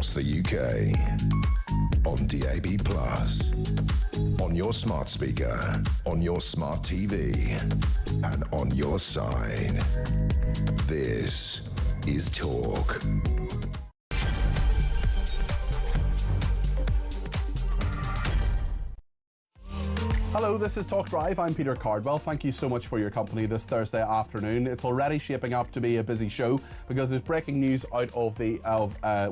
across the UK, on DAB+, on your smart speaker, on your smart TV, and on your side. This is Talk. Hello, this is Talk Drive. I'm Peter Cardwell. Thank you so much for your company this Thursday afternoon. It's already shaping up to be a busy show because there's breaking news out of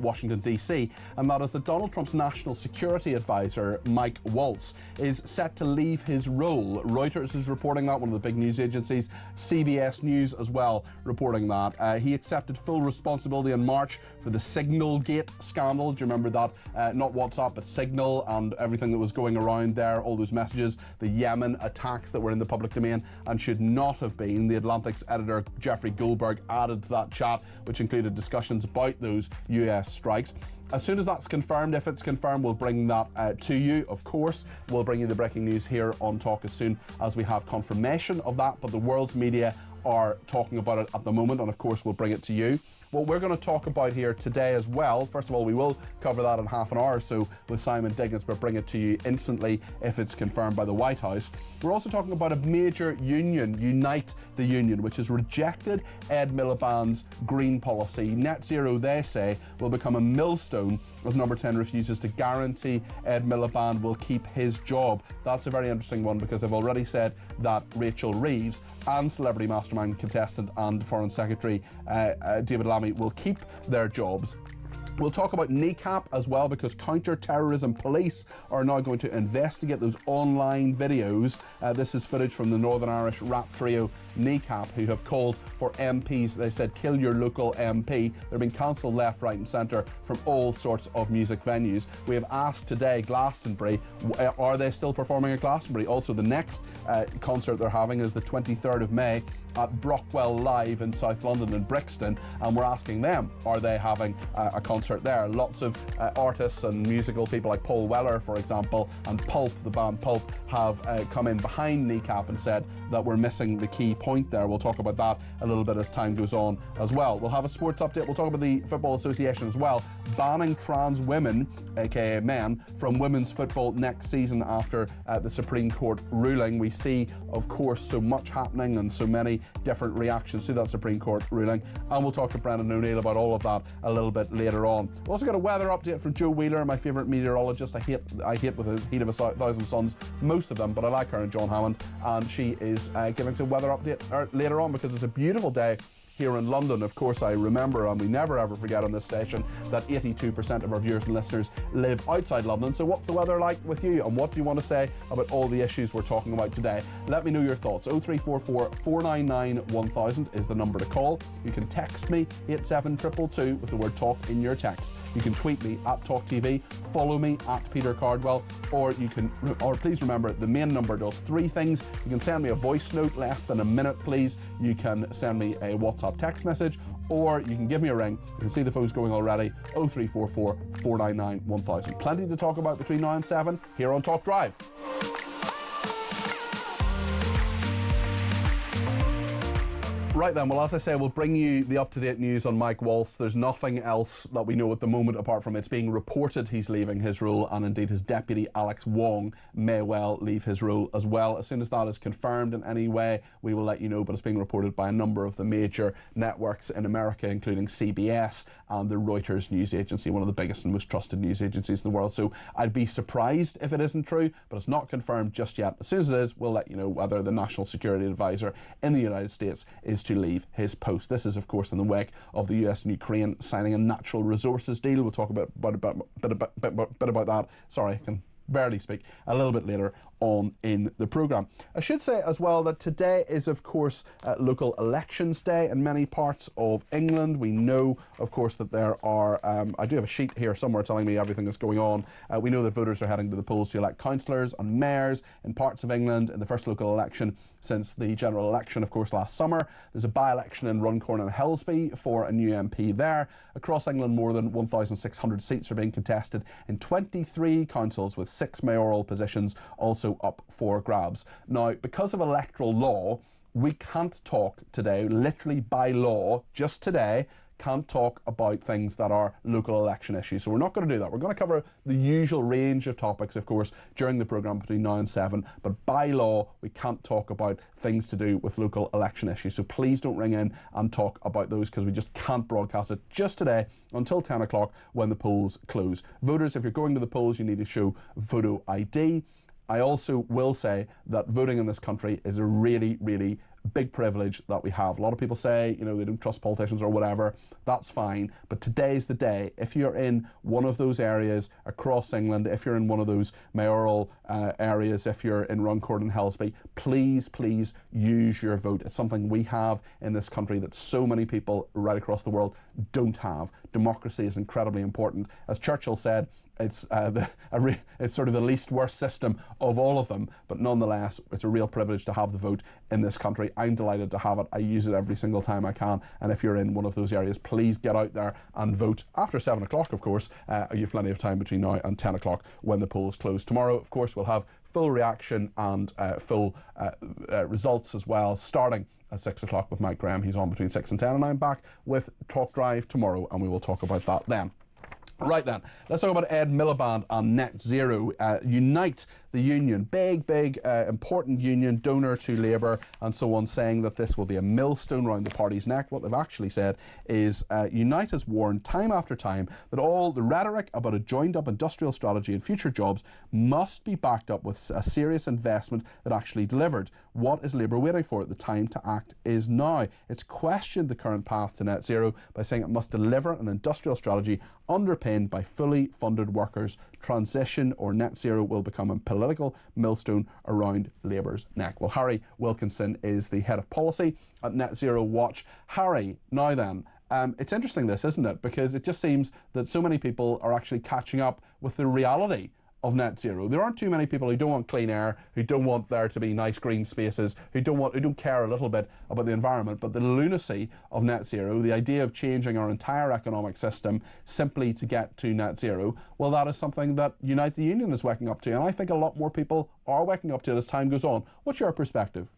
Washington DC, and that is that Donald Trump's national security advisor Mike Waltz is set to leave his role. Reuters is reporting that, one of the big news agencies. CBS News as well reporting that. He accepted full responsibility in March for the Signal Gate scandal. Do you remember that? Not WhatsApp, but Signal and everything that was going around there, all those messages. The Yemen attacks that were in the public domain and should not have been. The Atlantic's editor Jeffrey Goldberg added to that chat, which included discussions about those US strikes. As soon as that's confirmed, if it's confirmed, we'll bring that to you, of course. We'll bring you the breaking news here on Talk as soon as we have confirmation of that, but the world's media are talking about it at the moment, and of course we'll bring it to you. What we're going to talk about here today as well, first of all, we will cover that in half an hour or so with Simon Diggins, but bring it to you instantly if it's confirmed by the White House. We're also talking about a major union, Unite the Union, which has rejected Ed Miliband's green policy. Net zero, they say, will become a millstone as Number 10 refuses to guarantee Ed Miliband will keep his job. That's a very interesting one because I've already said that Rachel Reeves and Celebrity Mastermind contestant and Foreign Secretary David Lammy will keep their jobs. We'll talk about kneecap as well because counter-terrorism police are now going to investigate those online videos. This is footage from the Northern Irish rap trio Kneecap, who have called for MPs. They said, kill your local MP. They're being cancelled left, right and centre from all sorts of music venues. We have asked today Glastonbury, are they still performing at Glastonbury? Also, the next concert they're having is the 23rd of May at Brockwell Live in South London in Brixton, and we're asking them, are they having a concert there? Lots of artists and musical people like Paul Weller, for example, and Pulp, the band Pulp, have come in behind Kneecap and said that we're missing the key point there. We'll talk about that a little bit as time goes on as well. We'll have a sports update. We'll talk about the Football Association as well, banning trans women, aka men, from women's football next season after the Supreme Court ruling. We see, of course, so much happening and so many different reactions to that Supreme Court ruling, and we'll talk to Brendan O'Neill about all of that a little bit later on. We've also got a weather update from Joe Wheeler, my favourite meteorologist. I hate with the heat of a thousand suns most of them, but I like her and John Hammond, and she is giving us a weather update later on because it's a beautiful day here in London. Of course, I remember, and we never ever forget on this station, that 82% of our viewers and listeners live outside London. So what's the weather like with you, and what do you want to say about all the issues we're talking about today? Let me know your thoughts. 0344 499 1000 is the number to call. You can text me 87222 with the word talk in your text. You can tweet me at talkTV, follow me at Peter Cardwell, or please remember, the main number does three things. You can send me a voice note, less than a minute, please. You can send me a WhatsApp text message, or you can give me a ring. You can see the phone's going already. 0344 499 1000. Plenty to talk about between now and 7 here on Talk Drive. Right then, well, as I say, we'll bring you the up-to-date news on Mike Waltz. There's nothing else that we know at the moment apart from it's being reported he's leaving his role, and indeed his deputy Alex Wong may well leave his role as well. As soon as that is confirmed in any way, we will let you know, but it's being reported by a number of the major networks in America, including CBS and the Reuters news agency, one of the biggest and most trusted news agencies in the world. So I'd be surprised if it isn't true, but it's not confirmed just yet. As soon as it is, we'll let you know whether the National Security Advisor in the United States is to leave his post. This is, of course, in the wake of the US and Ukraine signing a natural resources deal. We'll talk about that. Sorry, I can barely speak. A little bit later on in the programme. I should say as well that today is, of course, local elections day in many parts of England. We know, of course, that there are, I do have a sheet here somewhere telling me everything that's going on. We know that voters are heading to the polls to elect councillors and mayors in parts of England in the first local election since the general election, of course, last summer. There's a by-election in Runcorn and Helsby for a new MP there. Across England, more than 1,600 seats are being contested in 23 councils, with 6 mayoral positions also up for grabs. Now, because of electoral law, we can't talk today, literally by law, just today, can't talk about things that are local election issues. So we're not going to do that. We're going to cover the usual range of topics, of course, during the programme between now and 7. But by law, we can't talk about things to do with local election issues. So please don't ring in and talk about those, because we just can't broadcast it just today until 10 o'clock when the polls close. Voters, if you're going to the polls, you need to show photo ID. I also will say that voting in this country is a really, really big privilege that we have. A lot of people say, you know, they don't trust politicians or whatever. That's fine. But today's the day. If you're in one of those areas across England, if you're in one of those mayoral areas, if you're in Runcorn and Helsby, please, please use your vote. It's something we have in this country that so many people right across the world don't have. Democracy is incredibly important. As Churchill said, it's sort of the least worst system of all of them, but nonetheless, it's a real privilege to have the vote in this country. I'm delighted to have it. I use it every single time I can, and if you're in one of those areas, please get out there and vote. After 7 o'clock, of course, you have plenty of time between now and 10 o'clock when the polls close. Tomorrow, of course, we'll have full reaction and full results as well, starting at 6 o'clock with Mike Graham. He's on between 6 and 10, and I'm back with Talk Drive tomorrow, and we will talk about that then. Right then, let's talk about Ed Miliband and Net Zero. Unite the union, big, important union, donor to Labour and so on, saying that this will be a millstone around the party's neck. What they've actually said is Unite has warned time after time that all the rhetoric about a joined-up industrial strategy and future jobs must be backed up with a serious investment that actually delivered. What is Labour waiting for? The time to act is now. It's questioned the current path to net zero by saying it must deliver an industrial strategy underpinned by fully funded workers. Transition or net zero will become a political millstone around Labour's neck. Well, Harry Wilkinson is the head of policy at Net Zero Watch. Harry, now then, it's interesting this, isn't it? Because it just seems that so many people are actually catching up with the reality of net zero. There aren't too many people who don't want clean air, who don't want there to be nice green spaces, who don't care a little bit about the environment, but the lunacy of net zero, the idea of changing our entire economic system simply to get to net zero, well, that is something that Unite the Union is waking up to, and I think a lot more people are waking up to it as time goes on. What's your perspective?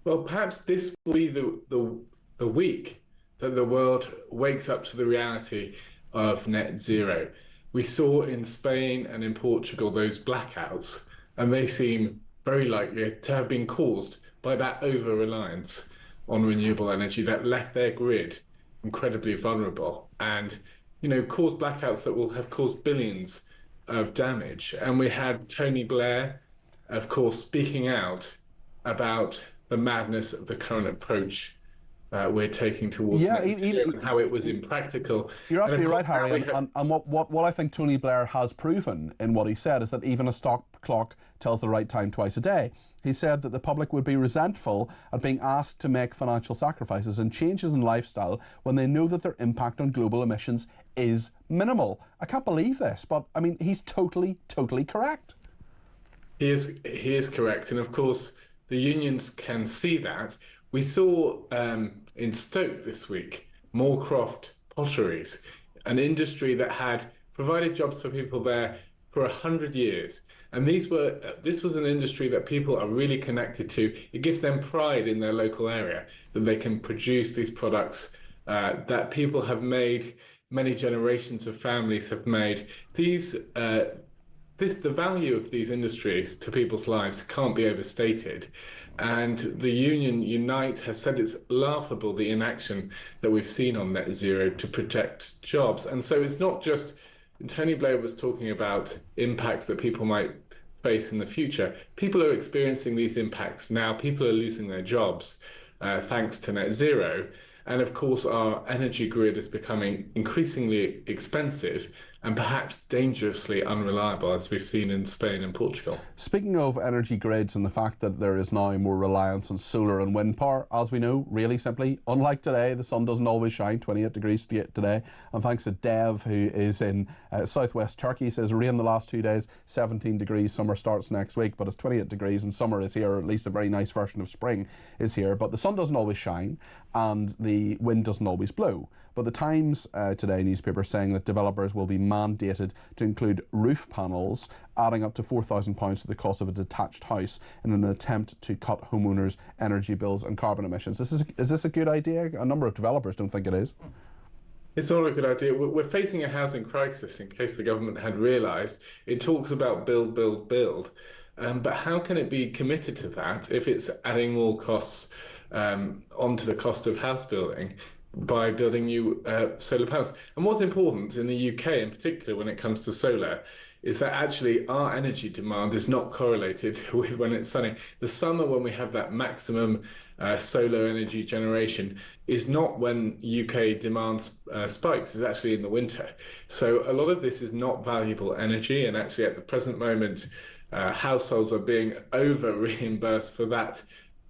Well, perhaps this will be the week that the world wakes up to the reality of net zero. We saw in Spain and in Portugal those blackouts, and they seem very likely to have been caused by that over-reliance on renewable energy that left their grid incredibly vulnerable and, you know, caused blackouts that will have caused billions of damage. And we had Tony Blair, of course, speaking out about the madness of the current approach we're taking towards and how it was impractical. You're absolutely right, Harry. And what I think Tony Blair has proven in what he said is that even a stock clock tells the right time twice a day. He said that the public would be resentful at being asked to make financial sacrifices and changes in lifestyle when they know that their impact on global emissions is minimal. I can't believe this, but I mean, he's totally correct. He is correct. And of course, the unions can see that. We saw in Stoke this week, Moorcroft Potteries, an industry that had provided jobs for people there for 100 years. And this was an industry that people are really connected to. It gives them pride in their local area that they can produce these products that people have made, many generations of families have made. The value of these industries to people's lives can't be overstated. And the union Unite has said it's laughable, the inaction that we've seen on net zero to protect jobs. And so it's not just, Tony Blair was talking about impacts that people might face in the future. People are experiencing these impacts now. People are losing their jobs thanks to net zero. And of course, our energy grid is becoming increasingly expensive and perhaps dangerously unreliable, as we've seen in Spain and Portugal. Speaking of energy grids and the fact that there is now more reliance on solar and wind power, as we know, really simply, unlike today, the sun doesn't always shine, 28 degrees today. And thanks to Dev, who is in southwest Turkey, says rain the last 2 days, 17 degrees, summer starts next week, but it's 28 degrees and summer is here, or at least a very nice version of spring is here. But the sun doesn't always shine and the wind doesn't always blow. But the Times today newspaper saying that developers will be mandated to include roof panels, adding up to £4,000 to the cost of a detached house in an attempt to cut homeowners' energy bills and carbon emissions. Is this a good idea? A number of developers don't think it is. It's not a good idea. We're facing a housing crisis, in case the government had realised. It talks about build, build, build. But how can it be committed to that if it's adding more costs onto the cost of house building by building new solar panels? And what's important in the UK in particular when it comes to solar is that actually our energy demand is not correlated with when it's sunny. The summer, when we have that maximum solar energy generation, is not when UK demand spikes, it's actually in the winter. So a lot of this is not valuable energy, and actually at the present moment, households are being over reimbursed for that,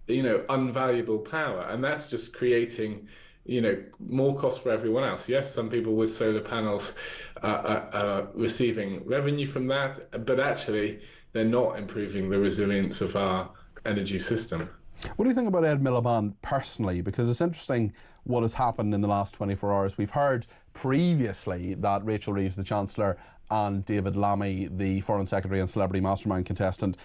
unvaluable power, and that's just creating more cost for everyone else. Yes, some people with solar panels are receiving revenue from that, but actually they're not improving the resilience of our energy system. What do you think about Ed Miliband personally? Because it's interesting what has happened in the last 24 hours. We've heard previously that Rachel Reeves, the Chancellor, and David Lammy, the Foreign Secretary and Celebrity Mastermind contestant,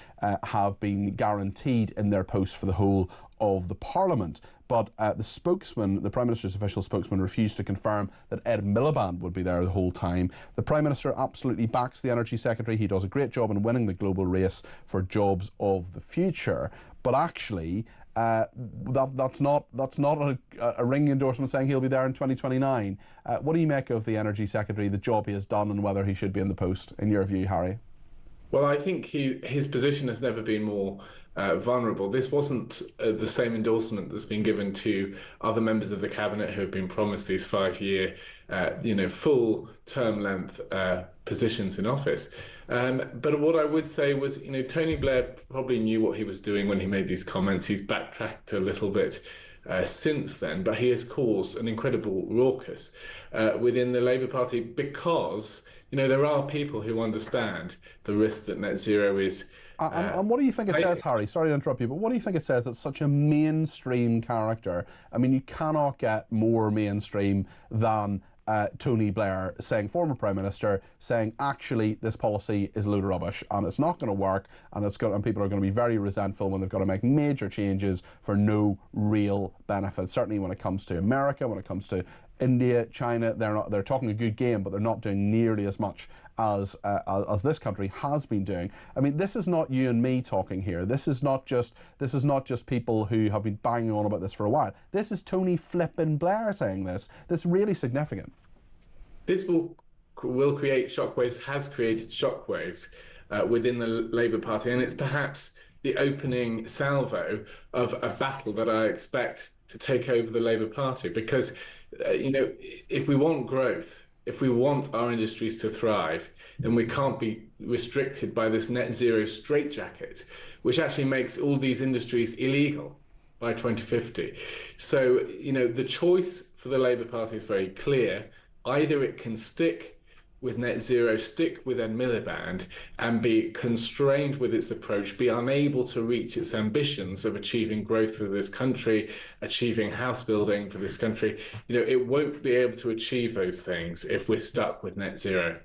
have been guaranteed in their posts for the whole of the Parliament. But the spokesman, the Prime Minister's official spokesman, refused to confirm that Ed Miliband would be there the whole time. The Prime Minister absolutely backs the Energy Secretary. He does a great job in winning the global race for jobs of the future. But actually, that's not a ringing endorsement saying he'll be there in 2029. What do you make of the Energy Secretary, the job he has done, and whether he should be in the post, in your view, Harry? Well, I think his position has never been more vulnerable. This wasn't the same endorsement that's been given to other members of the cabinet who have been promised these 5-year, full term length positions in office. But what I would say was, Tony Blair probably knew what he was doing when he made these comments. He's backtracked a little bit since then, but he has caused an incredible raucous within the Labour Party because there are people who understand the risk that net zero is. And what do you think it says, Harry? Sorry to interrupt you, but what do you think it says that such a mainstream character, I mean, you cannot get more mainstream than Tony Blair saying, former Prime Minister, saying, actually, this policy is a load of rubbish and it's not going to work, and people are going to be very resentful when they've got to make major changes for no real benefit. Certainly when it comes to America, when it comes to India, China, they're talking a good game, but they're not doing nearly as much as this country has been doing. I mean, this is not you and me talking here. This is not just people who have been banging on about this for a while. This is Tony flippin' Blair saying this. This is really significant. This will create shockwaves, has created shockwaves within the Labour Party, and it's perhaps the opening salvo of a battle that I expect to take over the Labour Party, because if we want growth, if we want our industries to thrive, then we can't be restricted by this net zero straitjacket, which actually makes all these industries illegal by 2050. So, the choice for the Labour Party is very clear. Either it can stick with net zero, stick with Ed Miliband, and be constrained with its approach, be unable to reach its ambitions of achieving growth for this country, achieving house building for this country. It won't be able to achieve those things if we're stuck with net zero.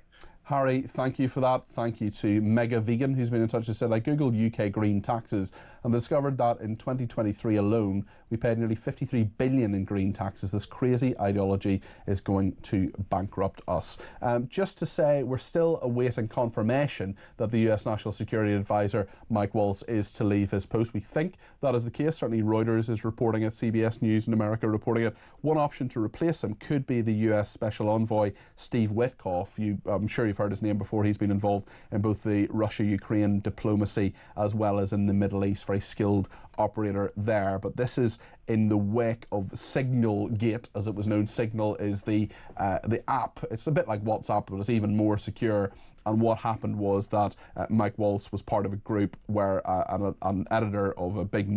Harry, thank you for that. Thank you to Mega Vegan, who's been in touch and said, I googled UK green taxes and discovered that in 2023 alone, we paid nearly 53 billion in green taxes. This crazy ideology is going to bankrupt us. Just to say, we're still awaiting confirmation that the US National Security Advisor, Mike Waltz, is to leave his post. We think that is the case. Certainly Reuters is reporting it, CBS News in America reporting it. One option to replace him could be the US Special Envoy, Steve Witkoff. I'm sure you've heard his name before. He's been involved in both the Russia-Ukraine diplomacy as well as in the Middle East. Very skilled operator there. But this is in the wake of Signal Gate, as it was known. Signal is the app. It's a bit like WhatsApp, but it's even more secure. And what happened was that Mike Waltz was part of a group where an editor of a big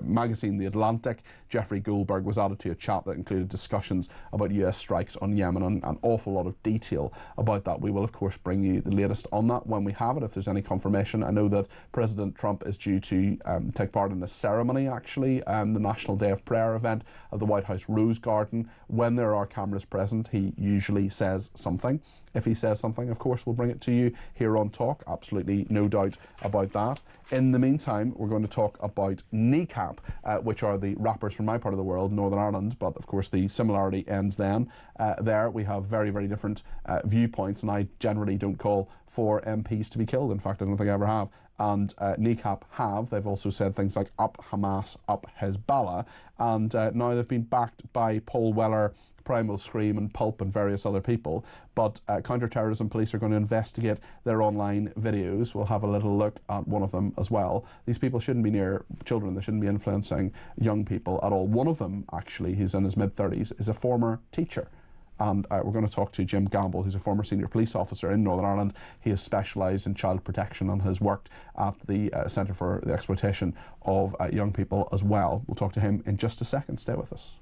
magazine, The Atlantic, Jeffrey Goldberg, was added to a chat that included discussions about US strikes on Yemen and an awful lot of detail about that. We will, of course, bring you the latest on that when we have it, if there's any confirmation. I know that President Trump is due to take part in a ceremony, actually, the National Day of Prayer event at the White House Rose Garden. When there are cameras present, he usually says something. If he says something, of course, we'll bring it to you here on Talk. Absolutely no doubt about that. In the meantime, we're going to talk about Kneecap, which are the rappers from my part of the world, Northern Ireland, but of course the similarity ends then. There we have very, very different viewpoints, and I generally don't call for MPs to be killed. In fact, I don't think I ever have. And Kneecap have. They've also said things like up Hamas, up Hezbollah, and now they've been backed by Paul Weller, Primal Scream and Pulp and various other people. But counter-terrorism police are going to investigate their online videos. We'll have a little look at one of them as well. These people shouldn't be near children. They shouldn't be influencing young people at all. One of them, actually, he's in his mid-30s, is a former teacher. And we're going to talk to Jim Gamble, who's a former senior police officer in Northern Ireland. He has specialised in child protection and has worked at the Centre for the Exploitation of Young People as well. We'll talk to him in just a second. Stay with us.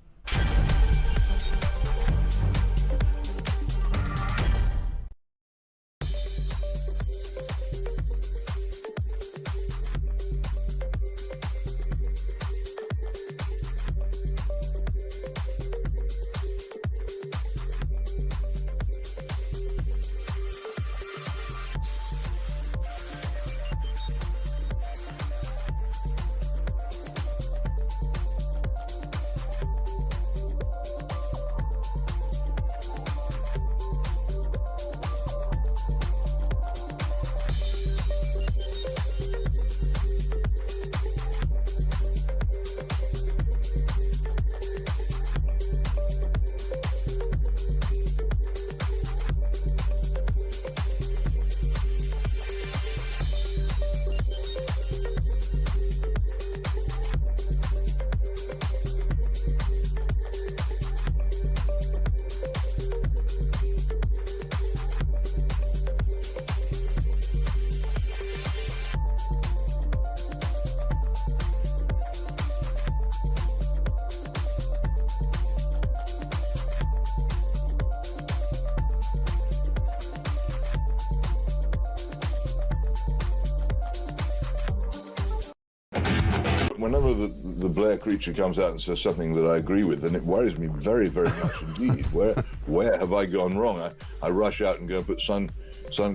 Whenever the Blair creature comes out and says something that I agree with, then it worries me very, very much indeed. Where have I gone wrong? I rush out and go and put sun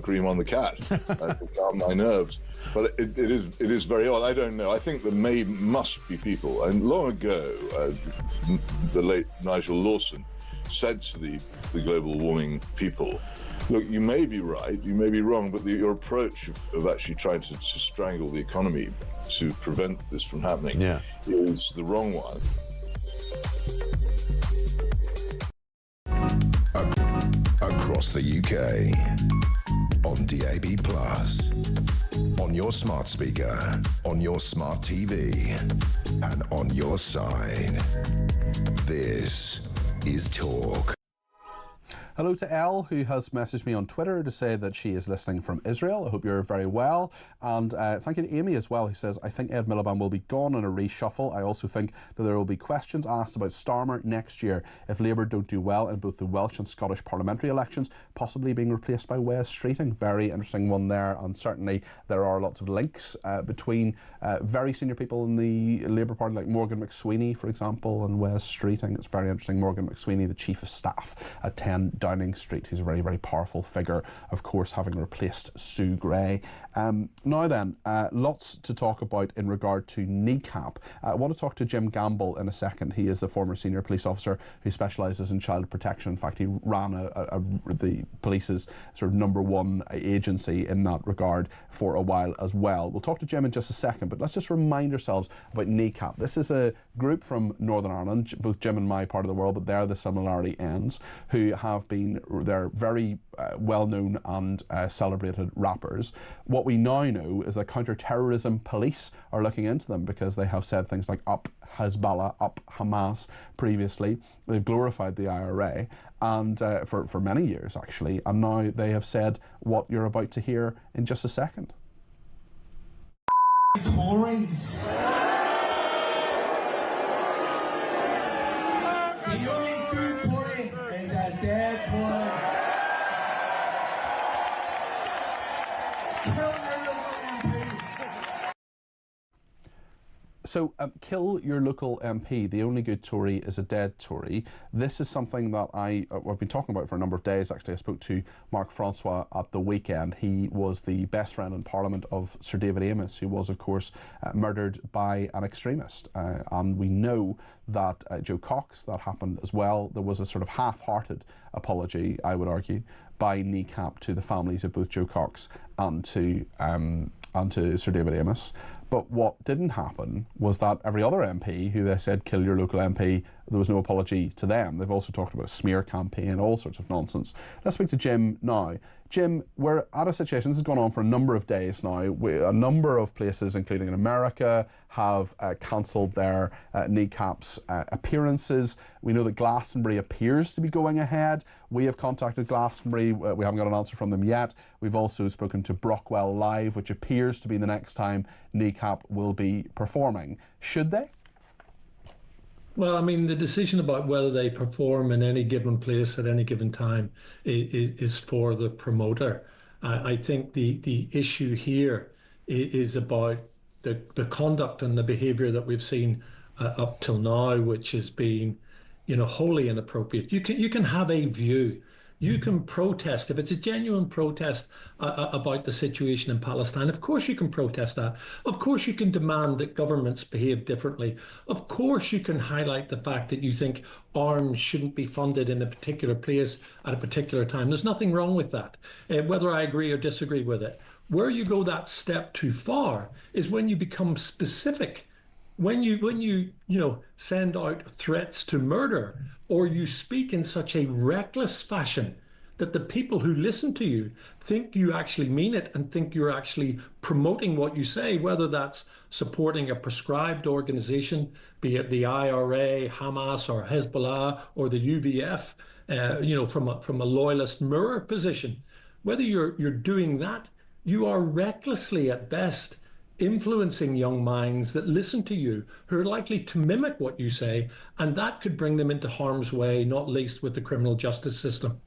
cream on the cat to calm my nerves. But it is very odd. I don't know. I think there must be people. And long ago, the late Nigel Lawson said to the global warming people, look, you may be right, you may be wrong, but your approach of actually trying to strangle the economy to prevent this from happening is the wrong one. Across the UK, on DAB+, on your smart speaker, on your smart TV, and on your side. This is Talk. Hello to Elle, who has messaged me on Twitter to say that she is listening from Israel. I hope you're very well. And thank you to Amy as well, who says, I think Ed Miliband will be gone in a reshuffle. I also think that there will be questions asked about Starmer next year if Labour don't do well in both the Welsh and Scottish parliamentary elections, possibly being replaced by Wes Streeting. Very interesting one there. And certainly there are lots of links between very senior people in the Labour Party, like Morgan McSweeney, for example, and Wes Streeting. It's very interesting. Morgan McSweeney, the Chief of Staff at 10 Downing Street, who's a very, very powerful figure, of course, having replaced Sue Gray. Now then, lots to talk about in regard to Kneecap. I want to talk to Jim Gamble in a second. He is the former senior police officer who specialises in child protection. In fact, he ran the police's sort of #1 agency in that regard for a while as well. We'll talk to Jim in just a second, but let's just remind ourselves about Kneecap. This is a group from Northern Ireland, both Jim and my part of the world, but there the similarity ends, who have been, they're very well-known and celebrated rappers. What we now know is that counter-terrorism police are looking into them because they have said things like up Hezbollah, up Hamas previously. They've glorified the IRA and for many years actually, and now they have said what you're about to hear in just a second. Tories. The only good Tory is a dead Tory. So, kill your local MP. The only good Tory is a dead Tory. This is something that I've been talking about for a number of days, actually. I spoke to Mark Francois at the weekend. He was the best friend in Parliament of Sir David Amess, who was, of course, murdered by an extremist. And we know that Joe Cox, that happened as well. There was a sort of half-hearted apology, I would argue, by NECAP to the families of both Joe Cox and to Sir David Amess. But what didn't happen was that every other MP who they said kill your local MP, there was no apology to them. They've also talked about a smear campaign, all sorts of nonsense. Let's speak to Jim now. Jim, we're at a situation, this has gone on for a number of days now. A number of places, including in America, have cancelled their NECAP's appearances. We know that Glastonbury appears to be going ahead. We have contacted Glastonbury. We haven't got an answer from them yet. We've also spoken to Brockwell Live, which appears to be the next time NECAP will be performing. Should they? Well, I mean, the decision about whether they perform in any given place at any given time is for the promoter. I think the issue here is about the conduct and the behaviour that we've seen up till now, which has been, wholly inappropriate. You can have a view. You can protest. If it's a genuine protest about the situation in Palestine, of course you can protest that. Of course you can demand that governments behave differently. Of course you can highlight the fact that you think arms shouldn't be funded in a particular place at a particular time. There's nothing wrong with that, whether I agree or disagree with it. Where you go that step too far is when you become specific. When you send out threats to murder, or you speak in such a reckless fashion that the people who listen to you think you actually mean it and think you're actually promoting what you say, whether that's supporting a prescribed organization, be it the IRA, Hamas, or Hezbollah, or the UVF, from a loyalist mirror position. Whether you're doing that, you are recklessly at best influencing young minds that listen to you, who are likely to mimic what you say, and that could bring them into harm's way, not least with the criminal justice system.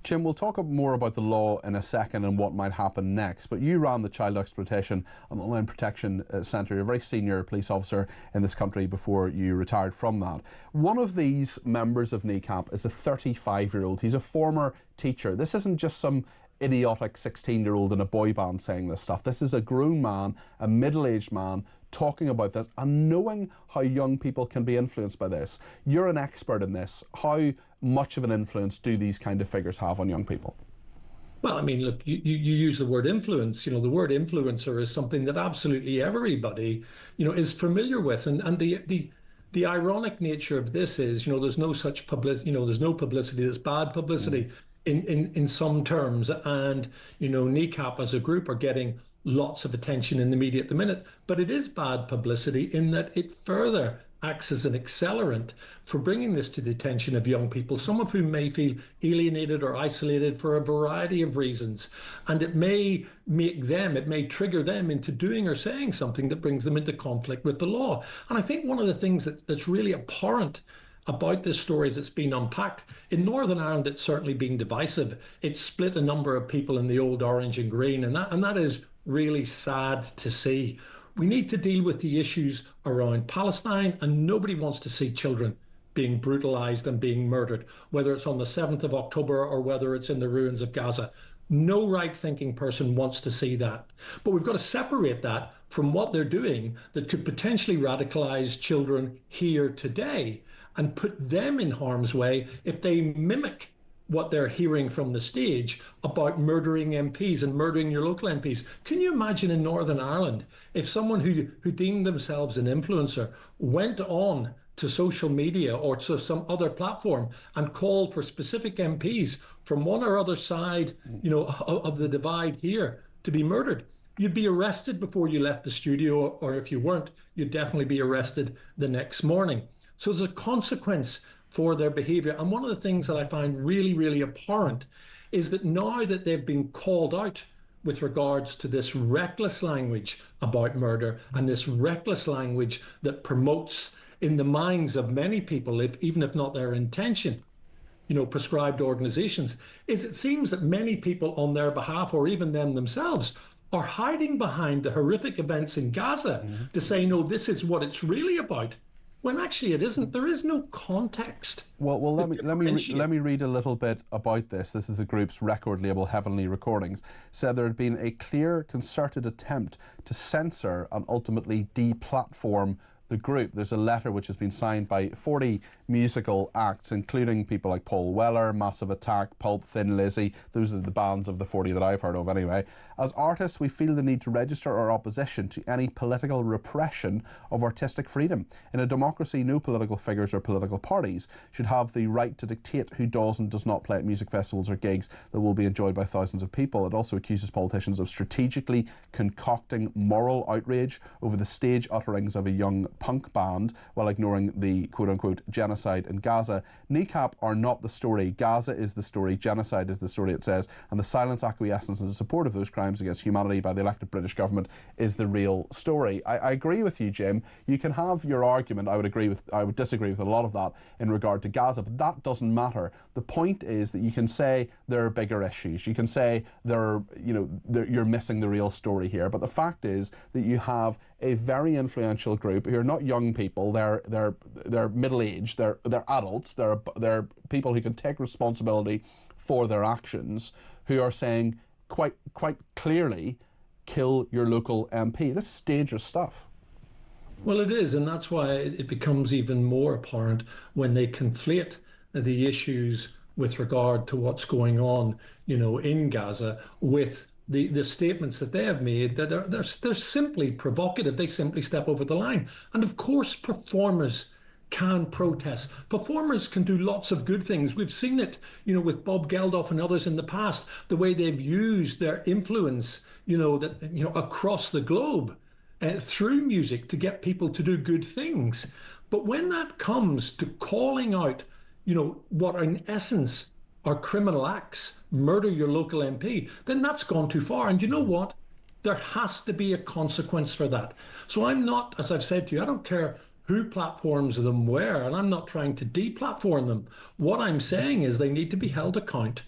Jim, we'll talk more about the law in a second and what might happen next, but you ran the Child Exploitation and Online Protection Centre. You're a very senior police officer in this country before you retired from that. One of these members of NECAP is a 35-year-old. He's a former teacher. This isn't just some idiotic 16-year-old in a boy band saying this stuff. This is a grown man, a middle-aged man, talking about this and knowing how young people can be influenced by this. You're an expert in this. How much of an influence do these kind of figures have on young people? Well, I mean, look, you use the word influence. The word influencer is something that absolutely everybody, is familiar with. And the ironic nature of this is, there's no such publicity, there's no publicity, there's bad publicity. In some terms, and NECAP as a group are getting lots of attention in the media at the minute, but it is bad publicity in that it further acts as an accelerant for bringing this to the attention of young people, some of whom may feel alienated or isolated for a variety of reasons, and it may trigger them into doing or saying something that brings them into conflict with the law. And I think one of the things that's really abhorrent about this story as it's been unpacked. In Northern Ireland, it's certainly been divisive. It's split a number of people in the old orange and green, and that is really sad to see. We need to deal with the issues around Palestine, and nobody wants to see children being brutalized and being murdered, whether it's on the 7th of October or whether it's in the ruins of Gaza. No right-thinking person wants to see that. But we've got to separate that from what they're doing that could potentially radicalize children here today and put them in harm's way if they mimic what they're hearing from the stage about murdering MPs and murdering your local MPs. Can you imagine in Northern Ireland if someone who deemed themselves an influencer went on to social media or to some other platform and called for specific MPs from one or other side, of the divide here to be murdered? You'd be arrested before you left the studio, or if you weren't, you'd definitely be arrested the next morning. So there's a consequence for their behaviour. And one of the things that I find really, really abhorrent is that now that they've been called out with regards to this reckless language about murder and this reckless language that promotes in the minds of many people, even if not their intention, prescribed organisations, is it seems that many people on their behalf or even them themselves are hiding behind the horrific events in Gaza to say, no, this is what it's really about, when actually it isn't. There is no context. Well, let me read a little bit about this. This is the group's record label, Heavenly Recordings. Said there had been a clear, concerted attempt to censor and ultimately deplatform the group. There's a letter which has been signed by 40 musical acts, including people like Paul Weller, Massive Attack, Pulp, Thin Lizzy. Those are the bands of the 40 that I've heard of anyway. As artists, we feel the need to register our opposition to any political repression of artistic freedom. In a democracy, no political figures or political parties should have the right to dictate who does and does not play at music festivals or gigs that will be enjoyed by thousands of people. It also accuses politicians of strategically concocting moral outrage over the stage utterings of a young punk band while ignoring the quote-unquote genocide in Gaza. Kneecap are not the story. Gaza is the story. Genocide is the story, it says. And the silence, acquiescence and support of those crimes against humanity by the elected British government is the real story. I agree with you, Jim. You can have your argument. I would disagree with a lot of that in regard to Gaza, but that doesn't matter. The point is that you can say there are bigger issues. You can say you're missing the real story here. But the fact is that you have a very influential group who are not young people. They're middle-aged. They're adults. They're people who can take responsibility for their actions, who are saying quite clearly, kill your local MP. This is dangerous stuff. Well, it is, and that's why it becomes even more apparent when they conflate the issues with regard to what's going on, in Gaza with the statements that they have made that they're simply provocative. They simply step over the line. And of course, performers can protest. Performers can do lots of good things. We've seen it, with Bob Geldof and others in the past, the way they've used their influence, across the globe through music to get people to do good things. But when that comes to calling out, what are in essence are criminal acts, murder your local MP, then that's gone too far. And you know what? There has to be a consequence for that. So I'm not, as I've said to you, I don't care who platforms them where, and I'm not trying to deplatform them. What I'm saying is they need to be held account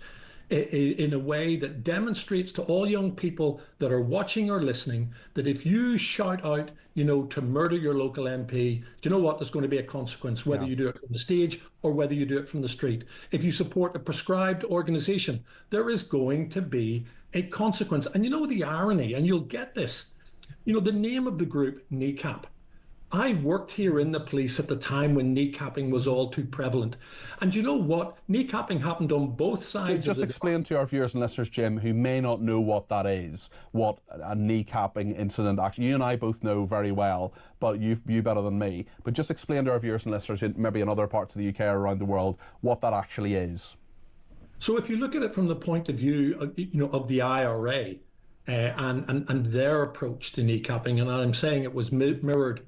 in a way that demonstrates to all young people that are watching or listening that if you shout out, to murder your local MP, do you know what? There's going to be a consequence, whether you do it from the stage or whether you do it from the street. If you support a prescribed organisation, there is going to be a consequence. And the irony, and you'll get this, the name of the group, Kneecap. I worked here in the police at the time when kneecapping was all too prevalent. And you know what? Kneecapping happened on both sides. Just explain to our viewers and listeners, Jim, who may not know what that is, what a kneecapping incident actually, you and I both know very well, but you better than me. But just explain to our viewers and listeners, maybe in other parts of the UK or around the world, what that actually is. So if you look at it from the point of view, of the IRA and their approach to kneecapping, and I'm saying it was mirrored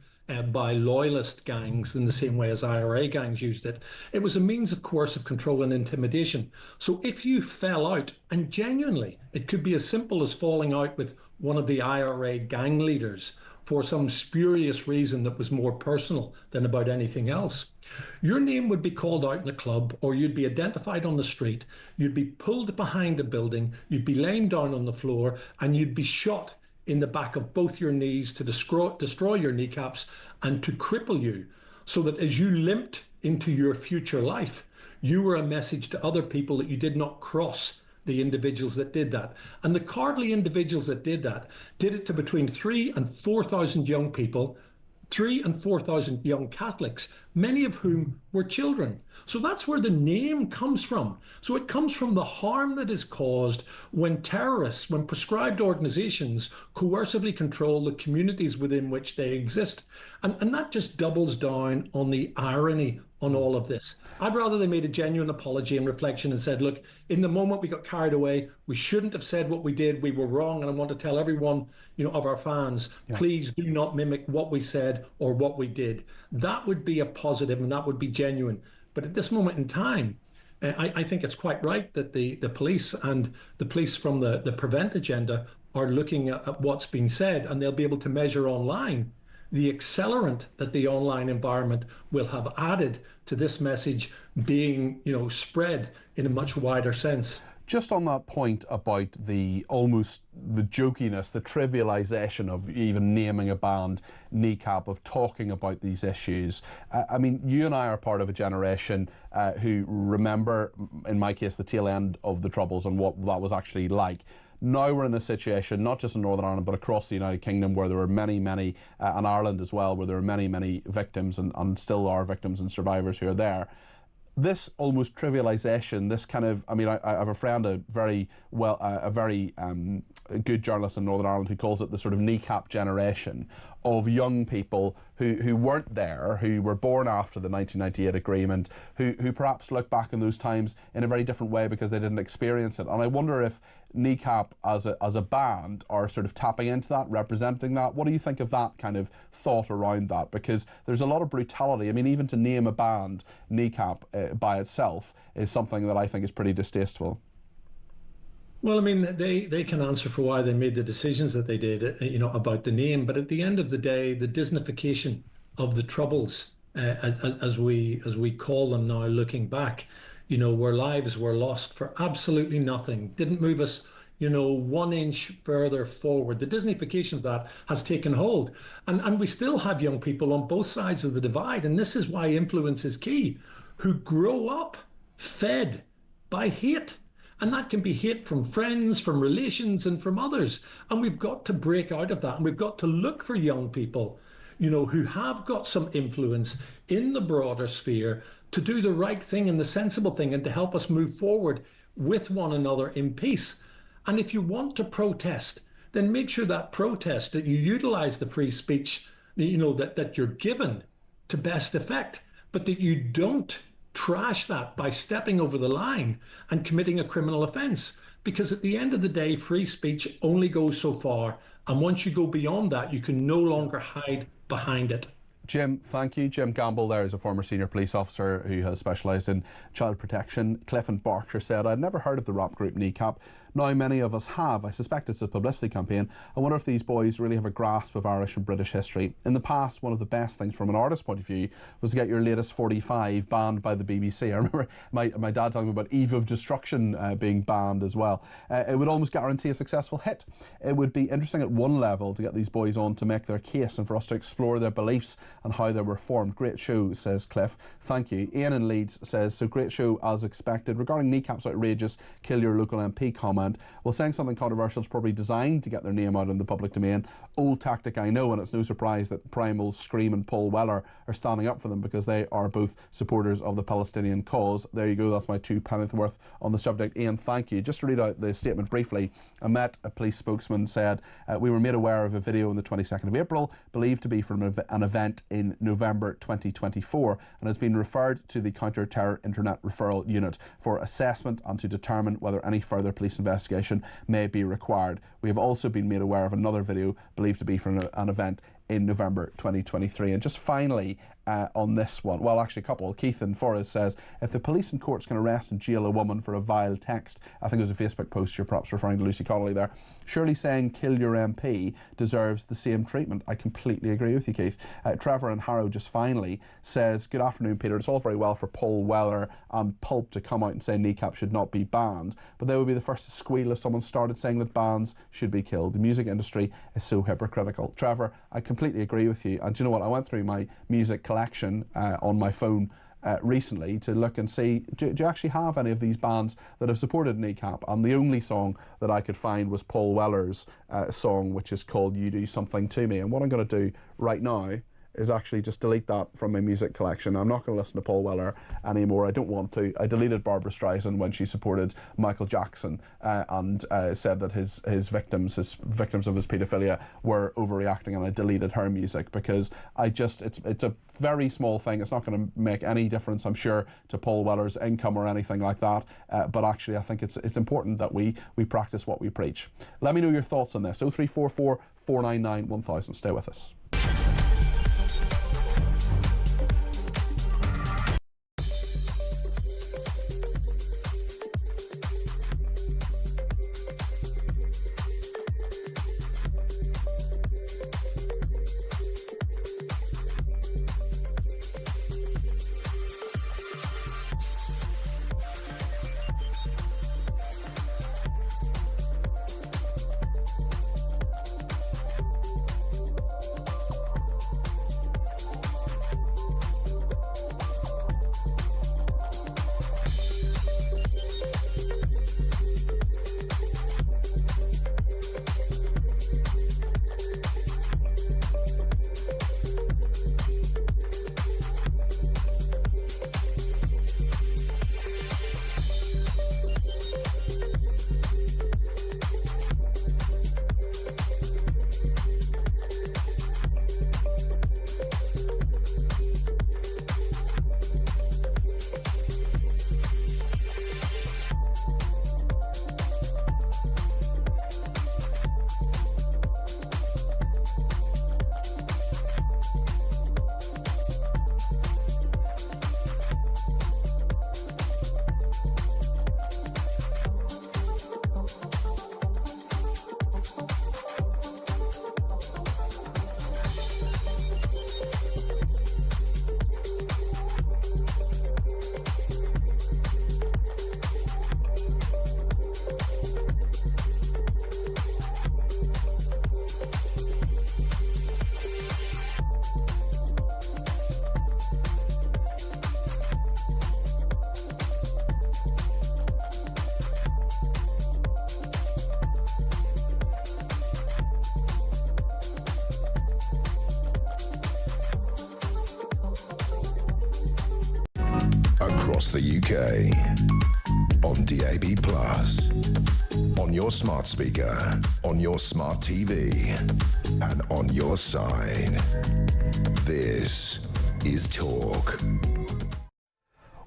by loyalist gangs in the same way as IRA gangs used it. It was a means of coercive control and intimidation. So if you fell out, and genuinely, it could be as simple as falling out with one of the IRA gang leaders for some spurious reason that was more personal than about anything else, your name would be called out in a club, or you'd be identified on the street, you'd be pulled behind a building, you'd be laying down on the floor, and you'd be shot in the back of both your knees to destroy your kneecaps and to cripple you, so that as you limped into your future life, you were a message to other people that you did not cross the individuals that did that. And the cowardly individuals that did that did it to between 3,000 and 4,000 young people, 3,000 and 4,000 young Catholics, many of whom were children. So that's where the name comes from. So it comes from the harm that is caused when terrorists, when prescribed organizations coercively control the communities within which they exist. And that just doubles down on the irony on all of this. I'd rather they made a genuine apology and reflection and said, look, in the moment we got carried away, we shouldn't have said what we did, we were wrong, and I want to tell everyone, of our fans, please do not mimic what we said or what we did. That would be a positive and that would be genuine. But at this moment in time, I think it's quite right that the police and the police from the Prevent agenda are looking at what's been said, and they'll be able to measure online the accelerant that the online environment will have added to this message being, spread in a much wider sense. Just on that point about the jokiness, the trivialisation of even naming a band Kneecap, of talking about these issues. I mean, you and I are part of a generation who remember, in my case, the tail end of the Troubles and what that was actually like. Now we're in a situation, not just in Northern Ireland, but across the United Kingdom, where there were many, and Ireland as well, where there are many victims and still are victims and survivors who are there. This almost trivialisation, this kind of, I mean, I have a friend, a very good journalist in Northern Ireland, who calls it the sort of kneecap generation of young people who weren't there, who were born after the 1998 agreement, who perhaps look back on those times in a very different way because they didn't experience it. And I wonder if Kneecap as a band are sort of tapping into that, representing that. What do you think of that kind of thought around that? Because there's a lot of brutality. I mean, even to name a band Kneecap by itself is something that I think is pretty distasteful. Well, I mean, they can answer for why they made the decisions that they did, you know, about the name. But at the end of the day, the Disneyfication of the Troubles, as we call them now, looking back, you know, where lives were lost for absolutely nothing, didn't move us, you know, 1 inch further forward. The Disneyfication of that has taken hold. And we still have young people on both sides of the divide. And this is why influence is key, who grow up fed by hate. And that can be hate from friends, from relations, and from others. And we've got to break out of that. And we've got to look for young people, you know, who have got some influence in the broader sphere to do the right thing and the sensible thing and to help us move forward with one another in peace. And if you want to protest, then make sure that protest, that you utilize the free speech, you know, that you're given to best effect, but that you don't trash that by stepping over the line and committing a criminal offence. Because at the end of the day, free speech only goes so far. And once you go beyond that, you can no longer hide behind it. Jim, thank you. Jim Gamble there is a former senior police officer who has specialised in child protection. Cliff in Berkshire said, I'd never heard of the rap group Kneecap. Now many of us have. I suspect it's a publicity campaign. I wonder if these boys really have a grasp of Irish and British history. In the past, one of the best things from an artist's point of view was to get your latest 45 banned by the BBC. I remember my dad talking about Eve of Destruction being banned as well. It would almost guarantee a successful hit. It would be interesting at one level to get these boys on to make their case and for us to explore their beliefs and how they were formed. Great show, says Cliff. Thank you. Ian in Leeds says, so great show as expected. Regarding Kneecap's outrageous kill your local MP comment, well, saying something controversial is probably designed to get their name out in the public domain. Old tactic, I know, and it's no surprise that Primal, Scream and Paul Weller are standing up for them because they are both supporters of the Palestinian cause. There you go, that's my 2 pence worth on the subject. Ian, thank you. Just to read out the statement briefly, a Met police spokesman said, we were made aware of a video on the 22nd of April, believed to be from an event in November 2024, and has been referred to the Counter-Terror Internet Referral Unit for assessment and to determine whether any further police investigation may be required. We have also been made aware of another video believed to be from an event in November 2023. And just finally, on this one, well, actually a couple. Keith in Forest says, if the police and courts can arrest and jail a woman for a vile text, I think it was a Facebook post, you're perhaps referring to Lucy Connolly there, surely saying kill your MP deserves the same treatment. I completely agree with you, Keith. Trevor in Harrow just finally says, good afternoon, Peter. It's all very well for Paul Weller and Pulp to come out and say Kneecap should not be banned, but they would be the first to squeal if someone started saying that bands should be killed. The music industry is so hypocritical. Trevor, I completely agree with you. And do you know what? I went through my music collection on my phone recently to look and see, do you actually have any of these bands that have supported Kneecap? And the only song that I could find was Paul Weller's song, which is called You Do Something To Me. And what I'm going to do right now is actually just delete that from my music collection. I'm not going to listen to Paul Weller anymore. I don't want to. I deleted Barbara Streisand when she supported Michael Jackson and said that his victims of his paedophilia were overreacting, and I deleted her music because it's a very small thing. It's not going to make any difference, I'm sure, to Paul Weller's income or anything like that. But actually, I think it's important that we practice what we preach. Let me know your thoughts on this. 0344 499 1000. Stay with us. across the UK, on DAB+, on your smart speaker, on your smart TV, and on your side. This is Talk.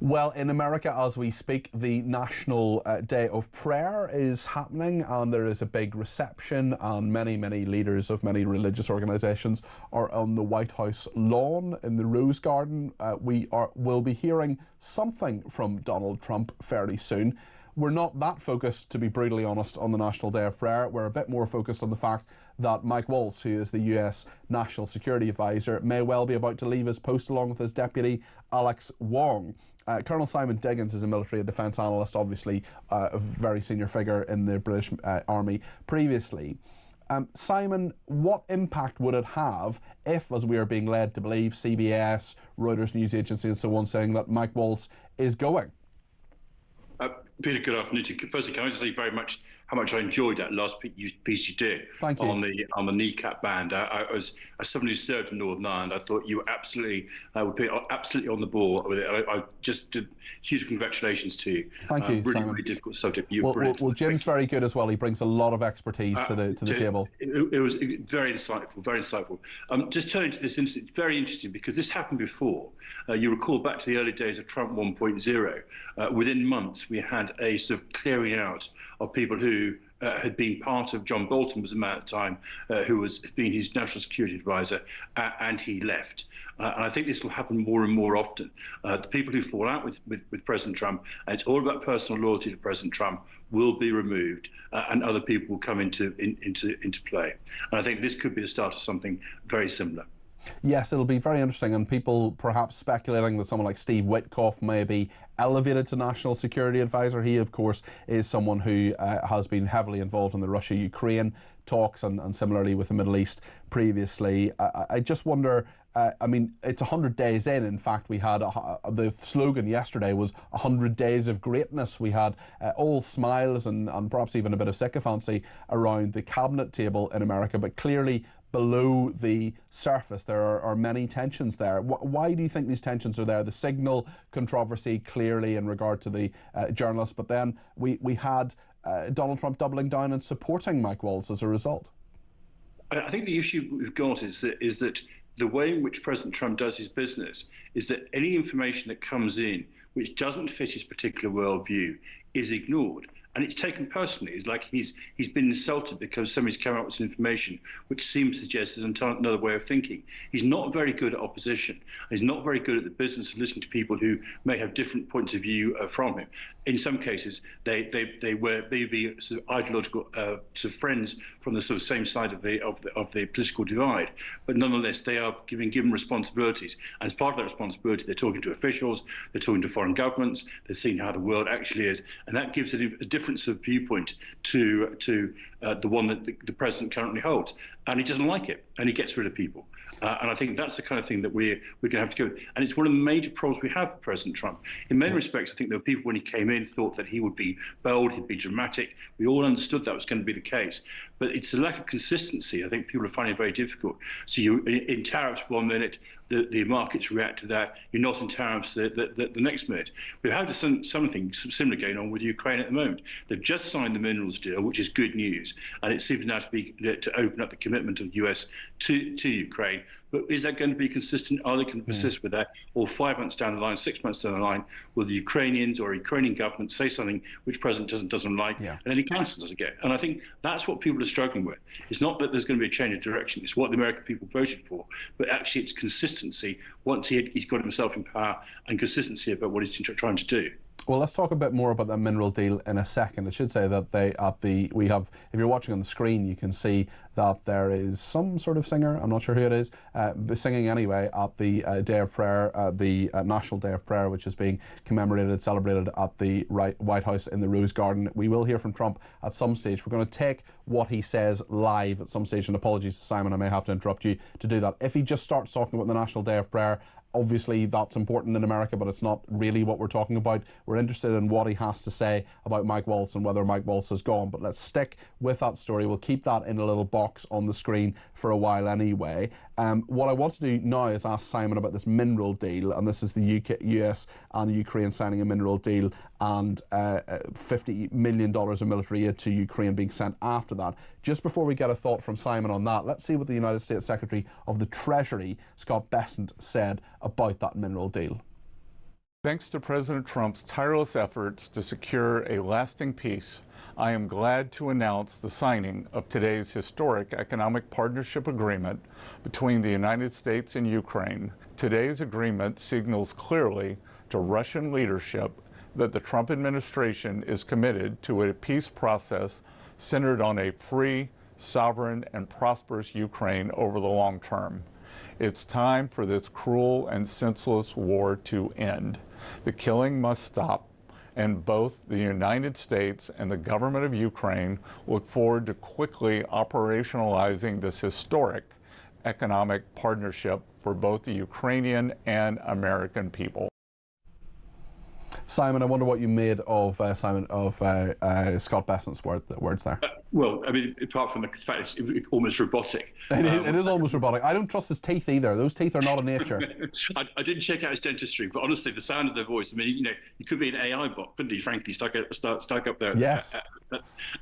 Well, in America, as we speak, the National Day of Prayer is happening, and there is a big reception, and many leaders of many religious organisations are on the White House lawn in the Rose Garden. We'll be hearing something from Donald Trump fairly soon. We're not that focused, to be brutally honest, on the National Day of Prayer. We're a bit more focused on the fact that Mike Waltz, who is the US National Security Advisor, may well be about to leave his post along with his deputy, Alex Wong. Colonel Simon Diggins is a military and defence analyst, obviously a very senior figure in the British Army previously. Simon, what impact would it have if, as we are being led to believe, CBS, Reuters News Agency and so on, saying that Mike Waltz is going? Peter, good afternoon to you. Firstly, can I just say very much how much I enjoyed that last piece you did. Thank you. On the kneecap band. As somebody who served in Northern Ireland, I thought you were absolutely on the ball with it. I just did huge congratulations to you. Thank you, really, Simon. really difficult subject. Well, Jim's very good as well. He brings a lot of expertise to the table. It was very insightful. Just turning to this incident, it's very interesting because this happened before. You recall back to the early days of Trump 1.0. Within months, we had a sort of clearing out of people who had been part of John Bolton, was the man at the time, who was being his national security advisor, and he left. And I think this will happen more and more often. The people who fall out with President Trump, and it's all about personal loyalty to President Trump, will be removed, and other people will come into play. And I think this could be the start of something very similar. Yes, it'll be very interesting, and people perhaps speculating that someone like Steve Witkoff may be elevated to National Security Advisor. He, of course, is someone who has been heavily involved in the Russia-Ukraine talks and similarly with the Middle East previously. I just wonder, I mean, it's 100 days in. In fact, we had the slogan yesterday was 100 days of greatness. We had all smiles and perhaps even a bit of sycophancy around the cabinet table in America, but clearly below the surface there are many tensions there. Why do you think these tensions are there? The Signal controversy clearly in regard to the journalists, but then we had Donald Trump doubling down and supporting Mike Waltz as a result. I think the issue we've got is that the way in which President Trump does his business is that any information that comes in which doesn't fit his particular worldview is ignored. And it's taken personally. It's like he's been insulted because somebody's come out with some information which seems to suggest there's another way of thinking. He's not very good at opposition. He's not very good at the business of listening to people who may have different points of view from him. In some cases, they were maybe sort of ideological sort of friends from the sort of same side of the political divide, but nonetheless they are given responsibilities. And as part of that responsibility, they're talking to officials, they're talking to foreign governments, they're seeing how the world actually is, and that gives it a difference of viewpoint to the one that the president currently holds. And he doesn't like it, and he gets rid of people. And I think that's the kind of thing that we're going to have to go with. And it's one of the major problems we have with President Trump. In many respects, I think there were people when he came in thought that he would be bold, he'd be dramatic. We all understood that was going to be the case. But it's a lack of consistency. I think people are finding it very difficult. So you in tariffs 1 minute, the markets react to that. You're not in tariffs the next minute. We've had something similar going on with Ukraine at the moment. They've just signed the minerals deal, which is good news, and it seems now to open up the commitment of the US to Ukraine. But is that going to be consistent? Are they going to persist with that? Or 5 months down the line, 6 months down the line, will the Ukrainians or Ukrainian government say something which President doesn't like, and then he cancels it again? And I think that's what people are struggling with. It's not that there's going to be a change of direction. It's what the American people voted for. But actually, it's consistency once he's got himself in power, and consistency about what he's trying to do. Well, let's talk a bit more about that mineral deal in a second. I should say that if you're watching on the screen, you can see that there is some sort of singer, I'm not sure who it is, singing anyway at the Day of Prayer, the National Day of Prayer, which is being celebrated at the White House in the Rose Garden. We will hear from Trump at some stage. We're going to take what he says live at some stage, and apologies to Simon, I may have to interrupt you to do that. If he just starts talking about the National Day of Prayer, Obviously, that's important in America, but it's not really what we're talking about. We're interested in what he has to say about Mike Waltz and whether Mike Waltz has gone. But let's stick with that story. We'll keep that in a little box on the screen for a while anyway. What I want to do now is ask Simon about this mineral deal, and this is the US and Ukraine signing a mineral deal, and $50 million of military aid to Ukraine being sent after that. Just before we get a thought from Simon on that, let's see what the United States Secretary of the Treasury, Scott Bessent, said about that mineral deal. Thanks to President Trump's tireless efforts to secure a lasting peace, I am glad to announce the signing of today's historic economic partnership agreement between the United States and Ukraine. Today's agreement signals clearly to Russian leadership that the Trump administration is committed to a peace process centered on a free, sovereign, and prosperous Ukraine over the long term. It's time for this cruel and senseless war to end. The killing must stop, and both the United States and the government of Ukraine look forward to quickly operationalizing this historic economic partnership for both the Ukrainian and American people. Simon, I wonder what you made of Scott Bessent's words there. Well, I mean, apart from the fact it's almost robotic. It is almost robotic. I don't trust his teeth either. Those teeth are not in nature. I didn't check out his dentistry, but honestly, the sound of their voice, I mean, he could be an AI bot, couldn't he, frankly, stuck up there yes. at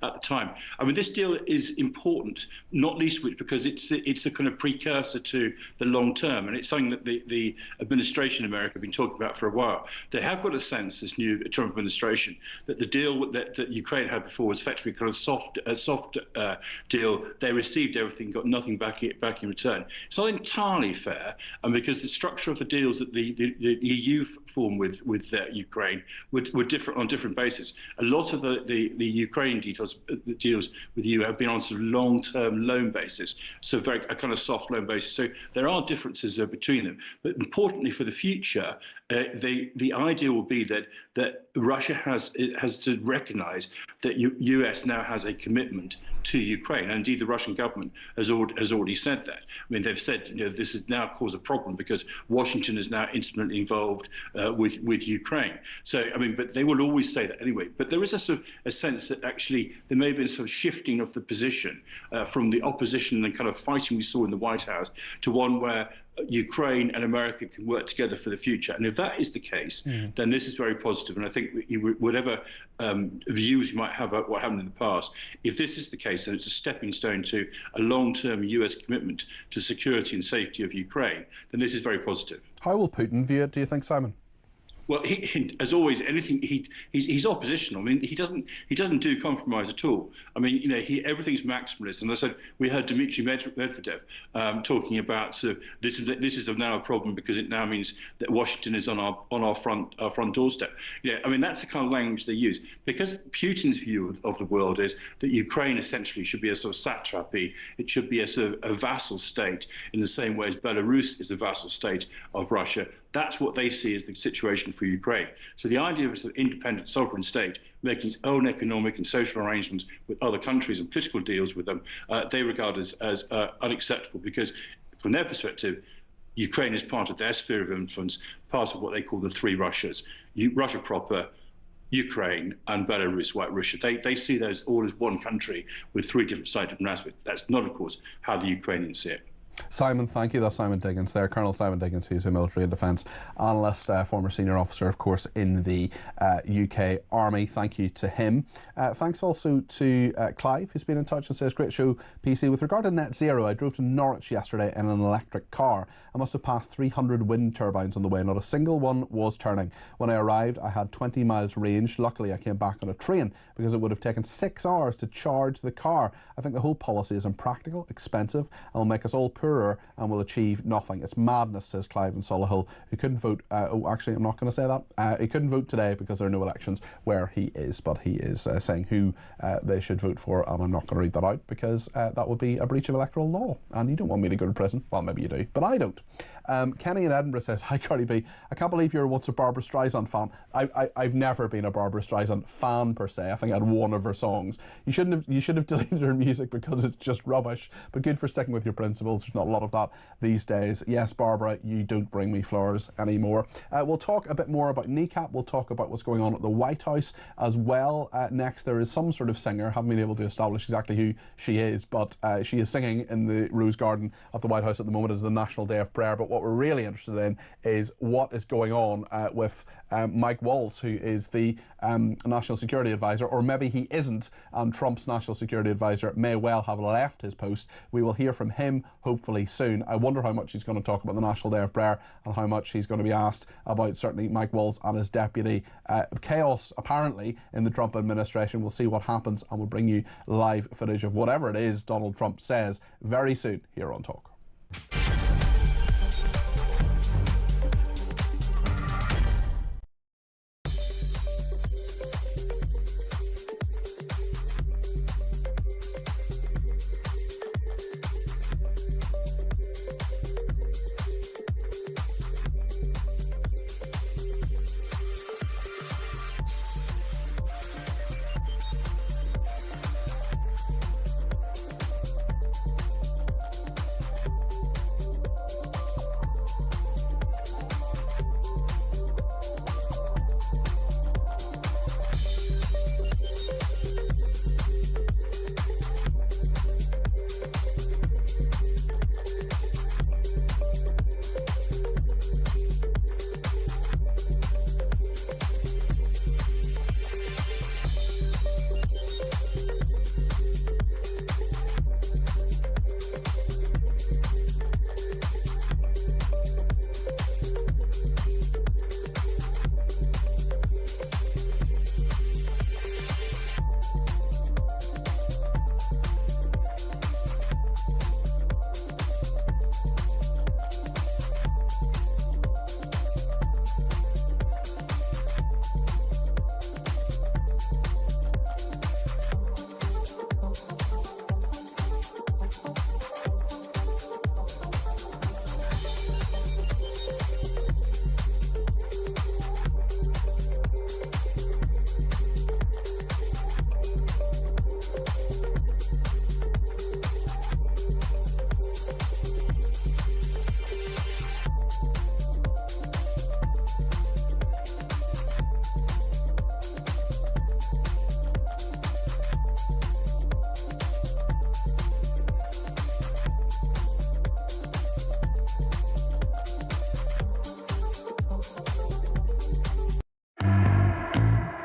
the time. I mean, this deal is important, not least because it's a kind of precursor to the long term, and it's something that the administration in America have been talking about for a while. They have got a sense, this new Trump administration, that the deal that Ukraine had before was effectively kind of soft deal. They received everything, got nothing back in return. It's not entirely fair, and because the structure of the deals that the EU formed with Ukraine were different on different bases. A lot of the Ukraine deals with the EU have been on sort of long-term loan basis, so a kind of soft loan basis. So there are differences between them. But importantly for the future, the idea will be that Russia has to recognise that US now has a commitment to Ukraine. And indeed, the Russian government has already said that. I mean, they've said this has now caused a problem because Washington is now intimately involved with Ukraine. So I mean, but they will always say that anyway. But there is a sense that actually there may have been some shifting of the position from the opposition and kind of fighting we saw in the White House to one where Ukraine and America can work together for the future. And if that is the case, then this is very positive. And I think whatever views you might have about what happened in the past, if this is the case, then it's a stepping stone to a long-term US commitment to security and safety of Ukraine, then this is very positive. How will Putin view it, do you think, Simon? Well, he, as always, anything he's oppositional. I mean, he doesn't do compromise at all. I mean, everything's maximalist. And I said we heard Dmitry Medvedev talking about this is now a problem because it now means that Washington is on our front doorstep. I mean, that's the kind of language they use because Putin's view of the world is that Ukraine essentially should be a sort of satrapy. It should be a sort of a vassal state in the same way as Belarus is a vassal state of Russia. That's what they see as the situation for Ukraine. So the idea of a sort of independent sovereign state making its own economic and social arrangements with other countries and political deals with them, they regard as unacceptable because from their perspective, Ukraine is part of their sphere of influence, part of what they call the three Russias, Russia proper, Ukraine and Belarus, White Russia. They see those all as one country with three different aspects. That's not, of course, how the Ukrainians see it. Simon, thank you. That's Simon Diggins there, Colonel Simon Diggins. He's a military and defence analyst, former senior officer, of course, in the UK Army. Thank you to him. Thanks also to Clive, who's been in touch and says, great show, PC. With regard to net zero, I drove to Norwich yesterday in an electric car. I must have passed 300 wind turbines on the way. Not a single one was turning. When I arrived, I had 20 miles range. Luckily, I came back on a train because it would have taken 6 hours to charge the car. I think the whole policy is impractical, expensive, and will make us all poorer and will achieve nothing. It's madness, says Clive in Solihull, who couldn't vote. Actually, I'm not going to say that. He couldn't vote today because there are no elections where he is, but he is saying who they should vote for, and I'm not going to read that out because that would be a breach of electoral law, and you don't want me to go to prison. Well, maybe you do, but I don't. Kenny in Edinburgh says, hi Cardi B, I can't believe you're once a Barbara Streisand fan. I've never been a Barbara Streisand fan per se. I think I had one of her songs. You should have deleted her music because it's just rubbish, but good for sticking with your principles. There's not a lot of that these days. Yes, Barbara, you don't bring me flowers anymore. We'll talk a bit more about Kneecap. We'll talk about what's going on at the White House as well. Next, there is some sort of singer. Haven't been able to establish exactly who she is, but she is singing in the Rose Garden at the White House at the moment as the National Day of Prayer. But what we're really interested in is what is going on with Mike Waltz, who is the National Security Advisor, or maybe he isn't, and Trump's National Security Advisor may well have left his post. We will hear from him hopefully soon. I wonder how much he's going to talk about the National Day of Prayer and how much he's going to be asked about certainly Mike Waltz and his deputy. Chaos apparently in the Trump administration. We'll see what happens, and we'll bring you live footage of whatever it is Donald Trump says very soon here on Talk.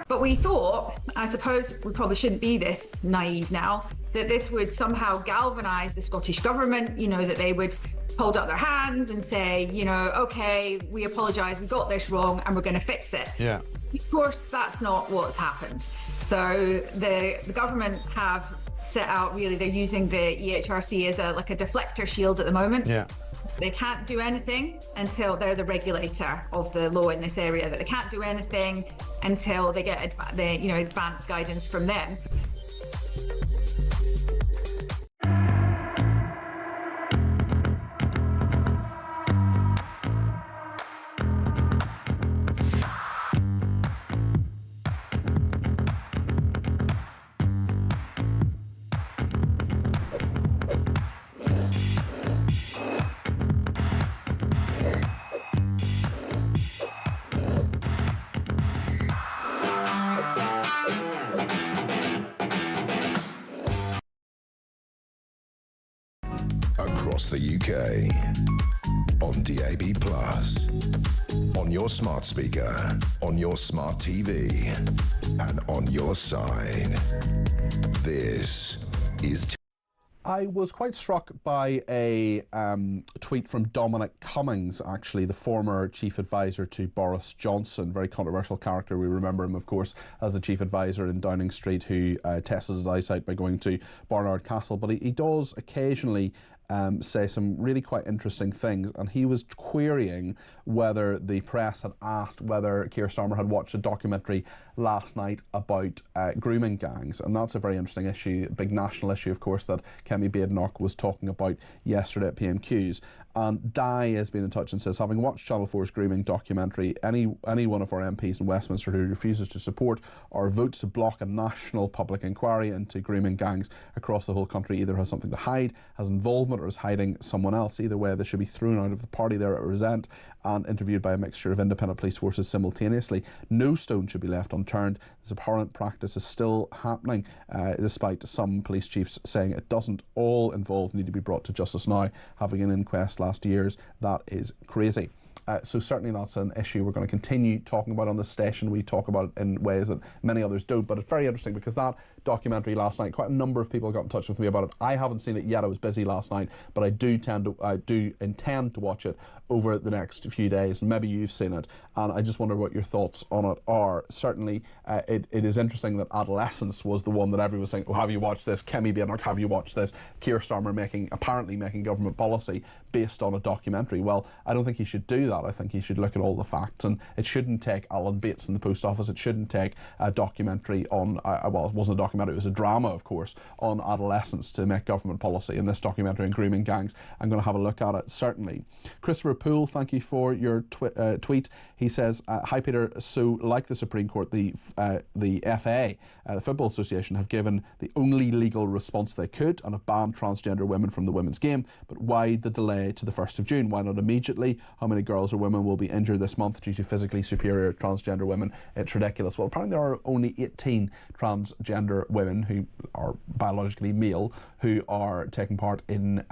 But we thought, I suppose we probably shouldn't be this naive now, that this would somehow galvanise the Scottish Government, you know, that they would hold up their hands and say, you know, OK, we apologise, we got this wrong and we're going to fix it. Yeah. Of course, that's not what's happened. So the government have set out, really, they're using the EHRC as like a deflector shield at the moment. Yeah. They can't do anything until they're the regulator of the law in this area, that they can't do anything until they get advanced guidance from them. Across the UK, on DAB+, on your smart speaker, on your smart TV, and on your side. This is... I was quite struck by a tweet from Dominic Cummings, actually, the former chief advisor to Boris Johnson, very controversial character. We remember him, of course, as the chief advisor in Downing Street who tested his eyesight by going to Barnard Castle. But he does occasionally say some really quite interesting things, and he was querying whether the press had asked whether Keir Starmer had watched a documentary last night about grooming gangs, and that's a very interesting issue, a big national issue, of course, that Kemi Badenoch was talking about yesterday at PMQs. And Di has been in touch and says, having watched Channel 4's grooming documentary, any one of our MPs in Westminster who refuses to support or votes to block a national public inquiry into grooming gangs across the whole country either has something to hide, has involvement relevant or is hiding someone else. Either way, they should be thrown out of the party they represent and interviewed by a mixture of independent police forces simultaneously. No stone should be left unturned. This abhorrent practice is still happening, despite some police chiefs saying it doesn't. All involved need to be brought to justice now. Having an inquest last year's, that is crazy. So certainly that's an issue we're going to continue talking about on this station. We talk about it in ways that many others don't, but it's very interesting because that documentary last night, quite a number of people got in touch with me about it. I haven't seen it yet, I was busy last night, but I do intend to watch it over the next few days. Maybe you've seen it, and I just wonder what your thoughts on it are. Certainly it is interesting that adolescence was the one that everyone was saying, oh, have you watched this? Kemi Badenoch, have you watched this? Keir Starmer apparently making government policy based on a documentary. Well, I don't think he should do that. I think he should look at all the facts, and it shouldn't take Alan Bates in the post office. It shouldn't take a documentary on, well, it wasn't a documentary, it was a drama, of course, on adolescence to make government policy. In this documentary on grooming gangs, I'm going to have a look at it, certainly. Christopher Poole, thank you for your tweet. He says, hi Peter, so like the Supreme Court, the FA, the Football Association, have given the only legal response they could and have banned transgender women from the women's game, but why the delay to the 1st of June? Why not immediately? How many girls or women will be injured this month due to physically superior transgender women? It's ridiculous. Well, apparently there are only 18 transgender women who are biologically male who are taking part in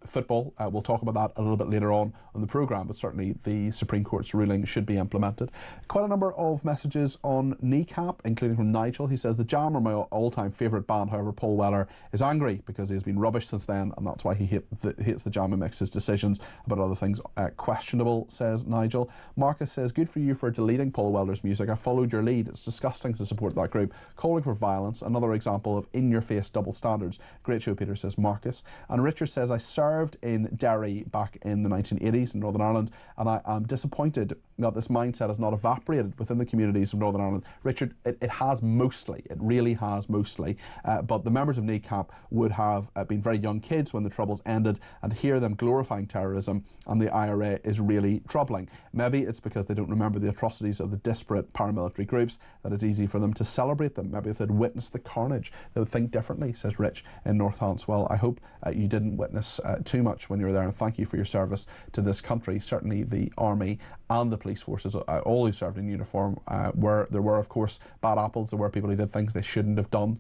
football. We'll talk about that a little bit later on the programme, but certainly the Supreme Court's ruling should be implemented. Quite a number of messages on kneecap, including from Nigel. He says, the Jam are my all-time favourite band. However, Paul Weller is angry because he has been rubbish since then, and that's why he hates the Jam and makes his decisions about other things questionable, says Nigel. Marcus says, good for you for deleting Paul Weller's music. I followed your lead. It's disgusting to support that group. Calling for violence, another example of in-your-face double standards. Great show, Peter, says Marcus. And Richard says, I served in Derry back in the 1980s in Northern Ireland, and I am disappointed that this mindset has not evaporated within the communities of Northern Ireland. Richard, it has mostly, it really has mostly, but the members of kneecap would have been very young kids when the Troubles ended, and to hear them glorifying terrorism and the IRA is really troubling. Maybe it's because they don't remember the atrocities of the disparate paramilitary groups that it's easy for them to celebrate them. Maybe if they'd witnessed the carnage, they would think differently, says Rich in Northants. Well, I hope you didn't witness too much when you were there, and thank you for your service to this country. Certainly the Army and the police forces, all who served in uniform, there were of course bad apples, there were people who did things they shouldn't have done,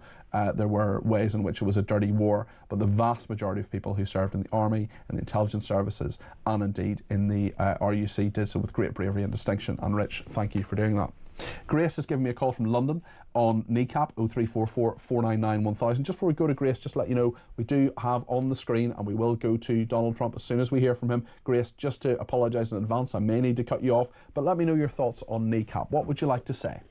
there were ways in which it was a dirty war, but the vast majority of people who served in the Army and the intelligence services and indeed in the RUC did so with great bravery and distinction, and Rich, thank you for doing that. Grace has given me a call from London on kneecap, 0344 499 1000. Just before we go to Grace, just to let you know, we do have on the screen, and we will go to Donald Trump as soon as we hear from him. Grace, just to apologise in advance, I may need to cut you off, but let me know your thoughts on kneecap. What would you like to say?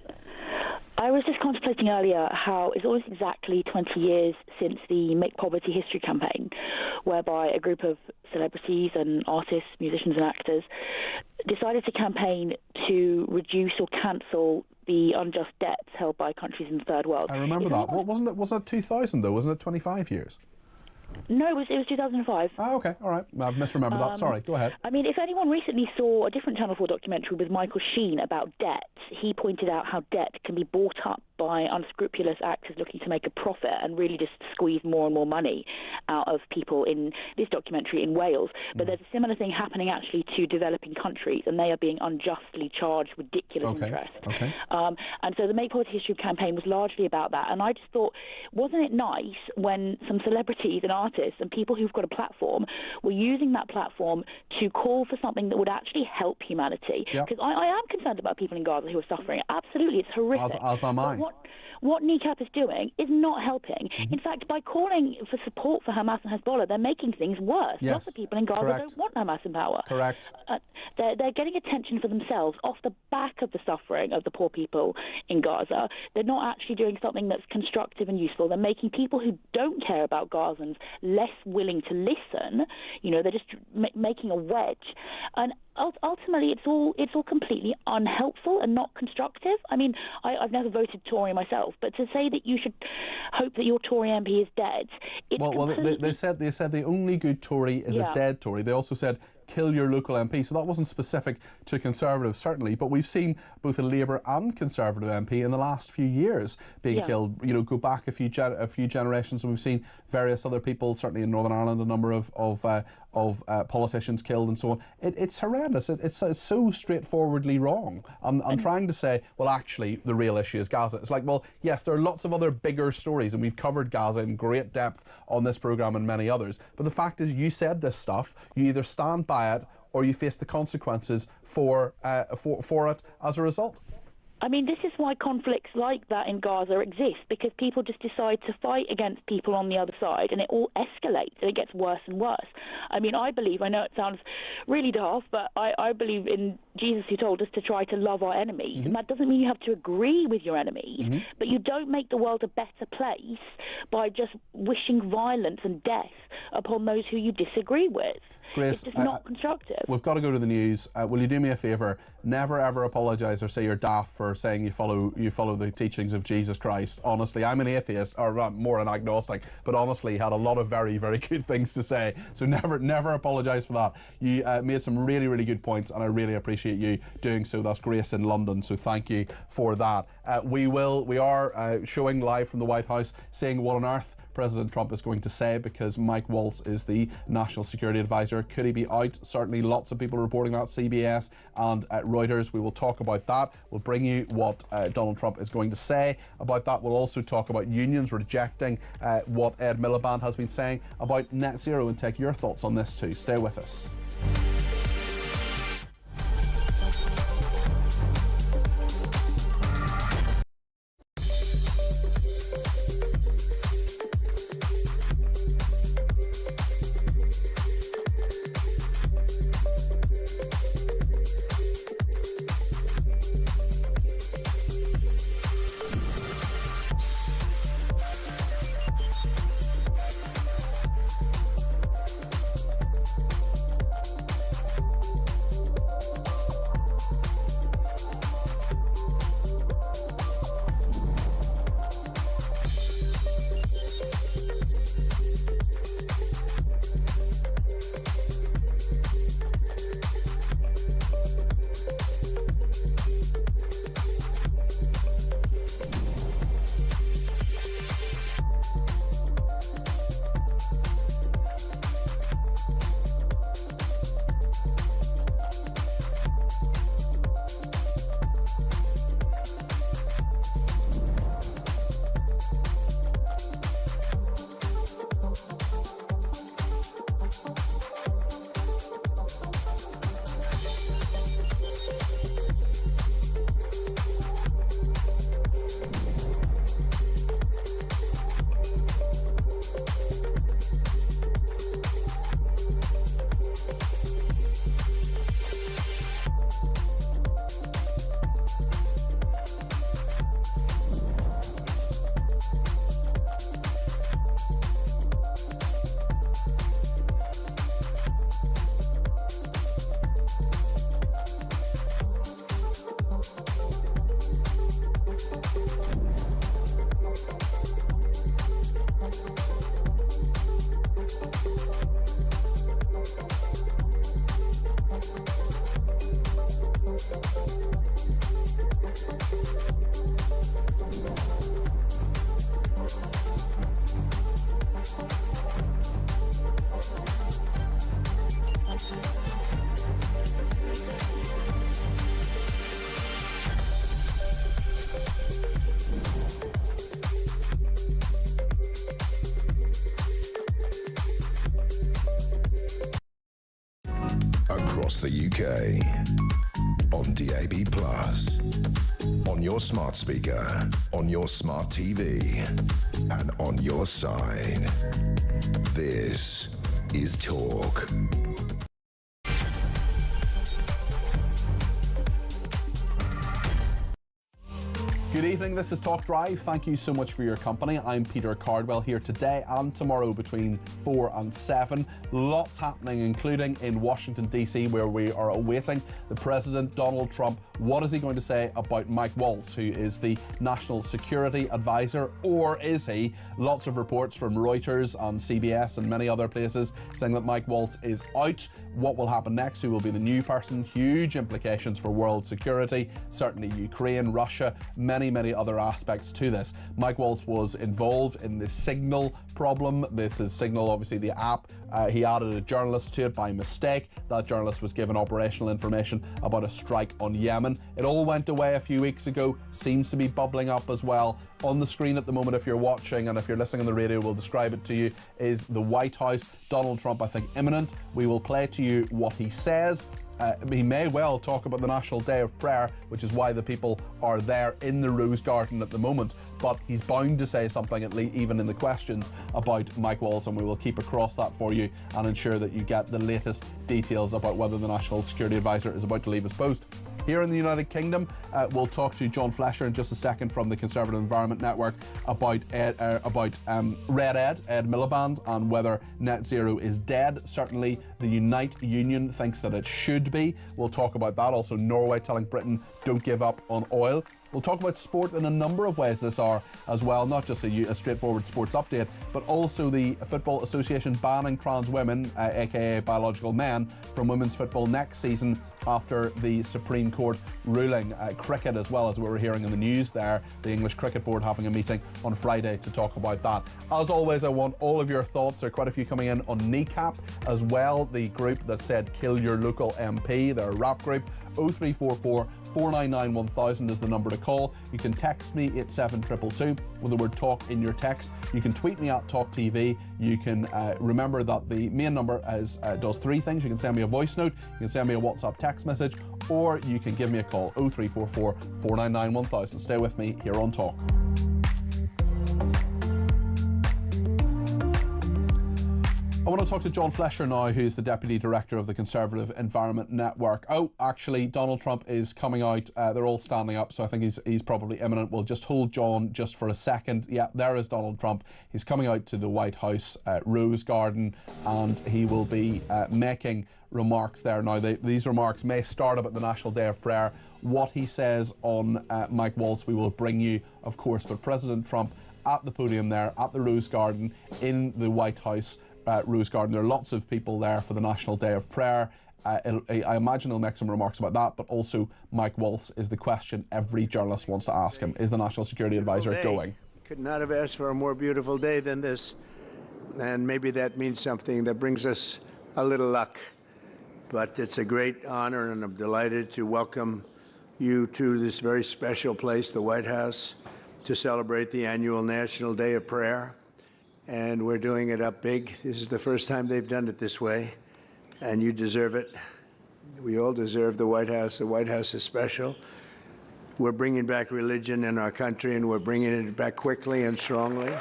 I was just contemplating earlier how it's almost exactly 20 years since the Make Poverty History campaign, whereby a group of celebrities and artists, musicians and actors decided to campaign to reduce or cancel the unjust debts held by countries in the third world. I remember that. Wasn't it 2000 though? Wasn't it 25 years? No, it was 2005. Oh, okay, all right. I've misremembered that. Sorry, go ahead. I mean, if anyone recently saw a different Channel 4 documentary with Michael Sheen about debt, he pointed out how debt can be bought up by unscrupulous actors looking to make a profit and really just squeeze more and more money out of people in this documentary in Wales. But there's a similar thing happening actually to developing countries, and they are being unjustly charged ridiculous interest. Okay. And so the Make Poverty History campaign was largely about that. And I just thought, wasn't it nice when some celebrities and artists and people who've got a platform were using that platform to call for something that would actually help humanity? Because I am concerned about people in Gaza who are suffering. Absolutely, it's horrific. As am I. What kneecap is doing is not helping. In fact, by calling for support for Hamas and Hezbollah, they're making things worse. Yes. Lots of people in Gaza don't want Hamas in power. Correct. They're getting attention for themselves off the back of the suffering of the poor people in Gaza. They're not actually doing something that's constructive and useful. They're making people who don't care about Gazans less willing to listen. You know, they're just making a wedge. And ultimately, it's all completely unhelpful and not constructive. I mean, I've never voted Tory myself, but to say that you should hope that your Tory MP is dead, they said the only good Tory is a dead Tory. They also said kill your local MP. So that wasn't specific to Conservatives, certainly, but we've seen both a Labour and Conservative MP in the last few years being killed. You know, go back a few generations, and we've seen various other people, certainly in Northern Ireland, a number of politicians killed and so on. It's horrendous. It's so straightforwardly wrong. I'm trying to say, well, actually, the real issue is Gaza. It's like, well, yes, there are lots of other bigger stories, and we've covered Gaza in great depth on this programme and many others. But the fact is, you said this stuff. You either stand by it or you face the consequences for it as a result. I mean, this is why conflicts like that in Gaza exist, because people just decide to fight against people on the other side, and it all escalates, and it gets worse and worse. I mean, I know it sounds really daft, but I believe in Jesus, who told us to try to love our enemies. And that doesn't mean you have to agree with your enemies, but you don't make the world a better place by just wishing violence and death upon those who you disagree with. Grace, it's just not constructive. We've got to go to the news. Will you do me a favour? Never ever apologise or say you're daft for saying you follow the teachings of Jesus Christ. Honestly, I'm an atheist, or more an agnostic, but honestly had a lot of very, very good things to say. So never apologise for that. You made some really, really good points, and I really appreciate you doing so. That's Grace in London, so thank you for that. We are showing live from the White House, saying what on earth President Trump is going to say, because Mike Waltz is the National Security Advisor. Could he be out? Certainly lots of people reporting that, CBS and Reuters. We will talk about that. We'll bring you what Donald Trump is going to say about that. We'll also talk about unions rejecting what Ed Miliband has been saying about net zero, and take your thoughts on this too. Stay with us. Across the UK, on DAB+, on your smart speaker, on your smart TV, and on your side. This is Talk. Good evening, this is Talk Drive. Thank you so much for your company. I'm Peter Cardwell here today and tomorrow between 4 and 7. Lots happening, including in Washington, D.C., where we are awaiting the President, Donald Trump. What is he going to say about Mike Waltz, who is the National Security Advisor, or is he? Lots of reports from Reuters and CBS and many other places saying that Mike Waltz is out. What will happen next? Who will be the new person? Huge implications for world security, certainly Ukraine, Russia, many other aspects to this. Mike Waltz was involved in the Signal problem. This is Signal, obviously the app. He added a journalist to it by mistake. That journalist was given operational information about a strike on Yemen. It all went away a few weeks ago, seems to be bubbling up as well. On the screen at the moment, if you're watching and if you're listening on the radio, we'll describe it to you, is the White House. Donald Trump, I think, imminent. We will play to you what he says. He may well talk about the National Day of Prayer, which is why the people are there in the Rose Garden at the moment. But he's bound to say something, at least even in the questions, about Mike Waltz, and we will keep across that for you and ensure that you get the latest details about whether the National Security Advisor is about to leave his post. Here in the United Kingdom, we'll talk to John Flesher in just a second from the Conservative Environment Network about Red Ed Miliband, and whether net zero is dead. Certainly the Unite Union thinks that it should be. We'll talk about that. Also Norway telling Britain don't give up on oil. We'll talk about sport in a number of ways this hour as well, not just a straightforward sports update, but also the Football Association banning trans women, aka biological men, from women's football next season after the Supreme Court ruling. Cricket as well, as we were hearing in the news there, the English Cricket Board having a meeting on Friday to talk about that. As always, I want all of your thoughts. There are quite a few coming in on Kneecap as well, the group that said kill your local MP. They're a rap group. 0344 499 1000 is the number to call. You can text me 87222 with the word talk in your text. You can tweet me at talkTV. You can remember that the main number does three things. You can send me a voice note, you can send me a WhatsApp text message, or you can give me a call 0344 499 1000. Stay with me here on Talk. I want to talk to John Flesher now, who's the Deputy Director of the Conservative Environment Network. Oh, actually, Donald Trump is coming out. They're all standing up, so I think he's probably imminent. We'll just hold John just for a second. Yeah, there is Donald Trump. He's coming out to the White House Rose Garden, and he will be making remarks there. Now, these remarks may start about the National Day of Prayer. What he says on Mike Waltz, we will bring you, of course, but President Trump at the podium there, at the Rose Garden, in the White House Rose Garden. There are lots of people there for the National Day of Prayer. I imagine he'll make some remarks about that, but also Mike Waltz is the question every journalist wants to ask him. Is the National Security Advisor going? Could not have asked for a more beautiful day than this. And maybe that means something that brings us a little luck. But it's a great honor, and I'm delighted to welcome you to this very special place, the White House, to celebrate the annual National Day of Prayer. And we're doing it up big. This is the first time they've done it this way, and you deserve it. We all deserve the White House. The White House is special. We're bringing back religion in our country, and we're bringing it back quickly and strongly.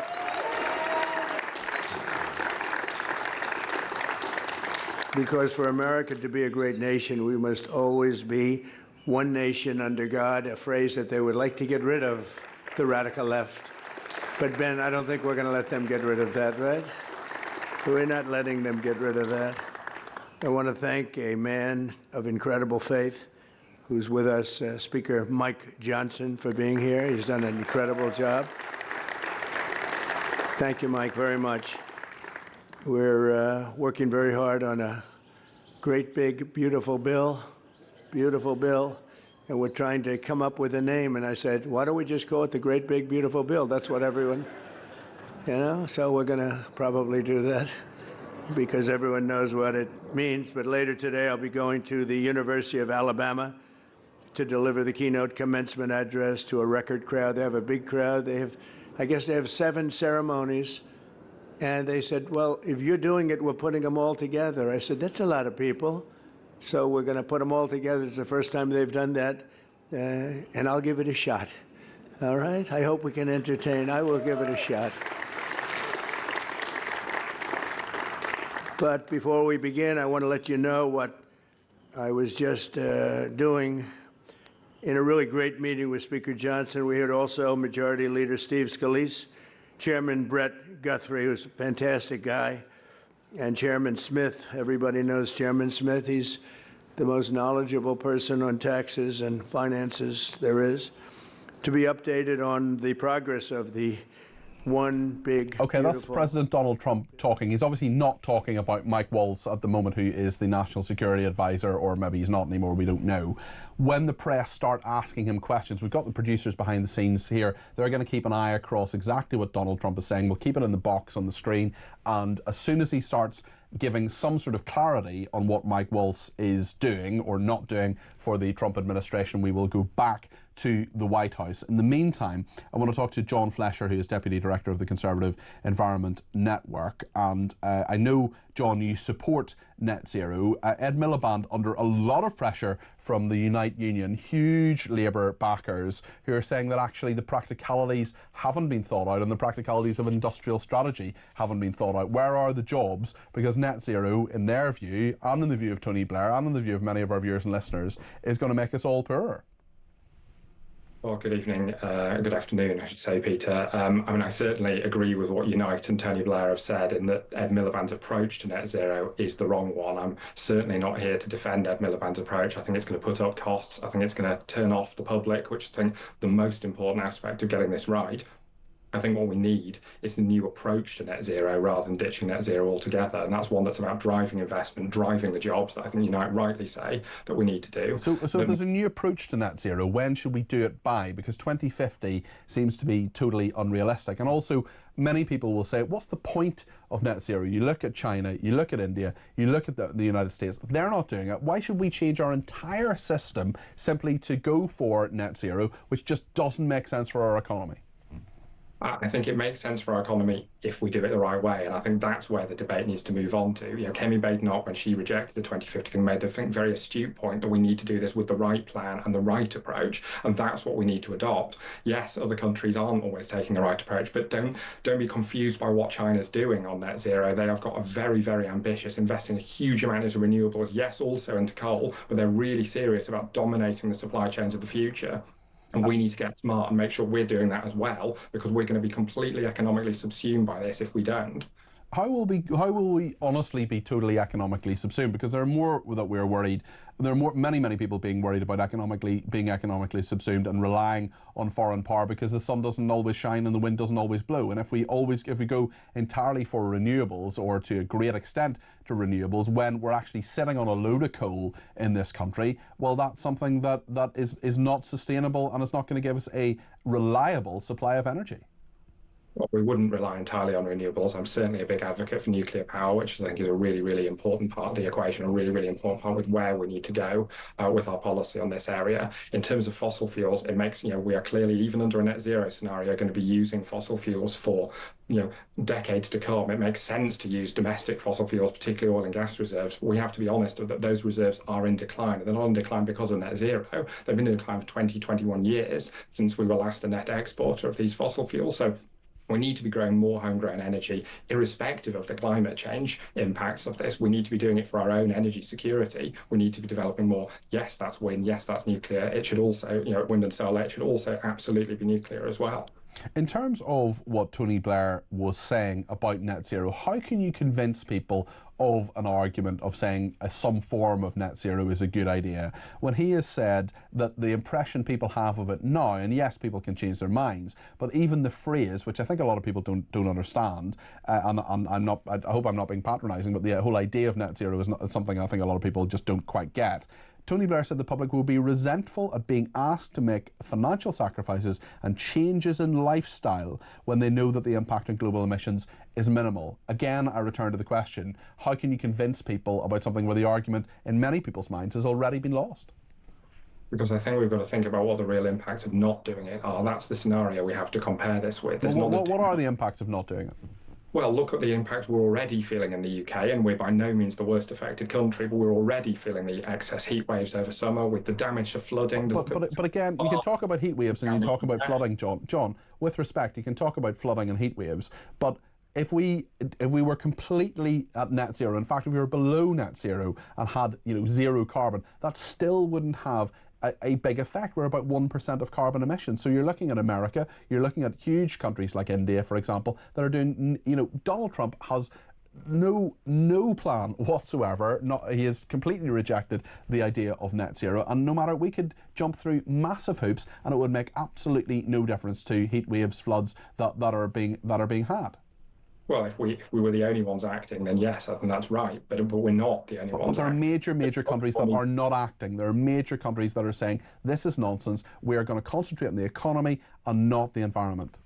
Because for America to be a great nation, we must always be one nation under God, a phrase that they would like to get rid of, the radical left. But Ben, I don't think we're going to let them get rid of that, right? We're not letting them get rid of that. I want to thank a man of incredible faith who's with us, Speaker Mike Johnson, for being here. He's done an incredible job. Thank you, Mike, very much. We're working very hard on a great, big, beautiful bill, and we're trying to come up with a name. And I said, why don't we just go with the great, big, beautiful bill? That's what everyone, so we're going to probably do that because everyone knows what it means. But later today, I'll be going to the University of Alabama to deliver the keynote commencement address to a record crowd. They have a big crowd. I guess they have 7 ceremonies. And they said, well, if you're doing it, we're putting them all together. I said, that's a lot of people. So we're going to put them all together. It's the first time they've done that. And I'll give it a shot. All right? I hope we can entertain. I will give it a shot. But before we begin, I want to let you know what I was just doing in a really great meeting with Speaker Johnson. We had also Majority Leader Steve Scalise, Chairman Brett Guthrie, who's a fantastic guy, and Chairman Smith. Everybody knows Chairman Smith. He's the most knowledgeable person on taxes and finances there is, to be updated on the progress of the one big, okay, that's President Donald Trump talking. He's obviously not talking about Mike Waltz at the moment, who is the National Security Advisor, or maybe he's not anymore, we don't know. When the press start asking him questions, we've got the producers behind the scenes here, they're going to keep an eye across exactly what Donald Trump is saying. We'll keep it in the box on the screen, and as soon as he starts giving some sort of clarity on what Mike Waltz is doing or not doing for the Trump administration, we will go back to the White House. In the meantime, I want to talk to John Flesher, who is Deputy Director of the Conservative Environment Network. And I know, John, you support net zero. Ed Miliband, under a lot of pressure from the Unite Union, huge Labour backers, who are saying that actually the practicalities haven't been thought out and the practicalities of industrial strategy haven't been thought out. Where are the jobs? Because net zero, in their view, and in the view of Tony Blair, and in the view of many of our viewers and listeners, is going to make us all poorer. Well, good evening, good afternoon, I should say, Peter. I mean, I certainly agree with what Unite and Tony Blair have said, in that Ed Miliband's approach to net zero is the wrong one. I'm certainly not here to defend Ed Miliband's approach. I think it's going to put up costs. I think it's going to turn off the public, which I think the most important aspect of getting this right. I think what we need is a new approach to net zero rather than ditching net zero altogether. And that's one that's about driving investment, driving the jobs that I think Unite rightly say that we need to do. So if there's a new approach to net zero, when should we do it by? Because 2050 seems to be totally unrealistic. And also, many people will say, what's the point of net zero? You look at China, you look at India, you look at the United States, they're not doing it. Why should we change our entire system simply to go for net zero, which just doesn't make sense for our economy? I think it makes sense for our economy if we do it the right way, and I think that's where the debate needs to move on to. You know, Kemi Badenoch, when she rejected the 2050 thing, made the very astute point that we need to do this with the right plan and the right approach, and that's what we need to adopt. Yes, other countries aren't always taking the right approach, but don't be confused by what China's doing on net zero. They have got a very, very ambitious, investing a huge amount into renewables, yes, also into coal, but they're really serious about dominating the supply chains of the future. And we need to get smart and make sure we're doing that as well, because we're going to be completely economically subsumed by this if we don't. How will we honestly be totally economically subsumed? Because there are more that we're worried. There are many people being worried about being economically subsumed and relying on foreign power, because the sun doesn't always shine and the wind doesn't always blow. And if we go entirely for renewables, or to a great extent to renewables, when we're actually sitting on a load of coal in this country, well, that's something that is not sustainable, and it's not going to give us a reliable supply of energy. Well, we wouldn't rely entirely on renewables. I'm certainly a big advocate for nuclear power, which I think is a really, really important part of the equation, a really, really important part with where we need to go with our policy on this area. In terms of fossil fuels, it makes, we are clearly, even under a net zero scenario, going to be using fossil fuels for, decades to come. It makes sense to use domestic fossil fuels, particularly oil and gas reserves. We have to be honest that those reserves are in decline. They're not in decline because of net zero. They've been in decline for 20, 21 years since we were last a net exporter of these fossil fuels. So we need to be growing more homegrown energy, irrespective of the climate change impacts of this. We need to be doing it for our own energy security. We need to be developing more. Yes, that's wind. Yes, that's nuclear. It should also, wind and solar, it should also absolutely be nuclear as well. In terms of what Tony Blair was saying about net zero, how can you convince people of an argument of saying some form of net zero is a good idea, when he has said that the impression people have of it now, and yes, people can change their minds, but even the phrase, which I think a lot of people don't understand, and I hope I'm not being patronising, but the whole idea of net zero is not something I think a lot of people just don't quite get. Tony Blair said the public will be resentful at being asked to make financial sacrifices and changes in lifestyle when they know that the impact on global emissions is minimal. Again, I return to the question, how can you convince people about something where the argument in many people's minds has already been lost? Because I think we've got to think about what the real impacts of not doing it are. That's the scenario we have to compare this with. What are the impacts of not doing it? Well, look at the impact we're already feeling in the UK, and we're by no means the worst affected country, but we're already feeling the excess heat waves over summer with the damage to flooding. But again, you can talk about heat waves and you can talk about flooding, John. John, with respect, you can talk about flooding and heat waves, but if we were completely at net zero, in fact, if we were below net zero and had zero carbon, that still wouldn't have a big effect. We're about 1% of carbon emissions. So you're looking at America, you're looking at huge countries like India, for example, that are doing, Donald Trump has no plan whatsoever. He has completely rejected the idea of net zero, and no matter, we could jump through massive hoops and it would make absolutely no difference to heat waves, floods that are being had. Well, if we were the only ones acting, then yes, I think that's right. But we're not the only ones. But there are major countries that are not acting. There are major countries that are saying this is nonsense. We are going to concentrate on the economy and not the environment.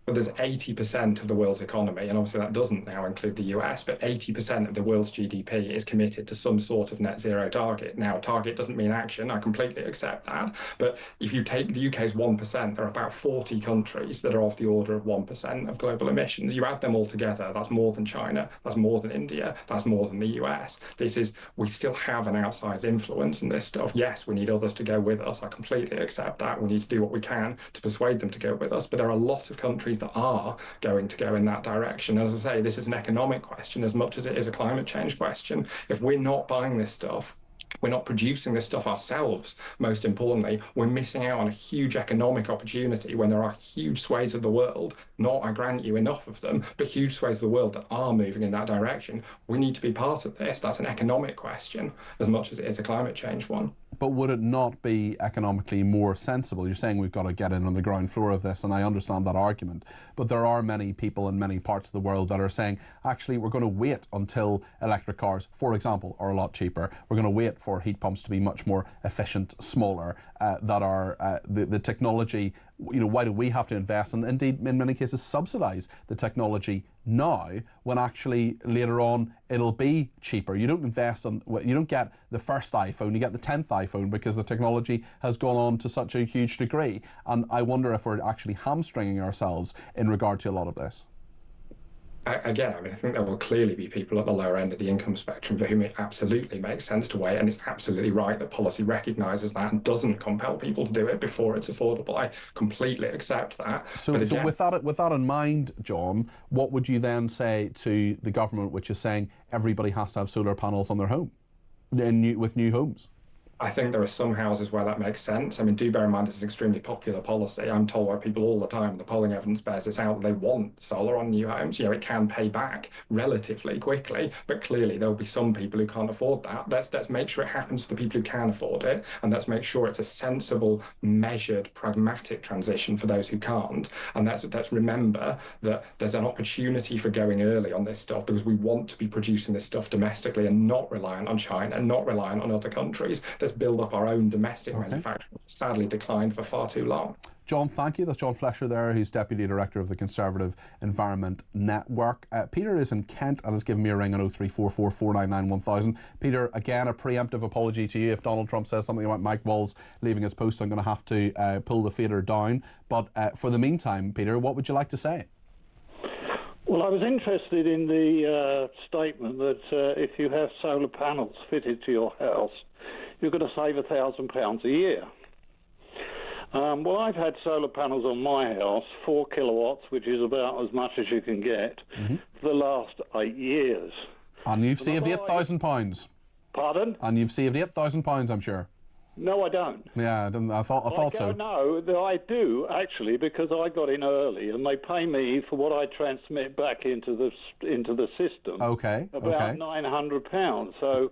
But there's 80% of the world's economy, and obviously that doesn't now include the US, but 80% of the world's GDP is committed to some sort of net zero target. Now, target doesn't mean action. I completely accept that. But if you take the UK's 1%, there are about 40 countries that are of the order of 1% of global emissions. You add them all together, that's more than China, that's more than India, that's more than the US. We still have an outsized influence in this stuff. Yes, we need others to go with us. I completely accept that. We need to do what we can to persuade them to go with us. But there are a lot of countries that are going to go in that direction. As I say, this is an economic question as much as it is a climate change question. If we're not buying this stuff, we're not producing this stuff ourselves, most importantly, we're missing out on a huge economic opportunity when there are huge swathes of the world, not, I grant you, enough of them, but huge swathes of the world that are moving in that direction. We need to be part of this. That's an economic question as much as it is a climate change one. But would it not be economically more sensible? You're saying we've got to get in on the ground floor of this, and I understand that argument. But there are many people in many parts of the world that are saying, actually, we're going to wait until electric cars, for example, are a lot cheaper. We're going to wait for heat pumps to be much more efficient, smaller, that are the technology. Why do we have to invest and indeed in many cases subsidise the technology now when actually later on it'll be cheaper? You don't invest you don't get the first iPhone, you get the 10th iPhone because the technology has gone on to such a huge degree. And I wonder if we're actually hamstringing ourselves in regard to a lot of this. Again, I think there will clearly be people at the lower end of the income spectrum for whom it absolutely makes sense to wait, and it's absolutely right that policy recognises that and doesn't compel people to do it before it's affordable. I completely accept that. So with that in mind, John, what would you then say to the government, which is saying everybody has to have solar panels on their home, with new homes? I think there are some houses where that makes sense. I mean, do bear in mind, this is an extremely popular policy. I'm told by people all the time, the polling evidence bears this out, they want solar on new homes. It can pay back relatively quickly, but clearly there'll be some people who can't afford that. Let's make sure it happens to the people who can afford it, and let's make sure it's a sensible, measured, pragmatic transition for those who can't. And let's remember that there's an opportunity for going early on this stuff because we want to be producing this stuff domestically and not reliant on China, not reliant on other countries. Build up our own domestic manufacturing, sadly declined for far too long. John, thank you. That's John Flesher there, who's Deputy Director of the Conservative Environment Network. Peter is in Kent and has given me a ring on 0344 499 1000. Peter, again, a preemptive apology to you. If Donald Trump says something about Mike Walls leaving his post, I'm going to have to pull the fader down. But for the meantime, Peter, what would you like to say? Well, I was interested in the statement that if you have solar panels fitted to your house, you're going to save £1,000 a year. Well, I've had solar panels on my house, 4 kilowatts, which is about as much as you can get, for the last 8 years. And you've saved £8,000. Pardon? And you've saved £8,000, I'm sure. No, I don't. Yeah, I thought so. No, I do, actually, because I got in early and they pay me for what I transmit back into the system. Okay. About £900. So,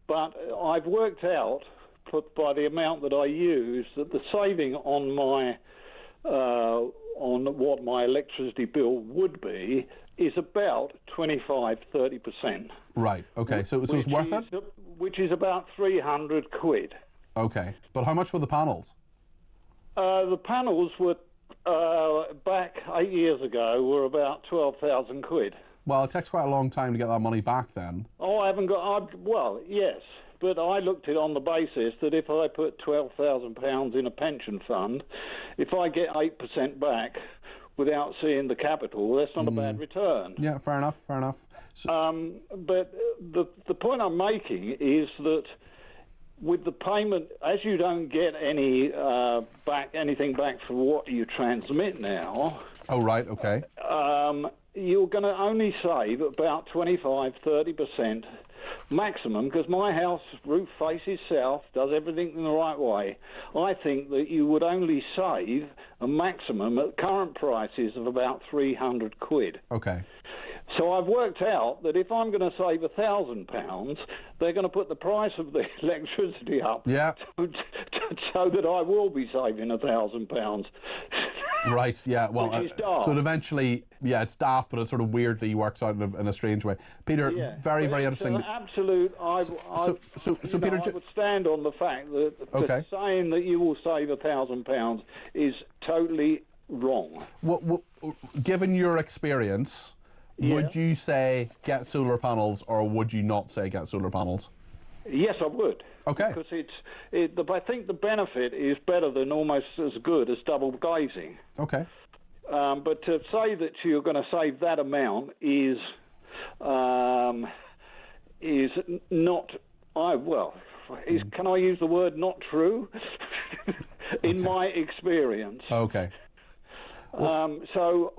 but I've worked out by the amount that I use that the saving on my on what my electricity bill would be is about 25-30%. Right. Okay. So it's worth it. Which is about 300 quid. Okay. But how much were the panels? The panels were back 8 years ago were about 12,000 quid. Well, it takes quite a long time to get that money back then. Oh, I haven't got... well, yes, but I looked at it on the basis that if I put £12,000 in a pension fund, if I get 8% back without seeing the capital, that's not a bad return. Yeah, fair enough, fair enough. So... but the point I'm making is that with the payment, as you don't get anything back for what you transmit now... Oh, right, okay. You're going to only save about 25-30% maximum, because my house roof faces south, does everything in the right way, I think that you would only save a maximum at current prices of about 300 quid. Okay. So I've worked out that if I'm going to save £1,000, they're going to put the price of the electricity up, so that I will be saving £1,000. Right, yeah, well, so it eventually, it's daft, but it sort of weirdly works out in a strange way. Peter, very interesting. An absolute, Peter, I would stand on the fact that saying that you will save £1,000 is totally wrong. Given your experience, would you say get solar panels, or would you not say get solar panels? Yes, I would. Okay. Because I think the benefit is better than almost as good as double glazing. Okay. But to say that you're going to save that amount is not. Can I use the word not true? In my experience. Okay. I'm sure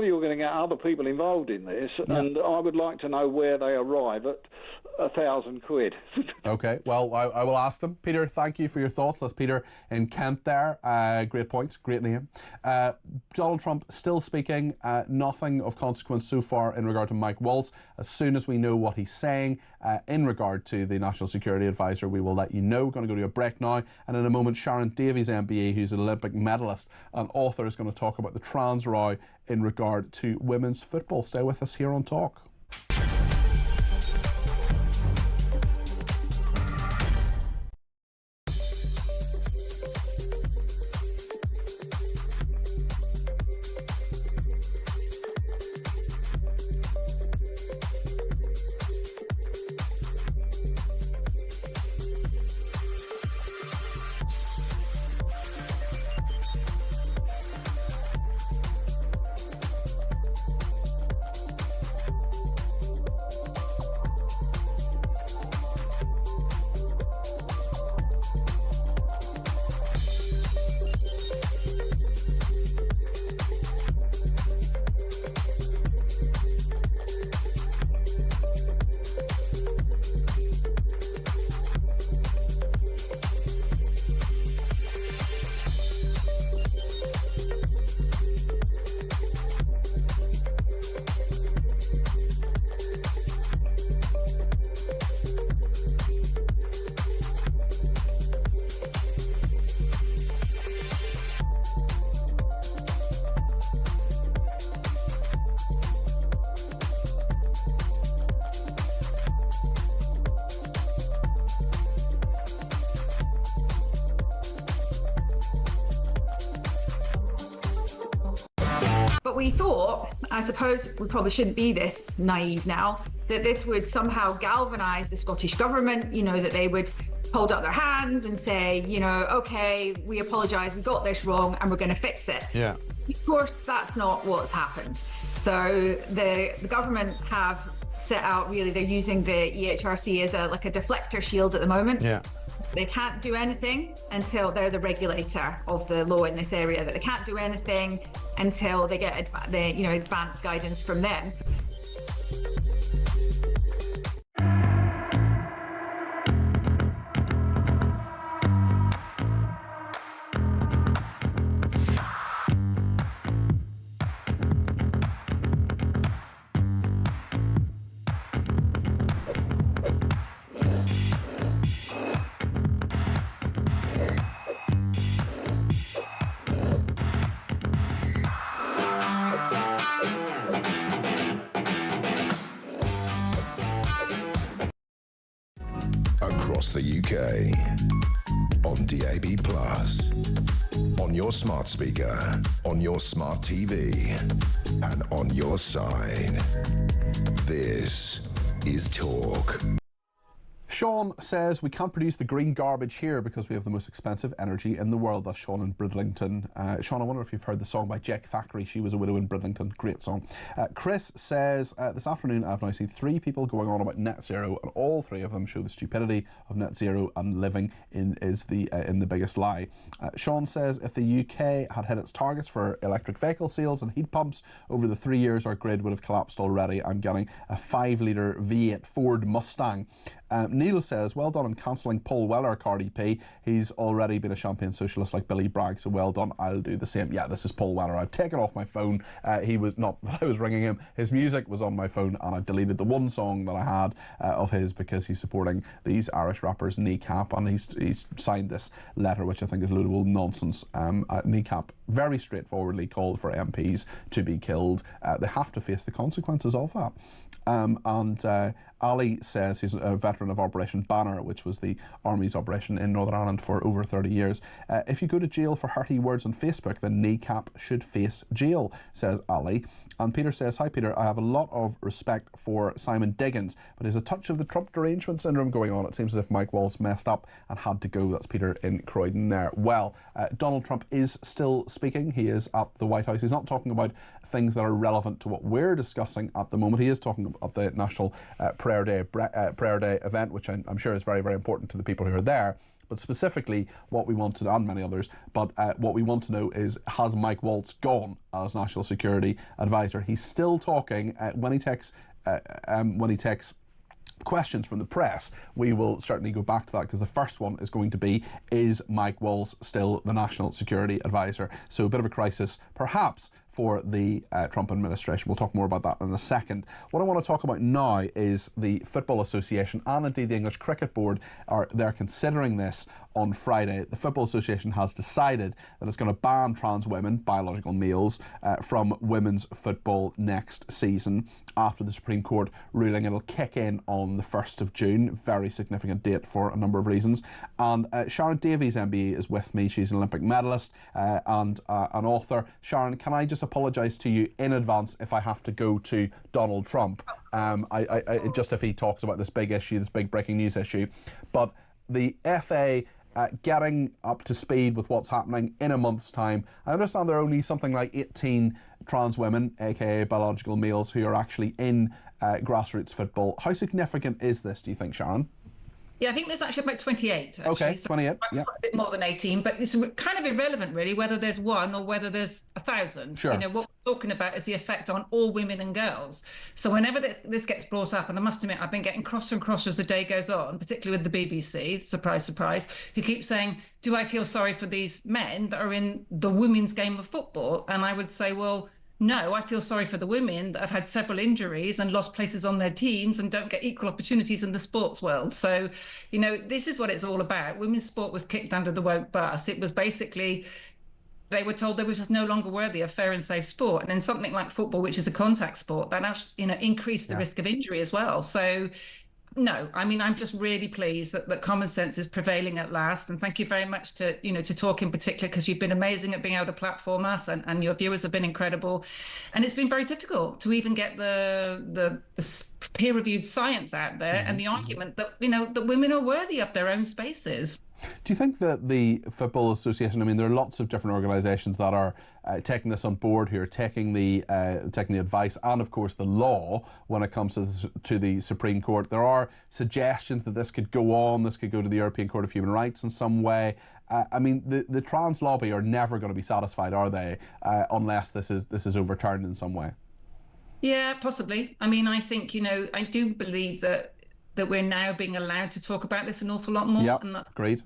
you're going to get other people involved in this, and I would like to know where they arrive at 1,000 quid. Okay, well, I will ask them. Peter, thank you for your thoughts. That's Peter in Kent there. Great points, great name. Donald Trump still speaking, nothing of consequence so far in regard to Mike Waltz. As soon as we know what he's saying in regard to the National Security Advisor, we will let you know. We're going to go to a break now, and in a moment, Sharon Davies MBE, who's an Olympic medalist and author, is going to talk about the trans row in regard to women's football. Stay with us here on Talk. But we thought, I suppose we probably shouldn't be this naive now, that this would somehow galvanise the Scottish Government, that they would hold up their hands and say, OK, we apologise, we got this wrong and we're going to fix it. Yeah. Of course, that's not what's happened. So the government have set out, really, they're using the EHRC as a deflector shield at the moment. Yeah. They can't do anything until they're the regulator of the law in this area, that they can't do anything until they get advanced guidance from them. Across the UK, on DAB+, on your smart speaker, on your smart TV, and on your side. This is Talk. Sean says we can't produce the green garbage here because we have the most expensive energy in the world. That's Sean in Bridlington. Sean, I wonder if you've heard the song by Jack Thackeray, She Was a Widow in Bridlington. Great song. Chris says, this afternoon I've now seen 3 people going on about net zero, and all 3 of them show the stupidity of net zero, and living in the biggest lie. Sean says, if the UK had hit its targets for electric vehicle sales and heat pumps over the 3 years, our grid would have collapsed already. I'm getting a 5-litre V8 Ford Mustang. Neil says, well done on cancelling Paul Weller, Cardi P. He's already been a champagne socialist like Billy Bragg, so well done. I'll do the same. Yeah, this is Paul Weller. I've taken off my phone. He was not that I was ringing him. His music was on my phone, and I deleted the one song that I had of his because he's supporting these Irish rappers, Kneecap, and he's signed this letter, which I think is a load of old nonsense. Kneecap very straightforwardly called for MPs to be killed. They have to face the consequences of that. Ali says he's a veteran of Operation Banner, which was the Army's operation in Northern Ireland for over 30 years. If you go to jail for hurty words on Facebook, then Kneecap should face jail, says Ali. And Peter says, hi Peter, I have a lot of respect for Simon Diggins, but there's a touch of the Trump derangement syndrome going on. It seems as if Mike Waltz messed up and had to go. That's Peter in Croydon there. Well, Donald Trump is still speaking. He is at the White House. He's not talking about things that are relevant to what we're discussing at the moment. He is talking about the National Prayer Day event, which I'm sure is very, very important to the people who are there. But specifically, what we want to know, and many others, but what we want to know is, has Mike Waltz gone as National Security Advisor? He's still talking when he takes questions from the press. We will certainly go back to that, because the first one is going to be, is Mike Waltz still the National Security Advisor? So a bit of a crisis, perhaps, for the Trump administration. We'll talk more about that in a second. What I want to talk about now is the Football Association and indeed the English Cricket Board. They're considering this on Friday. The Football Association has decided that it's going to ban trans women, biological males, from women's football next season after the Supreme Court ruling. It'll kick in on the 1st of June. Very significant date for a number of reasons. And Sharon Davies MBE is with me. She's an Olympic medalist and an author. Sharon, can I just apologise to you in advance if I have to go to Donald Trump, just if he talks about this big issue, this big breaking news issue. But the FA getting up to speed with what's happening in a month's time. I understand there are only something like 18 trans women, aka biological males, who are actually in grassroots football. How significant is this, do you think, Sharon? Yeah, I think there's actually about 28. Actually. Okay, 28, yeah. A bit more than 18, but it's kind of irrelevant, really, whether there's one or whether there's 1,000. Sure. You know, what we're talking about is the effect on all women and girls. So whenever this gets brought up, and I must admit, I've been getting crosser and crosser as the day goes on, particularly with the BBC, surprise, surprise, who keep saying, do I feel sorry for these men that are in the women's game of football? And I would say, well, no, I feel sorry for the women that have had several injuries and lost places on their teams and don't get equal opportunities in the sports world. So, you know, this is what it's all about. Women's sport was kicked under the woke bus. It was basically, they were told they were just no longer worthy of fair and safe sport. And in something like football, which is a contact sport, that actually, you know, increased the risk of injury as well. So, no, I mean, I'm just really pleased that common sense is prevailing at last. And thank you very much to Talk in particular, because you've been amazing at being able to platform us, and your viewers have been incredible. And it's been very difficult to even get the peer-reviewed science out there and the argument that, you know, that women are worthy of their own spaces. Do you think that the Football Association, I mean, there are lots of different organisations that are taking this on board, who are taking the advice and, of course, the law when it comes to the Supreme Court. There are suggestions that this could go on, this could go to the European Court of Human Rights in some way. I mean, the trans lobby are never going to be satisfied, are they, unless this is overturned in some way? Yeah, possibly. I mean, I think, you know, I do believe that we're now being allowed to talk about this an awful lot more. Yeah, and agreed.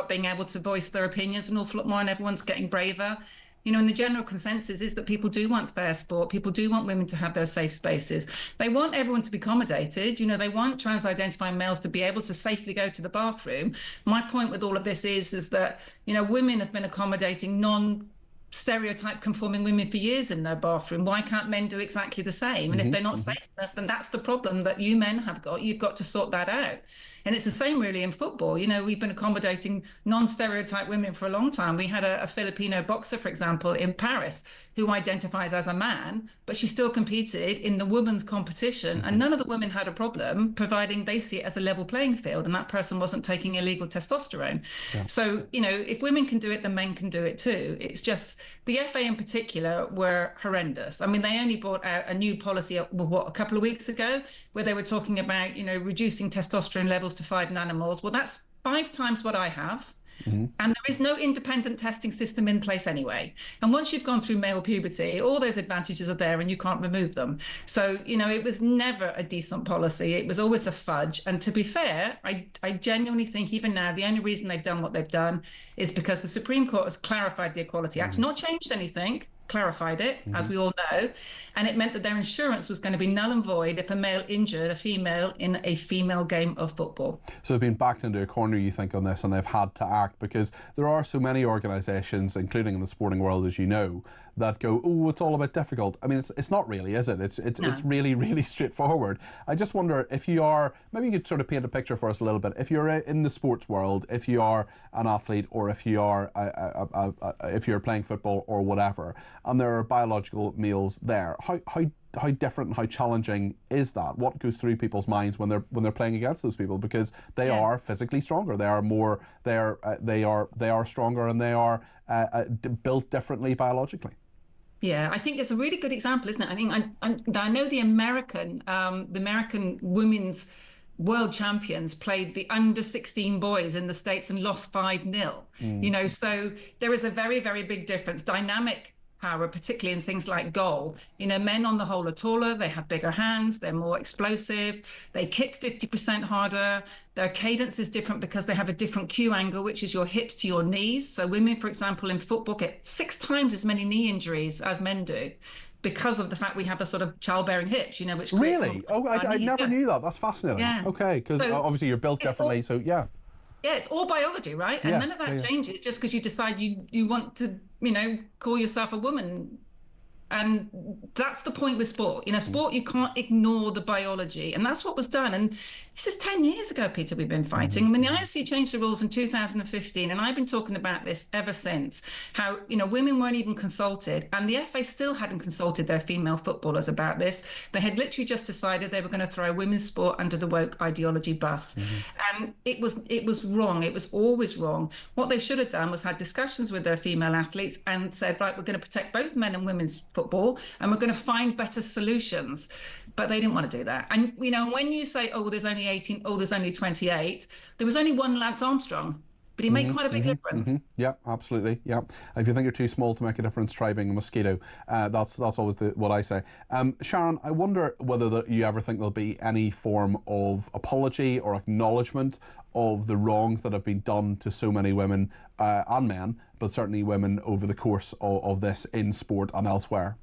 Being able to voice their opinions an awful lot more, and everyone's getting braver. You know, and the general consensus is that people do want fair sport. People do want women to have those safe spaces. They want everyone to be accommodated. You know, they want trans-identifying males to be able to safely go to the bathroom. My point with all of this is that, you know, women have been accommodating stereotype conforming women for years in their bathroom. Why can't men do exactly the same? And if they're not safe enough, then that's the problem that you men have got. You've got to sort that out. And it's the same really in football. You know, we've been accommodating non-stereotype women for a long time. We had a Filipino boxer, for example, in Paris, who identifies as a man, but she still competed in the women's competition. And none of the women had a problem, providing they see it as a level playing field and that person wasn't taking illegal testosterone. Yeah. So, you know, if women can do it, then men can do it too. It's just the FA in particular were horrendous. I mean, they only brought out a new policy, a couple of weeks ago, where they were talking about, you know, reducing testosterone levels to 5 nanomoles. Well, that's 5 times what I have. And there is no independent testing system in place anyway. And once you've gone through male puberty, all those advantages are there and you can't remove them. So, you know, it was never a decent policy. It was always a fudge. And to be fair, I genuinely think even now, the only reason they've done what they've done is because the Supreme Court has clarified the Equality Act, not changed anything, clarified it, as we all know, and it meant that their insurance was going to be null and void if a male injured a female in a female game of football. So they've been backed into a corner, you think, on this, and they've had to act because there are so many organisations, including in the sporting world, as you know, that go, oh, it's all a bit difficult. I mean, it's not really, is it? It's really, really straightforward. I just wonder if you are, maybe you could sort of paint a picture for us a little bit. If you're in the sports world, if you are an athlete, or if you are if you're playing football or whatever, and there are biological males there, how different and how challenging is that? What goes through people's minds when they're playing against those people? Because they are physically stronger. They are more. They are stronger, and they are built differently biologically. Yeah, I think it's a really good example, isn't it? I think I know the American women's world champions played the under-16 boys in the States and lost 5-0. You know, so there is a very, very big difference. Dynamic power, particularly in things like goal. You know, men on the whole are taller, they have bigger hands, they're more explosive, they kick 50% harder. Their cadence is different because they have a different cue angle, which is your hips to your knees. So women, for example, in football get 6 times as many knee injuries as men do, because of the fact we have a sort of childbearing hips, you know, which really? Oh, I never knew that. That's fascinating. Yeah. Okay, because obviously you're built differently, so yeah. Yeah, it's all biology, right? And none of that changes just because you decide you want to, you know, call yourself a woman. And that's the point with sport. You know, sport, you can't ignore the biology. And that's what was done. And this is 10 years ago, Peter, we've been fighting. I mean, the IOC changed the rules in 2015. And I've been talking about this ever since, how, you know, women weren't even consulted. And the FA still hadn't consulted their female footballers about this. They had literally just decided they were going to throw women's sport under the woke ideology bus. And it was wrong. It was always wrong. What they should have done was had discussions with their female athletes and said, right, we're going to protect both men and women's football, and we're going to find better solutions. But they didn't want to do that. And, you know, when you say, oh, there's only 18, oh, there's only 28, there was only one Lance Armstrong, but he made quite a big difference. Yeah, absolutely. Yeah. If you think you're too small to make a difference, try being a mosquito. That's always what I say. Sharon, I wonder whether you ever think there'll be any form of apology or acknowledgement of the wrongs that have been done to so many women and men, but certainly women over the course of this in sport and elsewhere.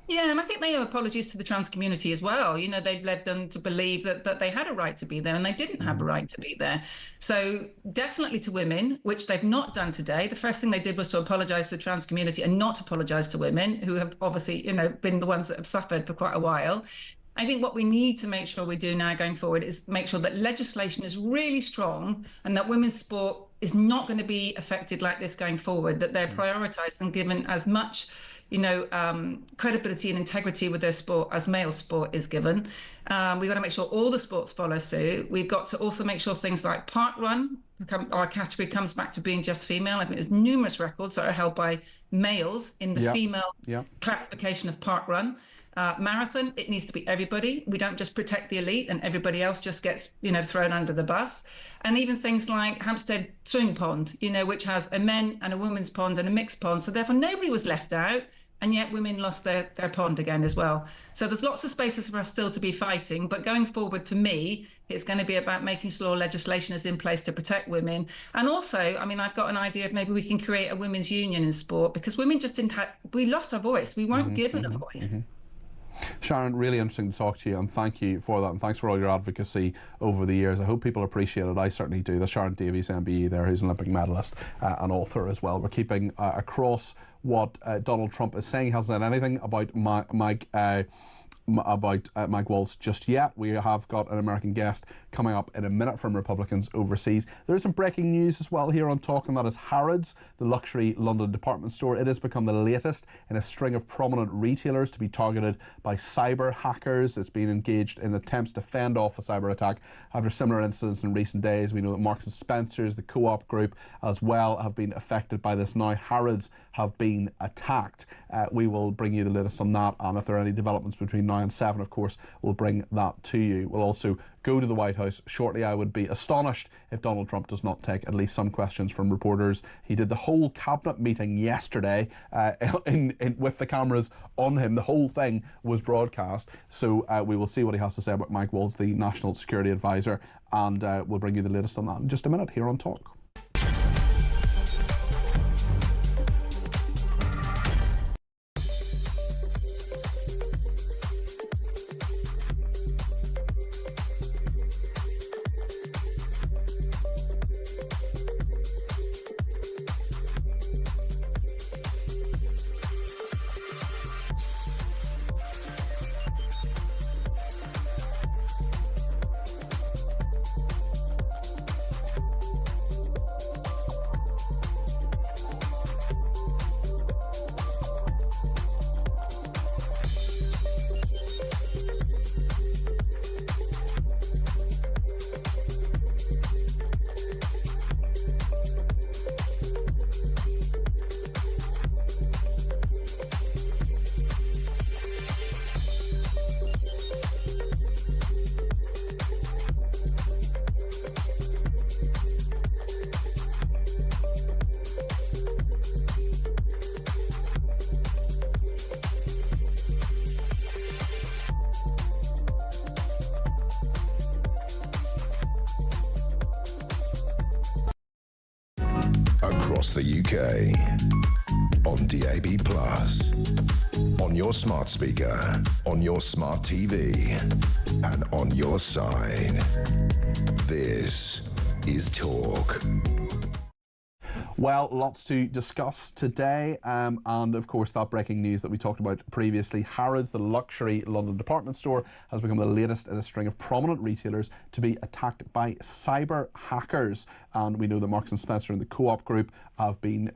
Yeah, and I think they owe apologies to the trans community as well. You know, they've led them to believe that they had a right to be there and they didn't have a right to be there. So definitely to women, which they've not done today. The first thing they did was to apologise to the trans community and not apologise to women who have obviously, you know, been the ones that have suffered for quite a while. I think what we need to make sure we do now going forward is make sure that legislation is really strong and that women's sport is not going to be affected like this going forward, that they're prioritised and given as much, you know, credibility and integrity with their sport as male sport is given. We've got to make sure all the sports follow suit. We've got to also make sure things like parkrun, our category comes back to being just female. I think there's numerous records that are held by males in the female classification of parkrun. Marathon, it needs to be everybody. We don't just protect the elite and everybody else just gets, you know, thrown under the bus. And even things like Hampstead Swimming Pond, you know, which has a men and a women's pond and a mixed pond. So therefore nobody was left out. And yet women lost their pond again as well. So there's lots of spaces for us still to be fighting. But going forward, for me, it's going to be about making sure legislation is in place to protect women. And also, I mean, I've got an idea of maybe we can create a women's union in sport, because women just didn't have, we lost our voice. We weren't given a voice. Sharon, really interesting to talk to you, and thank you for that, and thanks for all your advocacy over the years. I hope people appreciate it. I certainly do. That's Sharon Davies, MBE there, who's an Olympic medalist and author as well. We're keeping across what Donald Trump is saying. He hasn't said anything about Mike Waltz just yet. We have got an American guest coming up in a minute from Republicans overseas. There is some breaking news as well here on Talk, and that is Harrods, the luxury London department store. It has become the latest in a string of prominent retailers to be targeted by cyber hackers. It's been engaged in attempts to fend off a cyber attack after similar incidents in recent days. We know that Marks and Spencer's, the Co-op Group as well, have been affected by this. Now Harrods have been attacked. We will bring you the latest on that, and if there are any developments between now and 7, of course, we'll bring that to you. We'll also go to the White House shortly. I would be astonished if Donald Trump does not take at least some questions from reporters. He did the whole cabinet meeting yesterday with the cameras on him. The whole thing was broadcast. So we will see what he has to say about Mike Waltz, the National Security Advisor, and we'll bring you the latest on that in just a minute here on Talk. Across the UK, on DAB+, on your smart speaker, on your smart TV, and on your side. This is Talk. Well, lots to discuss today, and of course that breaking news that we talked about previously. Harrods, the luxury London department store, has become the latest in a string of prominent retailers to be attacked by cyber hackers, and we know that Marks and Spencer and the Co-op Group have been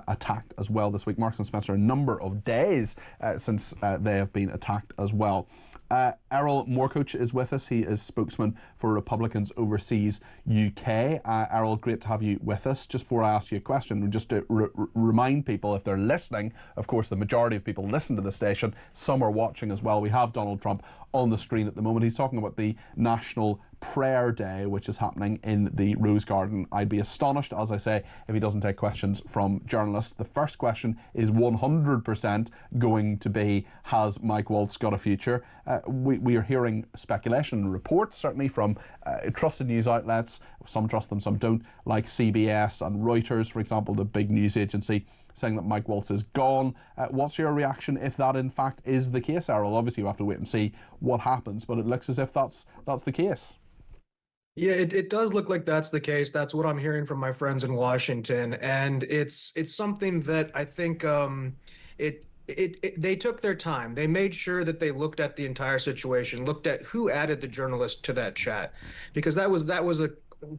attacked as well this week. Marks and Spencer, a number of days since they have been attacked as well. Errol Moorcoach is with us. He is spokesman for Republicans Overseas UK. Errol, great to have you with us. Just before I ask you a question, just to remind people, if they're listening, of course the majority of people listen to the station, some are watching as well. We have Donald Trump on the screen at the moment. He's talking about the National Prayer Day, which is happening in the Rose Garden. I'd be astonished, as I say, if he doesn't take questions from journalists. The first question is 100% going to be, has Mike Waltz got a future? We are hearing speculation and reports, certainly from trusted news outlets. Some trust them, some don't, like CBS and Reuters, for example, the big news agency, saying that Mike Waltz is gone. What's your reaction if that in fact is the case, Errol? Obviously we have to wait and see what happens, but it looks as if that's the case. Yeah, it does look like that's the case. That's what I'm hearing from my friends in Washington, and it's something that I think they took their time. They made sure that they looked at the entire situation, looked at who added the journalist to that chat, because that was a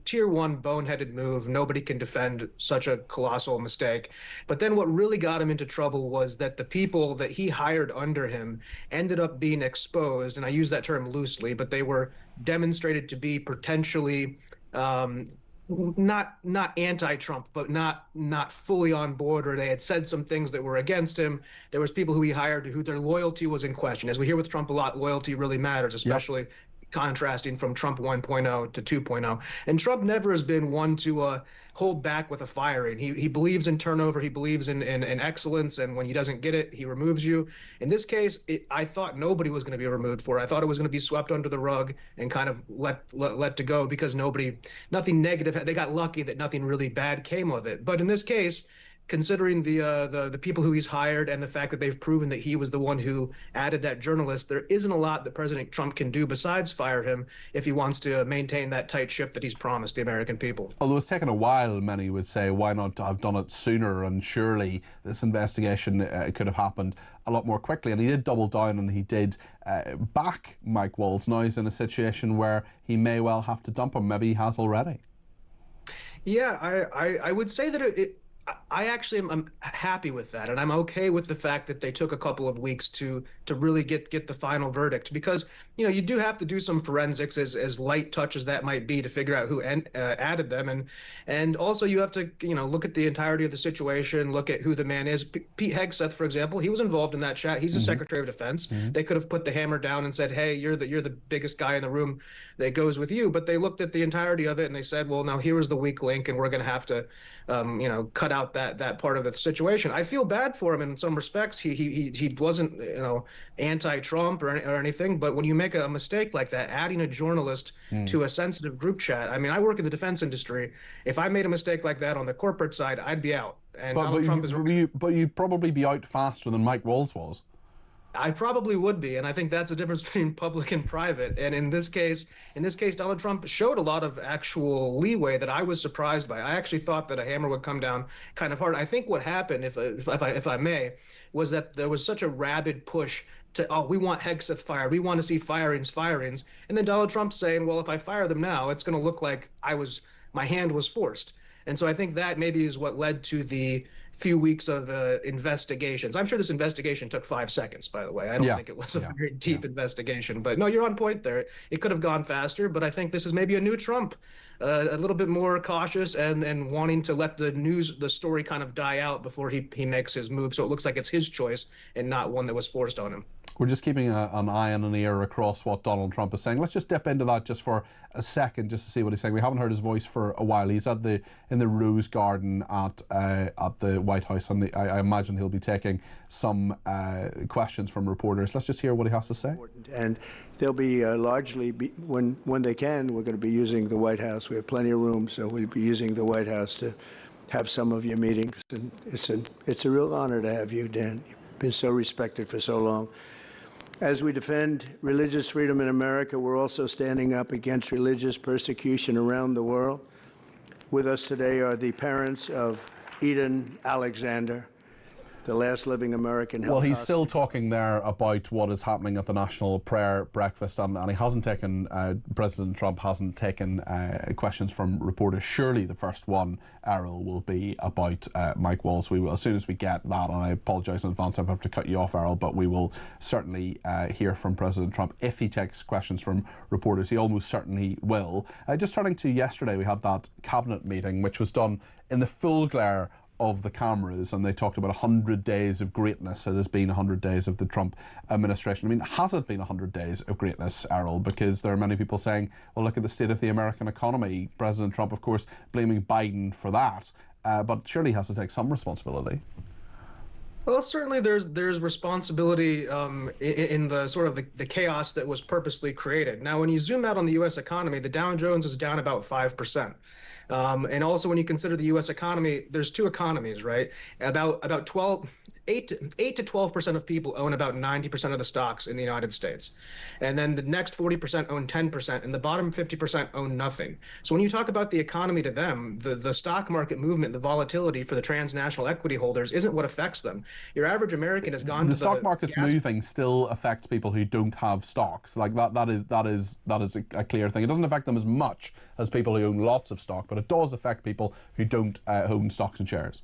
tier 1 boneheaded move. Nobody can defend such a colossal mistake. But then what really got him into trouble was that the people that he hired under him ended up being exposed, and I use that term loosely, but they were demonstrated to be potentially not anti-Trump, but not fully on board, or they had said some things that were against him. There was people who he hired who their loyalty was in question. As we hear with Trump a lot, loyalty really matters, especially contrasting from Trump 1.0 to 2.0. And Trump never has been one to hold back with a firing. He believes in turnover. He believes in excellence. And when he doesn't get it, he removes you. In this case, I thought nobody was going to be removed for it. I thought it was going to be swept under the rug and kind of let to go because nothing negative. They got lucky that nothing really bad came of it. But in this case, considering the people who he's hired and the fact that they've proven that he was the one who added that journalist, there isn't a lot that President Trump can do besides fire him if he wants to maintain that tight ship that he's promised the American people. Although it's taken a while, many would say, why not have done it sooner? And surely this investigation could have happened a lot more quickly. And he did double down, and he did back Mike Walls. Now he's in a situation where he may well have to dump him. Maybe he has already. Yeah, I would say that I actually am happy with that, and I'm okay with the fact that they took a couple of weeks to really get the final verdict, because you do have to do some forensics, as light touch as that might be, to figure out who added them, and also you have to look at the entirety of the situation, look at who the man is. Pete Hegseth, for example, he was involved in that chat. He's the Secretary of Defense. They could have put the hammer down and said, hey, you're the biggest guy in the room that goes with you, but they looked at the entirety of it and they said, well, now here is the weak link, and we're going to have to cut out that part of the situation. I feel bad for him in some respects. He wasn't anti-Trump or anything, but when you make a mistake like that, adding a journalist to a sensitive group chat, I mean, I work in the defense industry. If I made a mistake like that on the corporate side, I'd be out. And Donald Trump but you'd probably be out faster than Mike Walls was. I probably would be, and I think that's the difference between public and private. And in this case, Donald Trump showed a lot of actual leeway that I was surprised by. I actually thought that a hammer would come down kind of hard. I think what happened, if I may, was that there was such a rabid push to, we want Hegseth fired, we want to see firings, and then Donald Trump saying, well, if I fire them now, it's going to look like my hand was forced. And so I think that maybe is what led to the few weeks of investigations. I'm sure this investigation took 5 seconds, by the way. I don't think it was a very deep investigation. But no, you're on point there. It could have gone faster, but I think this is maybe a new Trump, a little bit more cautious and wanting to let the story kind of die out before he makes his move. So it looks like it's his choice and not one that was forced on him. We're just keeping an eye and an ear across what Donald Trump is saying. Let's just dip into that just for a second, just to see what he's saying. We haven't heard his voice for a while. He's in the Rose Garden at the White House, and I imagine he'll be taking some questions from reporters. Let's just hear what he has to say. And they'll be largely, when they can, we're going to be using the White House. We have plenty of room, so we'll be using the White House to have some of your meetings. And it's a real honor to have you, Dan. You've been so respected for so long. As we defend religious freedom in America, we're also standing up against religious persecution around the world. With us today are the parents of Eden Alexander, the last living American health. Well, he's still talking there about what is happening at the National Prayer Breakfast, and he hasn't taken, President Trump hasn't taken questions from reporters. Surely the first one, Errol, will be about Mike Walls. We will, as soon as we get that, and I apologise in advance if I have to cut you off, Errol, but we will certainly hear from President Trump if he takes questions from reporters. He almost certainly will. Just turning to yesterday, we had that cabinet meeting, which was done in the full glare of the cameras, and they talked about 100 days of greatness. It has been 100 days of the Trump administration. I mean, has it been 100 days of greatness, Errol? Because there are many people saying, well, look at the state of the American economy. President Trump, of course, blaming Biden for that, but surely he has to take some responsibility. Well, certainly there's responsibility in the sort of the chaos that was purposely created. Now, when you zoom out on the U.S. economy, the Dow Jones is down about 5%. And also, when you consider the U.S. economy, there's two economies, right? About 8 to 12% of people own about 90% of the stocks in the United States. And then the next 40% own 10%, and the bottom 50% own nothing. So when you talk about the economy to them, the stock market movement, the volatility for the transnational equity holders isn't what affects them. Your average American has gone to the stock market's moving still affects people who don't have stocks. Like that is a clear thing. It doesn't affect them as much as people who own lots of stock, but it does affect people who don't own stocks and shares.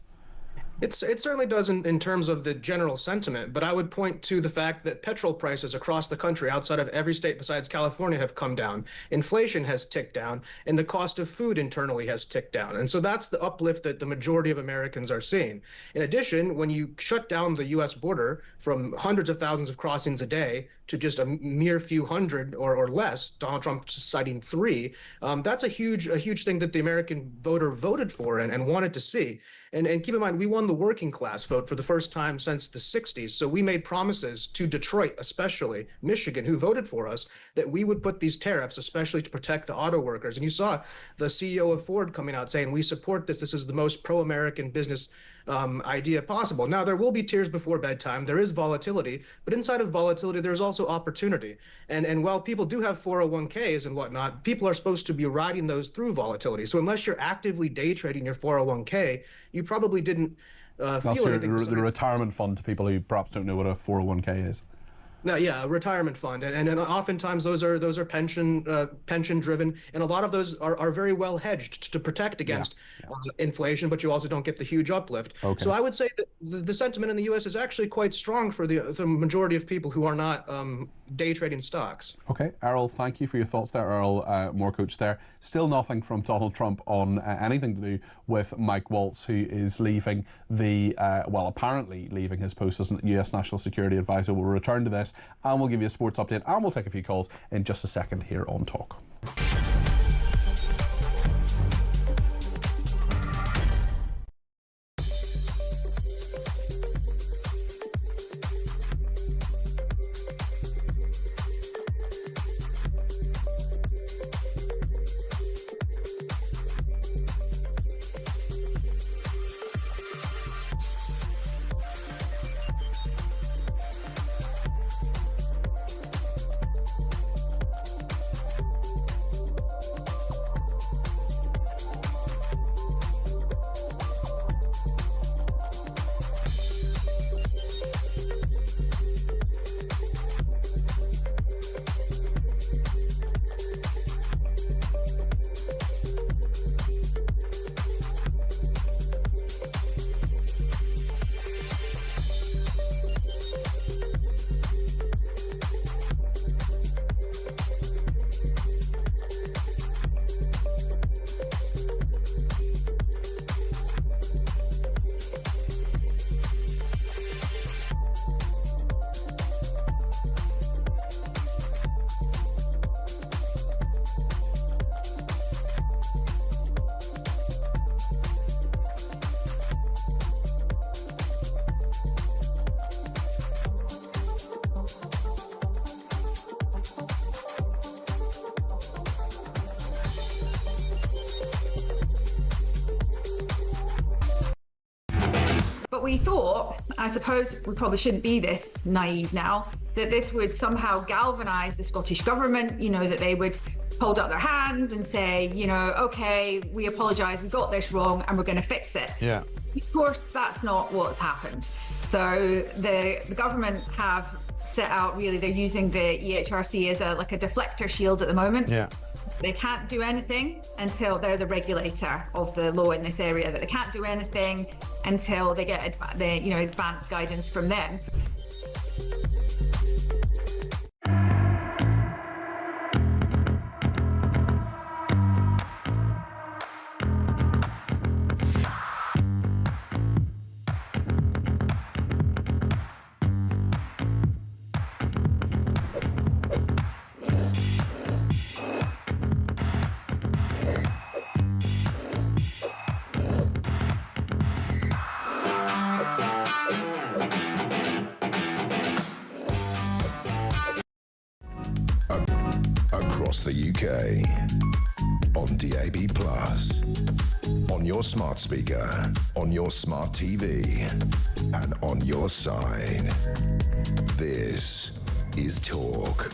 It certainly does in terms of the general sentiment, but I would point to the fact that petrol prices across the country, outside of every state besides California, have come down. Inflation has ticked down, and the cost of food internally has ticked down. And so that's the uplift that the majority of Americans are seeing. In addition, when you shut down the U.S. border from hundreds of thousands of crossings a day to just a mere few hundred or less, Donald Trump citing 3, that's a huge thing that the American voter voted for and wanted to see. And keep in mind, we won the working class vote for the first time since the 60s. So we made promises to Detroit, especially Michigan, who voted for us, that we would put these tariffs, especially to protect the auto workers. And you saw the CEO of Ford coming out saying, we support this. This is the most pro-American business idea possible. Now, there will be tears before bedtime. There is volatility, but inside of volatility, there's also opportunity. And while people do have 401ks and whatnot, people are supposed to be riding those through volatility. So unless you're actively day trading your 401k, you probably didn't feel anything. That's the retirement fund to people who perhaps don't know what a 401k is. No, yeah, a retirement fund, and oftentimes those are pension driven, and a lot of those are very well hedged to protect against inflation, but you also don't get the huge uplift. Okay. So I would say that the sentiment in the U.S. is actually quite strong for the majority of people who are not day trading stocks. Okay, Errol, thank you for your thoughts there. Errol Moorcoach there. Still nothing from Donald Trump on anything to do with Mike Waltz, who is leaving apparently leaving his post as U.S. National Security Advisor. We'll return to this and we'll give you a sports update and we'll take a few calls in just a second here on Talk. But we thought, I suppose we probably shouldn't be this naive now, that this would somehow galvanise the Scottish Government, that they would hold up their hands and say, OK, we apologise, we got this wrong and we're going to fix it. Yeah. Of course, that's not what's happened. So the government have set out, really, they're using the EHRC as a deflector shield at the moment. Yeah. They can't do anything until they're the regulator of the law in this area, that they can't do anything until they get advanced guidance from them. Across the UK, on DAB+, on your smart speaker, on your smart TV, and on your side. This is Talk.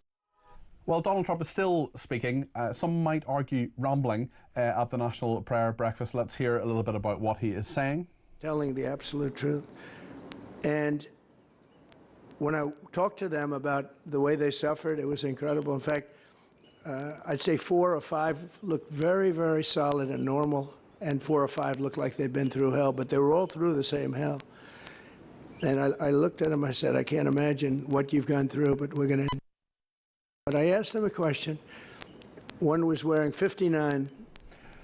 Well, Donald Trump is still speaking. Some might argue rambling at the National Prayer Breakfast. Let's hear a little bit about what he is saying. Telling the absolute truth. And when I talked to them about the way they suffered, it was incredible. In fact, I'd say 4 or 5 looked very, very solid and normal, and 4 or 5 looked like they'd been through hell, but they were all through the same hell. And I looked at them, I said, I can't imagine what you've gone through, but we're going to... But I asked them a question. One was wearing 59,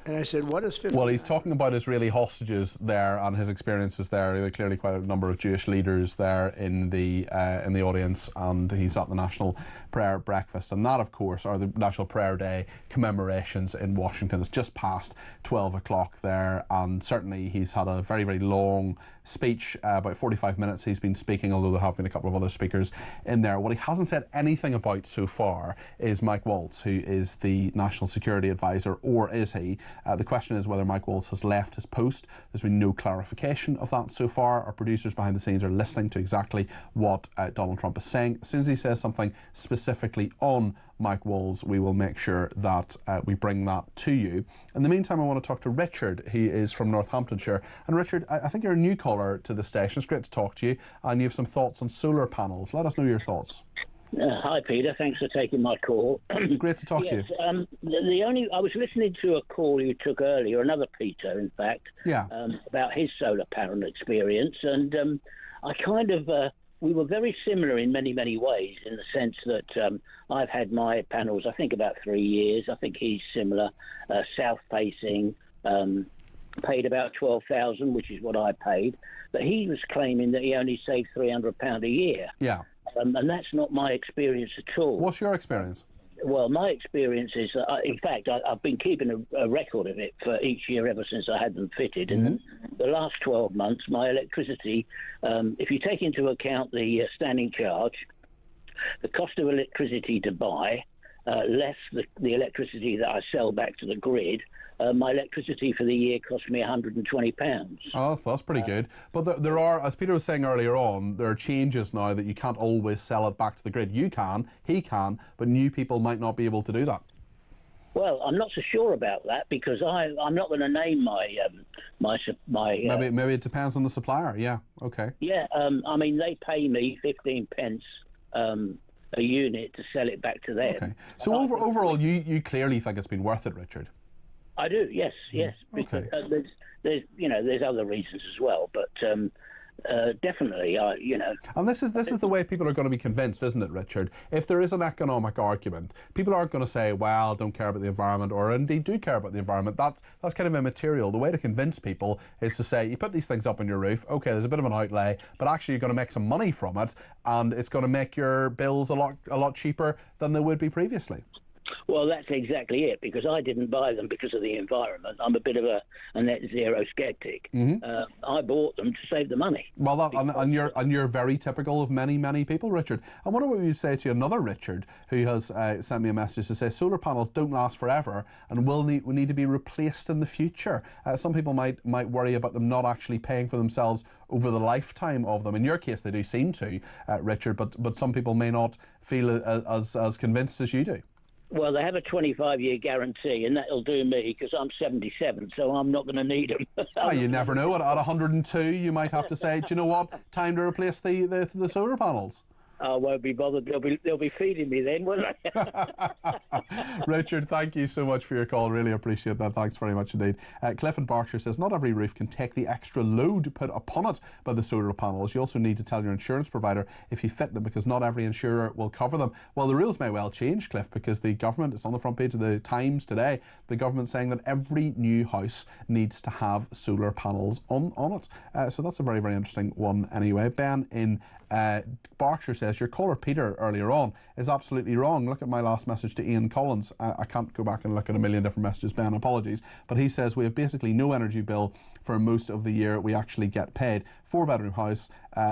and I said, what is 59? Well, he's talking about Israeli hostages there and his experiences there. There are clearly quite a number of Jewish leaders there in the audience, and he's at the National Prayer Breakfast. And that, of course, are the National Prayer Day commemorations in Washington. It's just past 12 o'clock there, and certainly he's had a very, very long speech, about 45 minutes he's been speaking, although there have been a couple of other speakers in there. What he hasn't said anything about so far is Mike Waltz, who is the National Security Advisor, or is he? The question is whether Mike Waltz has left his post. There's been no clarification of that so far. Our producers behind the scenes are listening to exactly what Donald Trump is saying. As soon as he says something specifically on Mike Waltz, we will make sure that we bring that to you. In the meantime, I want to talk to Richard. He is from Northamptonshire. And Richard, I think you're a new caller to the station. It's great to talk to you. And you have some thoughts on solar panels. Let us know your thoughts. Hi, Peter. Thanks for taking my call. Great to talk to you. I was listening to a call you took earlier, another Peter, in fact, about his solar panel experience, and we were very similar in many, many ways, in the sense that I've had my panels, I think, about 3 years. I think he's similar, south-facing, paid about $12,000, which is what I paid, but he was claiming that he only saved £300 a year. Yeah. And that's not my experience at all. What's your experience? Well, my experience is that, in fact, I've been keeping a record of it for each year ever since I had them fitted. Mm-hmm. And the last 12 months, my electricity, if you take into account the standing charge, the cost of electricity to buy, less the electricity that I sell back to the grid, my electricity for the year cost me £120. Oh, that's pretty good. But there are, as Peter was saying earlier on, there are changes now that you can't always sell it back to the grid. You can, he can, but new people might not be able to do that. Well, I'm not so sure about that, because I'm not going to name my maybe it depends on the supplier. Yeah. Okay. Yeah. I mean, they pay me 15 pence a unit to sell it back to them. Okay. So overall, you clearly think it's been worth it, Richard? I do, yes. Because, okay. There's other reasons as well, but definitely, And this is the way people are going to be convinced, isn't it, Richard? If there is an economic argument, people aren't going to say, well, don't care about the environment, or indeed do care about the environment. That's kind of immaterial. The way to convince people is to say, you put these things up on your roof, okay, there's a bit of an outlay, but actually you're going to make some money from it, and it's going to make your bills a lot cheaper than they would be previously. Well, that's exactly it, because I didn't buy them because of the environment. I'm a bit of a net zero skeptic. Mm-hmm. I bought them to save the money. Well, and you're very typical of many, many people, Richard. I wonder what you'd say to another Richard who has sent me a message to say solar panels don't last forever and will need to be replaced in the future. Some people might worry about them not actually paying for themselves over the lifetime of them. In your case, they do seem to, Richard, but some people may not feel as convinced as you do. Well, they have a 25-year guarantee, and that'll do me, because I'm 77, so I'm not going to need them. You never know. At 102, you might have to say, do you know what? Time to replace the solar panels. I won't be bothered. They'll be feeding me then, won't they? Richard, thank you so much for your call. Really appreciate that. Thanks very much indeed. Cliff in Berkshire says, not every roof can take the extra load put upon it by the solar panels. You also need to tell your insurance provider if you fit them, because not every insurer will cover them. Well, the rules may well change, Cliff, because the government, it's on the front page of the Times today, the government saying that every new house needs to have solar panels on it. So that's a very, very interesting one anyway. Ben in Berkshire says, your caller Peter earlier on is absolutely wrong. Look at my last message to Ian Collins. I can't go back and look at a million different messages, Ben, apologies. But he says we have basically no energy bill for most of the year we actually get paid. 4-bedroom house,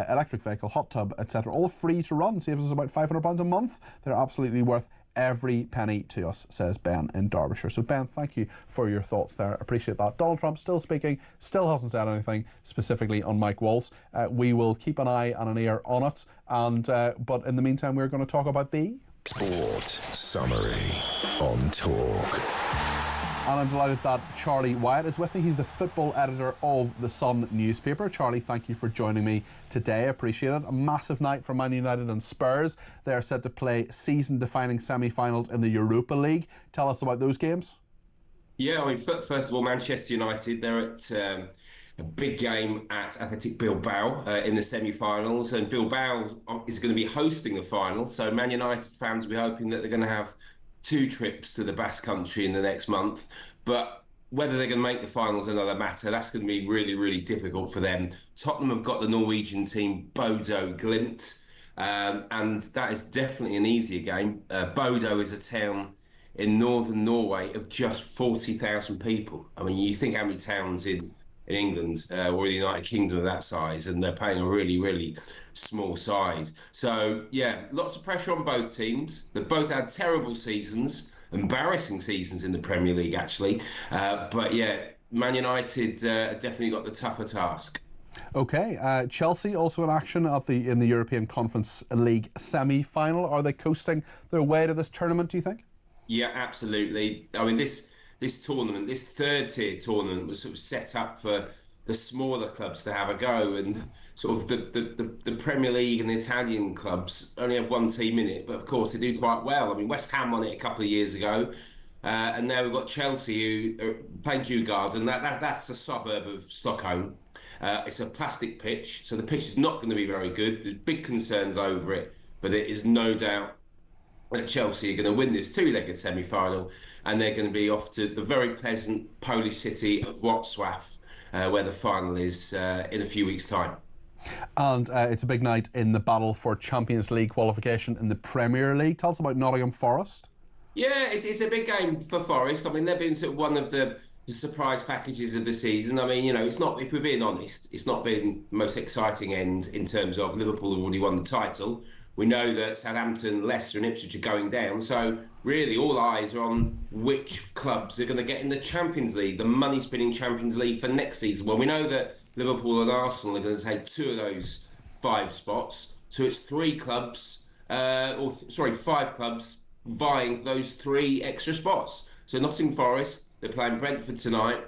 electric vehicle, hot tub, etc. All free to run. Saves us about £500 a month. They're absolutely worth every penny to us, says Ben in Derbyshire. So Ben, thank you for your thoughts there. Appreciate that. Donald Trump still speaking, still hasn't said anything specifically on Mike Waltz. We will keep an eye and an ear on it. And but in the meantime, we're going to talk about the Sport Summary on Talk. And I'm delighted that Charlie Wyatt is with me. He's the football editor of The Sun newspaper. Charlie, thank you for joining me today. I appreciate it. A massive night for Man United and Spurs. They are set to play season-defining semi-finals in the Europa League. Tell us about those games. Yeah, I mean, first of all, Manchester United, they're at a big game at Athletic Bilbao in the semi-finals, and Bilbao is going to be hosting the final. So Man United fans will be hoping that they're going to have 2 trips to the Basque Country in the next month, but whether they're going to make the finals is another matter. That's going to be really, really difficult for them. Tottenham have got the Norwegian team Bodo Glimt, and that is definitely an easier game. Bodo is a town in northern Norway of just 40,000 people. I mean, you think how many towns in in England or the United Kingdom of that size, and they're playing a really, really small side. So, yeah, lots of pressure on both teams. They've both had terrible seasons, embarrassing seasons in the Premier League, actually. But, yeah, Man United definitely got the tougher task. Okay, Chelsea also in action in the European Conference League semi-final. Are they coasting their way to this tournament, do you think? Yeah, absolutely. I mean, this tournament, this third-tier tournament, was sort of set up for the smaller clubs to have a go, and sort of the Premier League and the Italian clubs only have one team in it, but of course they do quite well. I mean, West Ham won it a couple of years ago, and now we've got Chelsea who are playing Djurgården. That's a suburb of Stockholm. It's a plastic pitch, so the pitch is not going to be very good. There's big concerns over it, but it is no doubt that Chelsea are going to win this two-legged semi-final, and they're going to be off to the very pleasant Polish city of Wrocław, where the final is in a few weeks' time. And it's a big night in the battle for Champions League qualification in the Premier League. Tell us about Nottingham Forest. Yeah, it's a big game for Forest. I mean, they've been sort of one of the surprise packages of the season. I mean, you know, it's not, if we're being honest, it's not been the most exciting end in terms of Liverpool have already won the title. We know that Southampton, Leicester and Ipswich are going down. So really all eyes are on which clubs are going to get in the Champions League, the money-spinning Champions League for next season. Well, we know that Liverpool and Arsenal are going to take 2 of those 5 spots. So it's 5 clubs vying for those 3 extra spots. So Nottingham Forest, they're playing Brentford tonight.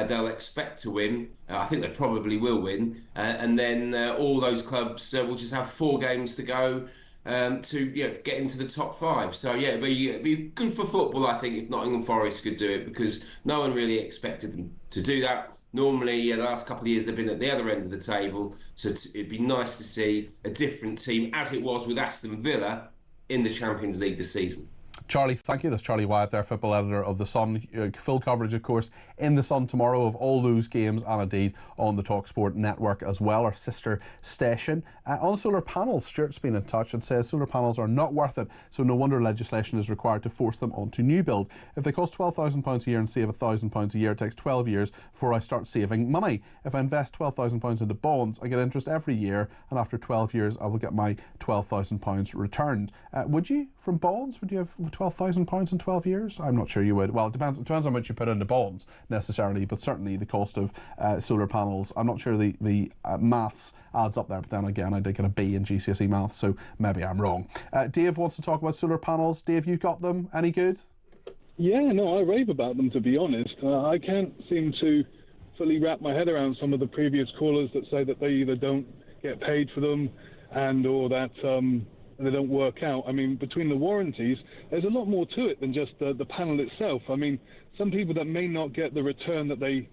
They'll expect to win. I think they probably will win. And then all those clubs will just have 4 games to go to get into the top 5. So, yeah, it'd be good for football, I think, if Nottingham Forest could do it, because no one really expected them to do that. Normally, the last couple of years, they've been at the other end of the table. So it'd be nice to see a different team, as it was with Aston Villa, in the Champions League this season. Charlie, thank you. That's Charlie Wyatt there, football editor of The Sun. Full coverage, of course, in The Sun tomorrow of all those games, and indeed on the TalkSport network as well, our sister station. On solar panels, Stuart's been in touch and says solar panels are not worth it, so no wonder legislation is required to force them onto new build. If they cost £12,000 a year and save £1,000 a year, it takes 12 years before I start saving money. If I invest £12,000 into bonds, I get interest every year, and after 12 years, I will get my £12,000 returned. Would you, from bonds? Would you have £12,000 in 12 years? I'm not sure you would. Well, it depends on how much you put into bonds necessarily, but certainly the cost of solar panels, I'm not sure the maths adds up there, but then again, I did get a B in GCSE maths, so maybe I'm wrong. Dave wants to talk about solar panels. Dave, you've got them. Any good? Yeah, no, I rave about them, to be honest. I can't seem to fully wrap my head around some of the previous callers that say that they either don't get paid for them and or that they don't work out. I mean, between the warranties, there's a lot more to it than just the panel itself. I mean, some people that may not get the return that they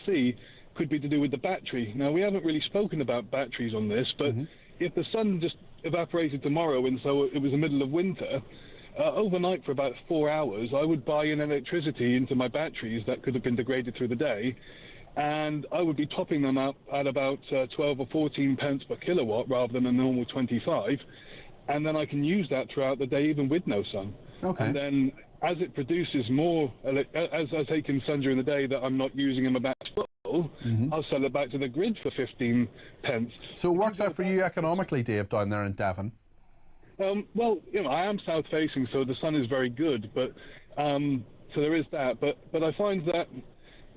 see could be to do with the battery. Now, we haven't really spoken about batteries on this, but if the sun just evaporated tomorrow and so it was the middle of winter, overnight for about 4 hours, I would buy in electricity into my batteries that could have been degraded through the day, and I would be topping them up at about 12 or 14 pence per kilowatt rather than a normal 25. And then I can use that throughout the day, even with no sun. Okay. And then as it produces more, as I take in sun during the day that I'm not using in my battery, I'll sell it back to the grid for 15 pence. So it works out for you economically, Dave, down there in Devon? Well, you know, I am south-facing, so the sun is very good, but so there is that. But I find that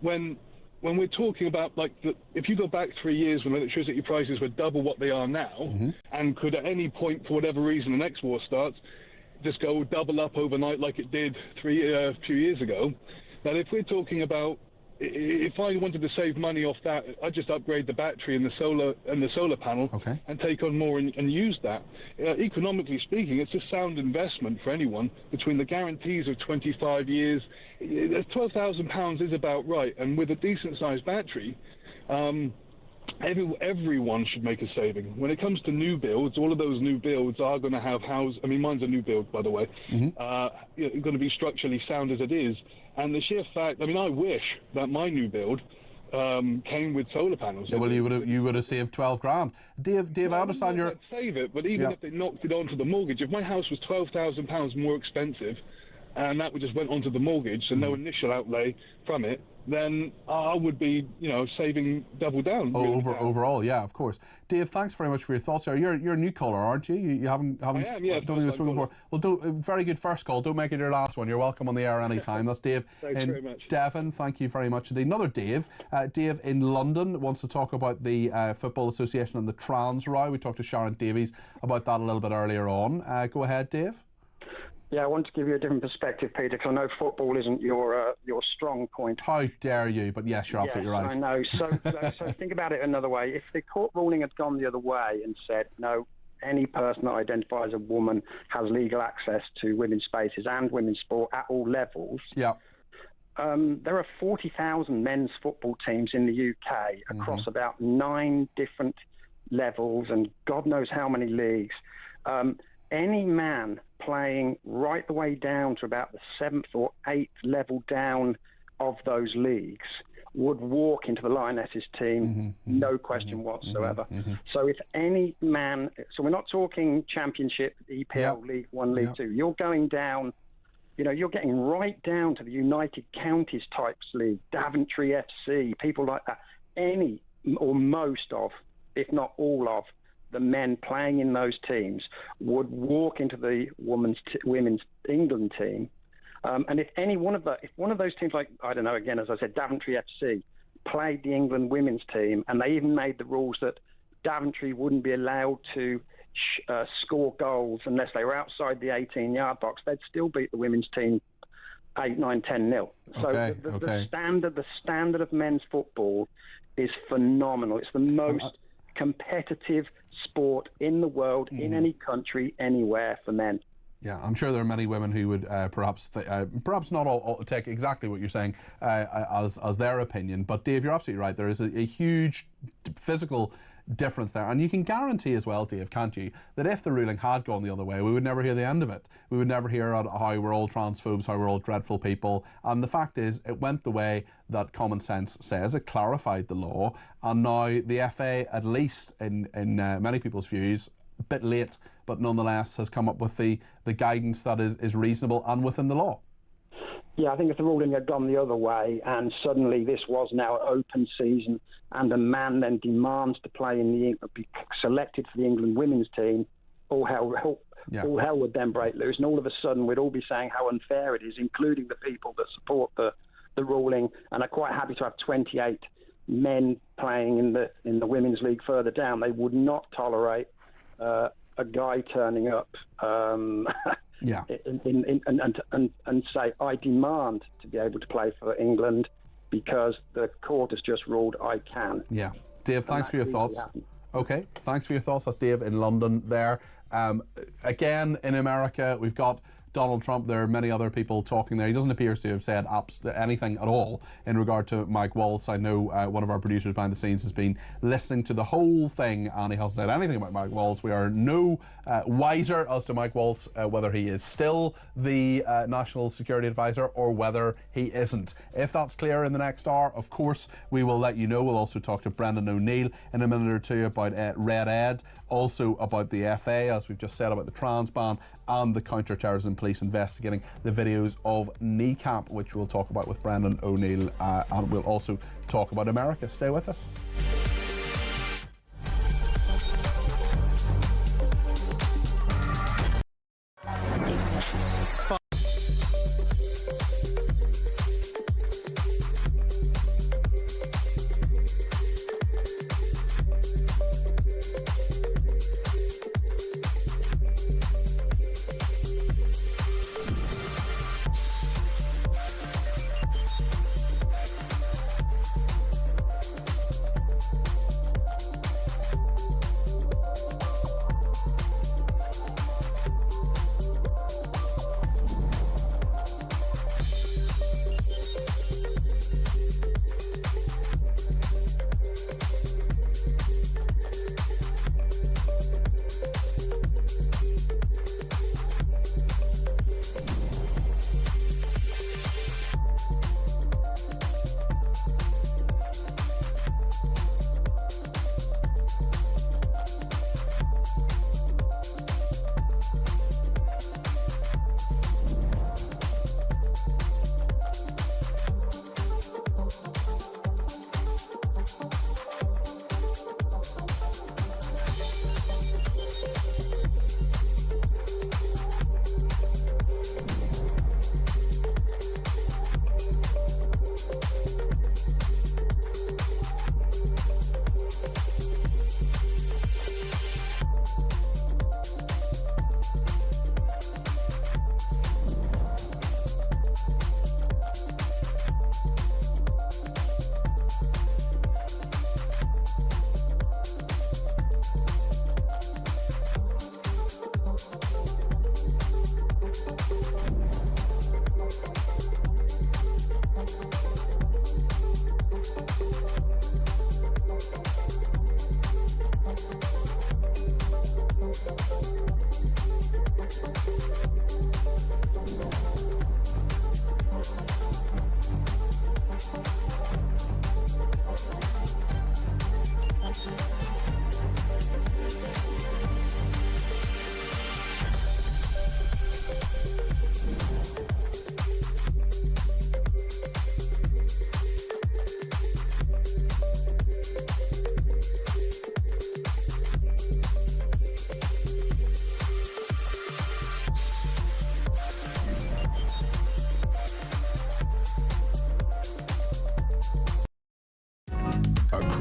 when we're talking about, like, if you go back 3 years when electricity prices were double what they are now, and could at any point, for whatever reason, the next war starts, just go double up overnight like it did a few years ago, that if we're talking about, if I wanted to save money off that, I'd just upgrade the battery and the solar panel and take on more and use that. Economically speaking, it's a sound investment for anyone. Between the guarantees of 25 years, £12,000 is about right. And with a decent-sized battery, everyone should make a saving. When it comes to new builds, all of those new builds are going to have I mean, mine's a new build, by the way. Going to be structurally sound as it is. And the sheer fact, I mean, I wish that my new build came with solar panels. Yeah, well, you would have saved 12 grand. Dave, I understand you're... I'd save it, but even if they knocked it onto the mortgage, if my house was £12,000 more expensive, and that just went onto the mortgage, so no initial outlay from it, then I would be, saving double down. Overall, yeah, of course. Dave, thanks very much for your thoughts here. You're a new caller, aren't you? You haven't I am, yeah. don't think we've spoken before. Well, very good first call. Don't make it your last one. You're welcome on the air anytime. That's Dave Thanks in very much. Devon. Thank you very much indeed. Another Dave. Dave in London wants to talk about the Football Association and the trans row. We talked to Sharon Davies about that a little bit earlier on. Go ahead, Dave. Yeah, I want to give you a different perspective, Peter, because I know football isn't your strong point. How dare you? But yes, you're absolutely right. I know. So think about it another way. If the court ruling had gone the other way and said, no, any person that identifies as a woman has legal access to women's spaces and women's sport at all levels. Yeah. There are 40,000 men's football teams in the UK across about 9 different levels and God knows how many leagues. Any man playing right the way down to about the 7th or 8th level down of those leagues would walk into the Lionesses team, no question whatsoever. So if any man, so we're not talking Championship, EPL, League 1, League 2, you're going down, you're getting right down to the United Counties types league, Daventry FC, people like that. Any or most of, if not all of, the men playing in those teams would walk into the women's England team, and if one of those teams, like I don't know, again as I said, Daventry FC, played the England women's team, and they even made the rules that Daventry wouldn't be allowed to score goals unless they were outside the 18-yard box, they'd still beat the women's team 8, 9, 10-0. So the standard of men's football is phenomenal. It's the most competitive sport in the world, in any country, anywhere for men. Yeah, I'm sure there are many women who would perhaps not all take exactly what you're saying as their opinion. But Dave, you're absolutely right. There is a huge physical difference there, and you can guarantee as well, Dave, can't you, that if the ruling had gone the other way, we would never hear the end of it. We would never hear how we're all transphobes, how we're all dreadful people. And the fact is, it went the way that common sense says. It clarified the law, and now the FA, at least in many people's views, a bit late, but nonetheless has come up with the guidance that is reasonable and within the law. Yeah, I think if the ruling had gone the other way and suddenly this was now an open season and a man then demands to play be selected for the England women's team, all hell would then break loose, and all of a sudden we'd all be saying how unfair it is, including the people that support the ruling and are quite happy to have 28 men playing in the women's league further down. They would not tolerate a guy turning up and say, I demand to be able to play for England because the court has just ruled I can. Yeah. Dave, thanks for your thoughts. Okay, thanks for your thoughts. That's Dave in London there. Again, in America, we've got Donald Trump. There are many other people talking there. He doesn't appear to have said anything at all in regard to Mike Waltz. I know one of our producers behind the scenes has been listening to the whole thing, and he hasn't said anything about Mike Waltz. We are no wiser as to Mike Waltz, whether he is still the National Security Advisor or whether he isn't. If that's clear in the next hour, of course, we will let you know. We'll also talk to Brendan O'Neill in a minute or two about Red Ed, also about the FA, as we've just said, about the trans ban, and the counter-terrorism police investigating the videos of Kneecap, which we'll talk about with Brendan O'Neill, and we'll also talk about America. Stay with us.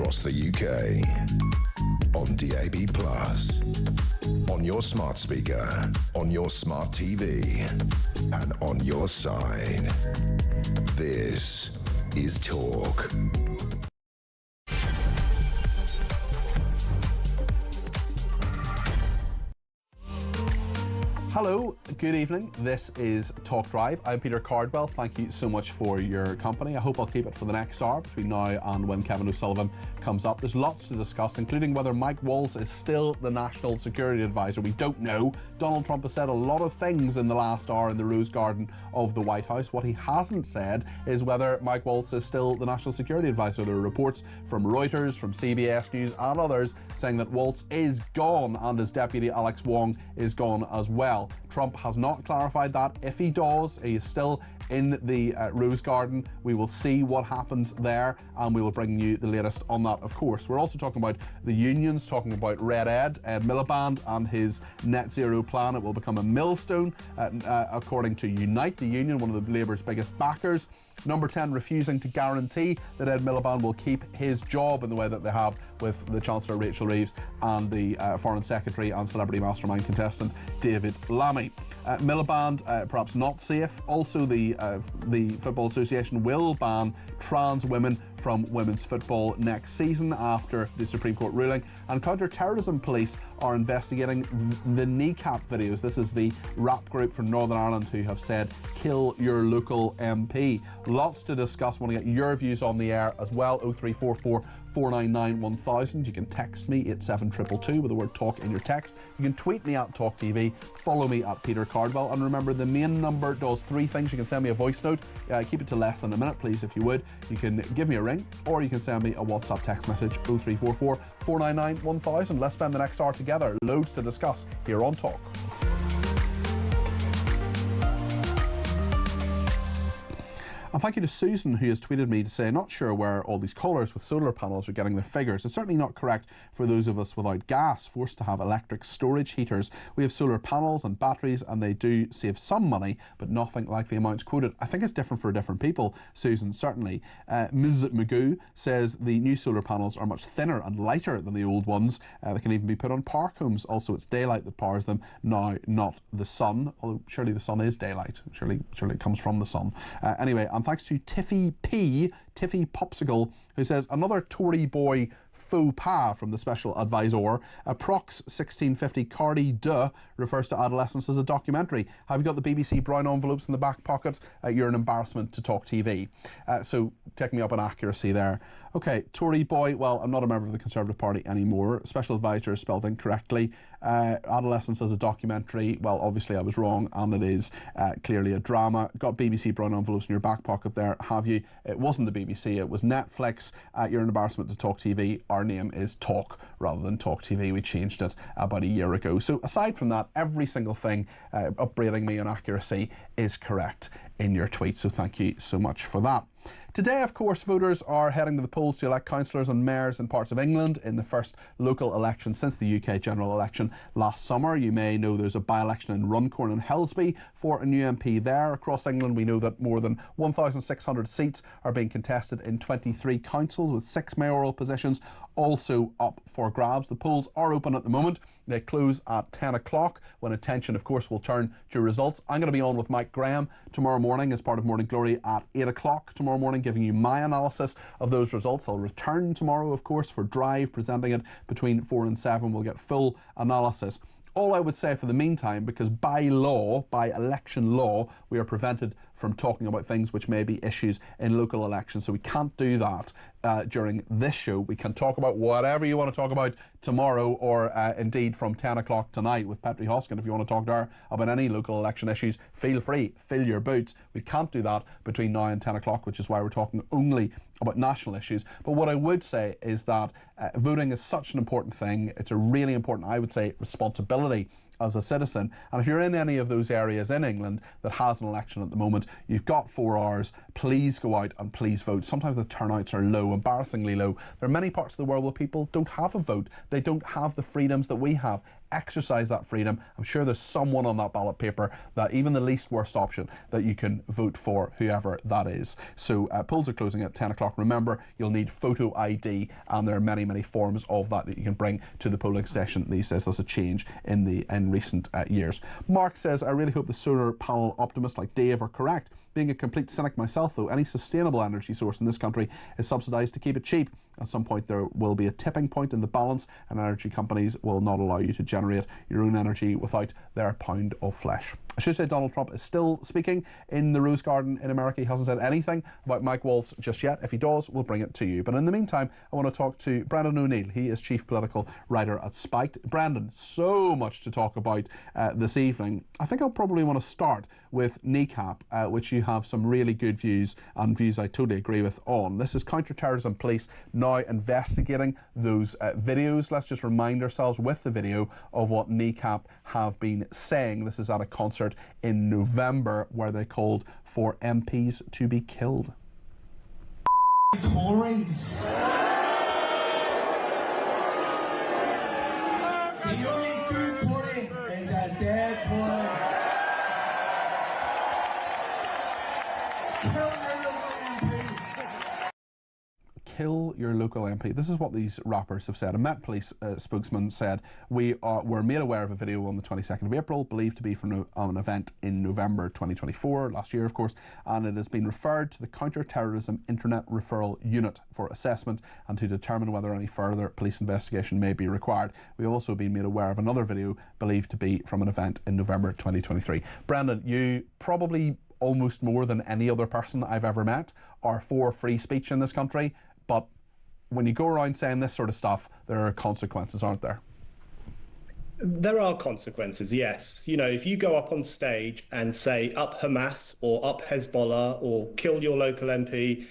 across the UK. On DAB+, on your smart speaker, on your smart TV, and on your side. This is Talk. Hello, good evening. This is Talk Drive. I'm Peter Cardwell. Thank you so much for your company. I hope I'll keep it for the next hour between now and when Kevin O'Sullivan comes up. There's lots to discuss, including whether Mike Waltz is still the National Security Advisor. We don't know. Donald Trump has said a lot of things in the last hour in the Rose Garden of the White House. What he hasn't said is whether Mike Waltz is still the National Security Advisor. There are reports from Reuters, from CBS News and others saying that Waltz is gone and his deputy Alex Wong is gone as well. Trump has not clarified that. If he does, he is still in the Rose Garden. We will see what happens there and we will bring you the latest on that, of course. We're also talking about the unions, talking about Ed Miliband and his net zero plan. It will become a millstone, according to Unite, the union, one of the Labour's biggest backers. Number 10 refusing to guarantee that Ed Miliband will keep his job in the way that they have with the Chancellor Rachel Reeves and the Foreign Secretary and Celebrity Mastermind contestant David Lammy. Miliband perhaps not safe. Also, the Football Association will ban trans women from women's football next season after the Supreme Court ruling. And counter-terrorism police are investigating the kneecap videos. This is the rap group from Northern Ireland who have said, kill your local MP. Lots to discuss. Want to get your views on the air as well. 0344 499 1000. You can text me at 722 with the word talk in your text. You can tweet me at talkTV. Follow me at Peter Cardwell. And remember, the main number does three things. You can send me a voice note. Keep it to less than a minute, please, if you would. You can give me a ring, or you can send me a WhatsApp text message, 0344 499 1000. Let's spend the next hour together. Loads to discuss here on Talk. And thank you to Susan, who has tweeted me to say, not sure where all these callers with solar panels are getting their figures. It's certainly not correct for those of us without gas, forced to have electric storage heaters. We have solar panels and batteries, and they do save some money, but nothing like the amounts quoted. I think it's different for different people, Susan, certainly. Ms. Magoo says the new solar panels are much thinner and lighter than the old ones. They can even be put on park homes. Also, it's daylight that powers them now, not the sun, although surely the sun is daylight. Surely it comes from the sun. Anyway, and thanks to Tiffy Popsicle, who says, another Tory boy faux pas from the special advisor. Approx 1650 Cardi De refers to adolescence as a documentary. Have you got the BBC brown envelopes in the back pocket? You're an embarrassment to Talk TV. So take me up on accuracy there. Okay, Tory boy, well, I'm not a member of the Conservative Party anymore. Special advisor is spelled incorrectly. Adolescence as a documentary, well, obviously I was wrong, and it is clearly a drama. Got BBC brown envelopes in your back pocket there, have you? It wasn't the BBC, it was Netflix. You're an embarrassment to Talk TV. Our name is Talk rather than Talk TV. We changed it about a year ago. So aside from that, every single thing upbraiding me on accuracy is correct in your tweet, so thank you so much for that. Today, of course, voters are heading to the polls to elect councillors and mayors in parts of England in the first local election since the UK general election last summer. You may know there's a by-election in Runcorn and Helsby for a new MP there. Across England, we know that more than 1,600 seats are being contested in 23 councils, with 6 mayoral positions also up for grabs. The polls are open at the moment. They close at 10 o'clock, when attention, of course, will turn to results. I'm going to be on with Mike Graham tomorrow morning as part of Morning Glory at 8 o'clock tomorrow morning, giving you my analysis of those results. I'll return tomorrow, of course, for Drive, presenting it between 4 and 7. We'll get full analysis. All I would say for the meantime, because by law, by election law, we are prevented from talking about things which may be issues in local elections, so we can't do that during this show. We can talk about whatever you want to talk about tomorrow, or indeed from 10 o'clock tonight with Petri Hoskin. If you want to talk to her about any local election issues, feel free, fill your boots. We can't do that between now and 10 o'clock, which is why we're talking only about national issues. But what I would say is that voting is such an important thing. It's a really important, I would say, responsibility as a citizen. And if you're in any of those areas in England that has an election at the moment, you've got 4 hours. Please go out and please vote. Sometimes the turnouts are low, embarrassingly low. There are many parts of the world where people don't have a vote. They don't have the freedoms that we have. exercise that freedom. I'm sure there's someone on that ballot paper that even the least worst option that you can vote for, whoever that is. So polls are closing at 10 o'clock. Remember, you'll need photo ID, and there are many, many forms of that you can bring to the polling station these days. That's a change in recent years. Mark says, I really hope the solar panel optimists like Dave are correct. Being a complete cynic myself, though, any sustainable energy source in this country is subsidised to keep it cheap. At some point there will be a tipping point in the balance, and energy companies will not allow you to generate your own energy without their pound of flesh. I should say Donald Trump is still speaking in the Rose Garden in America. He hasn't said anything about Mike Waltz just yet. If he does, we'll bring it to you. But in the meantime, I want to talk to Brendan O'Neill. He is Chief Political Writer at Spiked. Brendan, so much to talk about this evening. I think I'll probably want to start with kneecap, which you have some really good views, and views I totally agree with on. This is counter-terrorism police now investigating those videos. Let's just remind ourselves with the video of what kneecap have been saying. This is at a concert in November where they called for MPs to be killed. Tories. The only good Tory is a dead Tory. Kill your local MP. This is what these rappers have said. A Met Police spokesman said, were made aware of a video on the 22nd of April, believed to be from an event in November 2024, last year of course, and it has been referred to the Counter-Terrorism Internet Referral Unit for assessment and to determine whether any further police investigation may be required. We have also been made aware of another video believed to be from an event in November 2023. Brendan, you probably almost more than any other person I've ever met are for free speech in this country. But when you go around saying this sort of stuff, there are consequences, aren't there? There are consequences, yes. You know, if you go up on stage and say up Hamas or up Hezbollah or kill your local MP,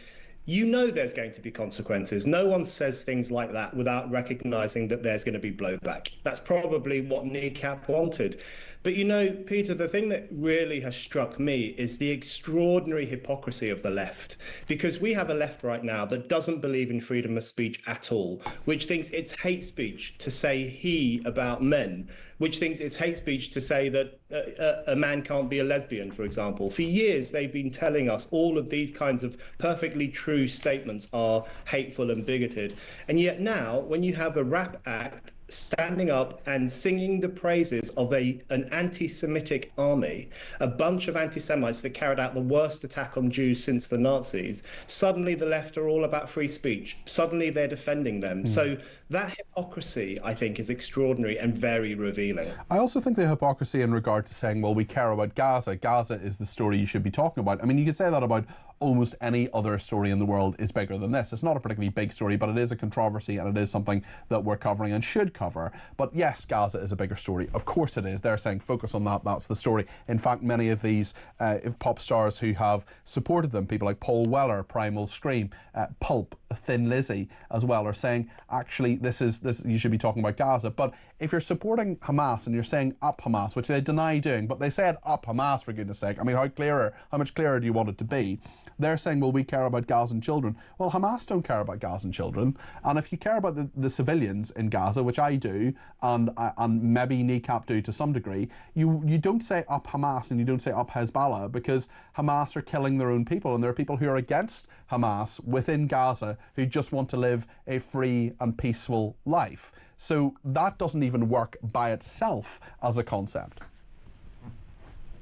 you know there's going to be consequences. No one says things like that without recognizing that there's going to be blowback. That's probably what Kneecap wanted. But you know, Peter, the thing that really has struck me is the extraordinary hypocrisy of the left. Because we have a left right now that doesn't believe in freedom of speech at all, which thinks it's hate speech to say he about men, which thinks it's hate speech to say that a man can't be a lesbian, for example. For years, they've been telling us all of these kinds of perfectly true statements are hateful and bigoted. And yet now, when you have a rap act standing up and singing the praises of an anti-Semitic army, a bunch of anti-Semites that carried out the worst attack on Jews since the Nazis, suddenly the left are all about free speech. Suddenly they're defending them. So that hypocrisy, I think, is extraordinary and very revealing. I also think the hypocrisy in regard to saying, well, we care about Gaza. Gaza is the story you should be talking about. I mean, you could say that about almost any other story in the world is bigger than this. It's not a particularly big story, but it is a controversy and it is something that we're covering and should cover. But yes, Gaza is a bigger story. Of course it is. They're saying focus on that. That's the story. In fact, many of these pop stars who have supported them, people like Paul Weller, Primal Scream, Pulp, Thin Lizzy as well, are saying actually this you should be talking about Gaza. But if you're supporting Hamas and you're saying up Hamas, which they deny doing, but they said up Hamas for goodness sake. I mean, how much clearer do you want it to be? They're saying, well, we care about Gazan children. Well, Hamas don't care about Gazan children. And if you care about the civilians in Gaza, which I do, and maybe Kneecap do to some degree, you don't say up Hamas and you don't say up Hezbollah, because Hamas are killing their own people, and there are people who are against Hamas within Gaza who just want to live a free and peaceful life. So that doesn't even work by itself as a concept.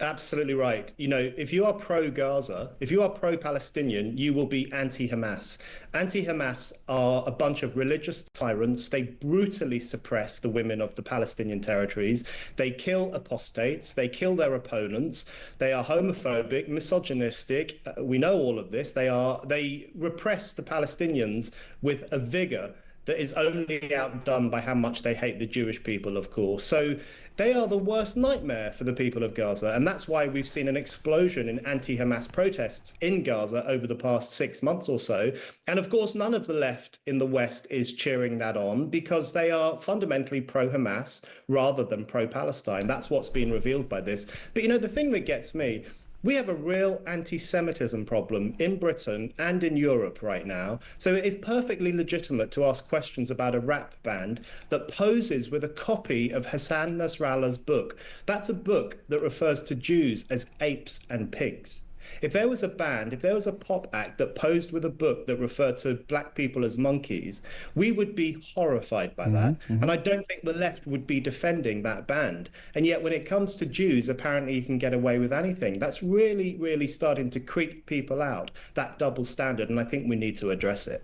Absolutely right. You know, if you are pro-Gaza, if you are pro-Palestinian, you will be anti-Hamas. Anti-Hamas are a bunch of religious tyrants. They brutally suppress the women of the Palestinian territories. They kill apostates. They kill their opponents. They are homophobic, misogynistic. We know all of this. They repress the Palestinians with a vigor that is only outdone by how much they hate the Jewish people, of course. So they are the worst nightmare for the people of Gaza. And that's why we've seen an explosion in anti-Hamas protests in Gaza over the past 6 months or so. And of course, none of the left in the West is cheering that on, because they are fundamentally pro-Hamas rather than pro-Palestine. That's what's been revealed by this. But you know, the thing that gets me, We have a real anti-Semitism problem in Britain and in Europe right now. So it is perfectly legitimate to ask questions about a rap band that poses with a copy of Hassan Nasrallah's book. That's a book that refers to Jews as apes and pigs. If there was a band, if there was a pop act that posed with a book that referred to black people as monkeys, we would be horrified by that. And I don't think the left would be defending that band. And yet when it comes to Jews, apparently you can get away with anything. That's really, really starting to creep people out, that double standard. And I think we need to address it.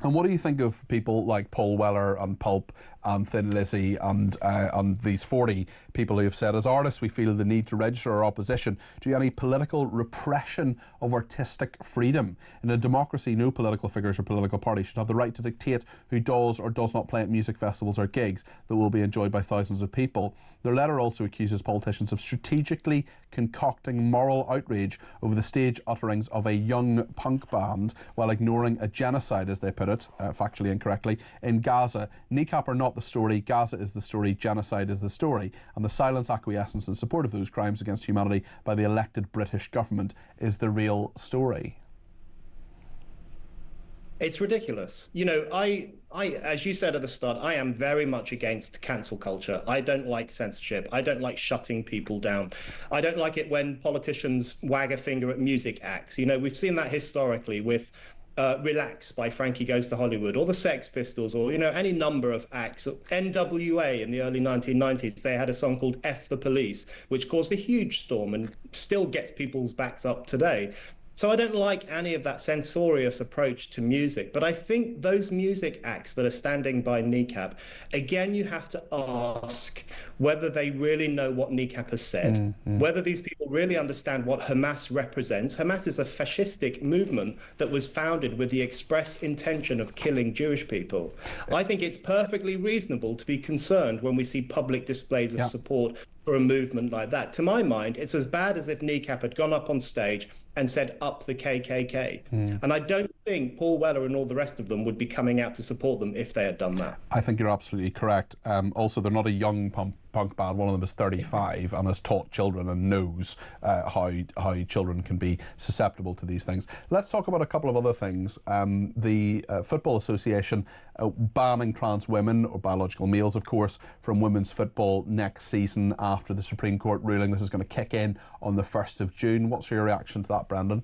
And what do you think of people like Paul Weller and Pulp and Thin Lizzy and these 40 people who have said, as artists, we feel the need to register our opposition to any political repression of artistic freedom. In a democracy, no political figures or political parties should have the right to dictate who does or does not play at music festivals or gigs that will be enjoyed by thousands of people. Their letter also accuses politicians of strategically concocting moral outrage over the stage utterings of a young punk band while ignoring a genocide, as they put it, factually incorrectly, in Gaza. Kneecap are not the story, Gaza is the story, genocide is the story, and the silence, acquiescence in support of those crimes against humanity by the elected British government is the real story. It's ridiculous. You know, I, as you said at the start, I am very much against cancel culture. I don't like censorship. I don't like shutting people down. I don't like it when politicians wag a finger at music acts. You know, we've seen that historically with Relax by Frankie Goes to Hollywood, or the Sex Pistols, or, you know, any number of acts. NWA in the early 1990s, they had a song called F the Police, which caused a huge storm and still gets people's backs up today. So I don't like any of that censorious approach to music, but I think those music acts that are standing by Kneecap, again, you have to ask whether they really know what Kneecap has said, whether these people really understand what Hamas represents. Hamas is a fascistic movement that was founded with the express intention of killing Jewish people. I think it's perfectly reasonable to be concerned when we see public displays of support for a movement like that. To my mind, it's as bad as if Kneecap had gone up on stage and said, up the KKK. And I don't think Paul Weller and all the rest of them would be coming out to support them if they had done that. I think you're absolutely correct. Also, they're not a young punk band. One of them is 35 and has taught children and knows how children can be susceptible to these things. Let's talk about a couple of other things. The Football Association banning trans women, or biological males, of course, from women's football next season after the Supreme Court ruling. This is going to kick in on the 1st of June. What's your reaction to that, Brendan?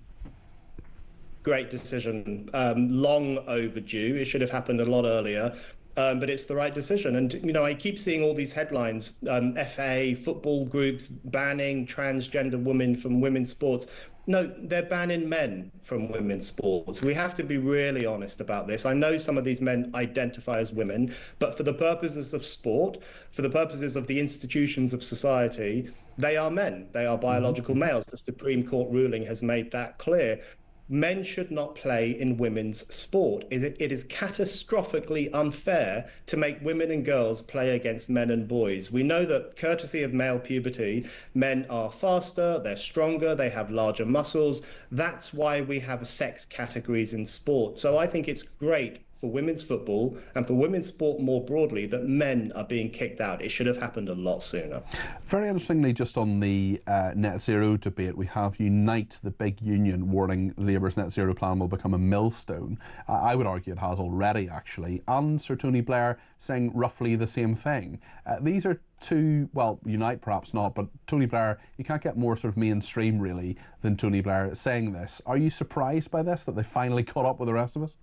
Great decision. Long overdue. It should have happened a lot earlier. But it's the right decision. And, you know, I keep seeing all these headlines, FA, football groups banning transgender women from women's sports. No, they're banning men from women's sports. We have to be really honest about this. I know some of these men identify as women, but for the purposes of sport, for the purposes of the institutions of society, they are men. They are biological males. The Supreme Court ruling has made that clear. Men should not play in women's sport. It is catastrophically unfair to make women and girls play against men and boys. We know that courtesy of male puberty, men are faster, they're stronger, they have larger muscles. That's why we have sex categories in sport. So I think it's great for women's football and for women's sport more broadly that men are being kicked out. It should have happened a lot sooner. Very interestingly, just on the net zero debate, we have Unite, the big union, warning Labour's net zero plan will become a millstone. I would argue it has already, actually, and Sir Tony Blair saying roughly the same thing. These are two, well, Unite perhaps not, but Tony Blair, you can't get more sort of mainstream really than Tony Blair saying this. Are you surprised by this, that they finally caught up with the rest of us?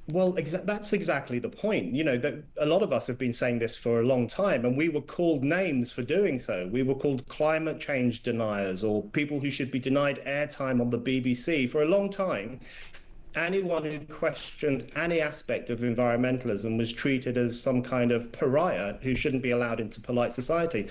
Well, that's exactly the point. You know, that a lot of us have been saying this for a long time, and we were called names for doing so. We were called climate change deniers, or people who should be denied airtime on the BBC. For a long time, anyone who questioned any aspect of environmentalism was treated as some kind of pariah who shouldn't be allowed into polite society.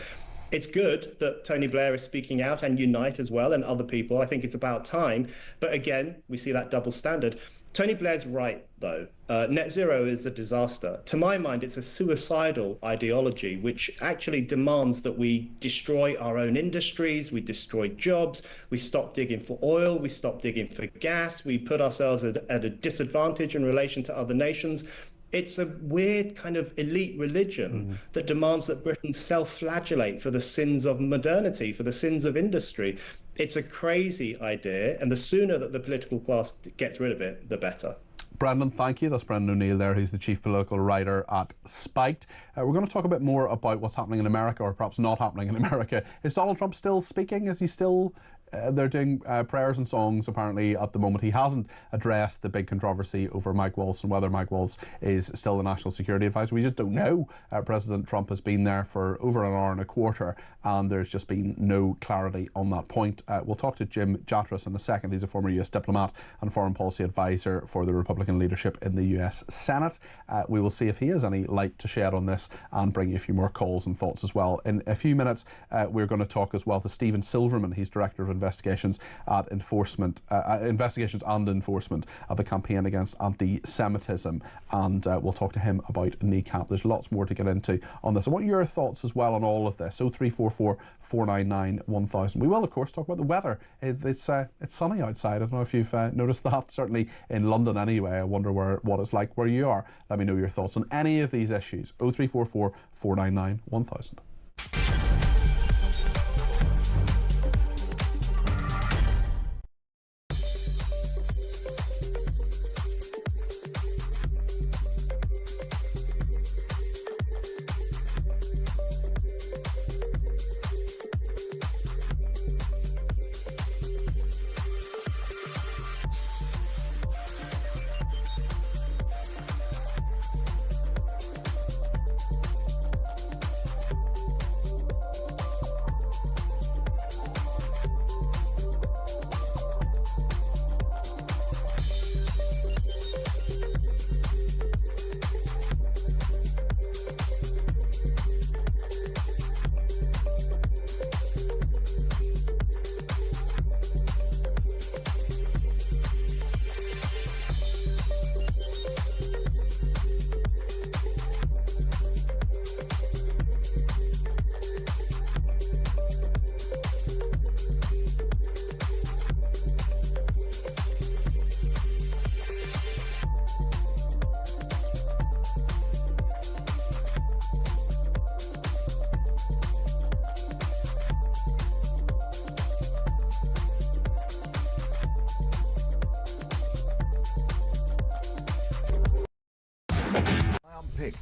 It's good that Tony Blair is speaking out, and Unite as well, and other people. I think it's about time. But again, we see that double standard. Tony Blair's right, though. Net zero is a disaster. To my mind, it's a suicidal ideology, which actually demands that we destroy our own industries, we destroy jobs, we stop digging for oil, we stop digging for gas, we put ourselves at a disadvantage in relation to other nations. It's a weird kind of elite religion that demands that Britain self-flagellate for the sins of modernity, for the sins of industry. It's a crazy idea, and the sooner that the political class gets rid of it, the better. Brendan, thank you. That's Brendan O'Neill there, who's the chief political writer at Spiked. We're going to talk a bit more about what's happening in America, or perhaps not happening in America. Is Donald Trump still speaking? Is he still... they're doing prayers and songs apparently at the moment. He hasn't addressed the big controversy over Mike Waltz and whether Mike Waltz is still the National Security Advisor. We just don't know. President Trump has been there for over an hour and a quarter, and there's just been no clarity on that point. We'll talk to Jim Jatras in a second. He's a former US diplomat and foreign policy advisor for the Republican leadership in the US Senate. We will see if he has any light to shed on this and bring you a few more calls and thoughts as well. In a few minutes, we're going to talk as well to Stephen Silverman. He's Director of investigations and enforcement at the Campaign Against Anti-Semitism, and we'll talk to him about kneecap. There's lots more to get into on this. I want your thoughts as well on all of this. 0344 499 1000. We will, of course, talk about the weather. It's sunny outside. I don't know if you've noticed that. Certainly in London anyway. I wonder what it's like where you are. Let me know your thoughts on any of these issues. 0344 499 1000.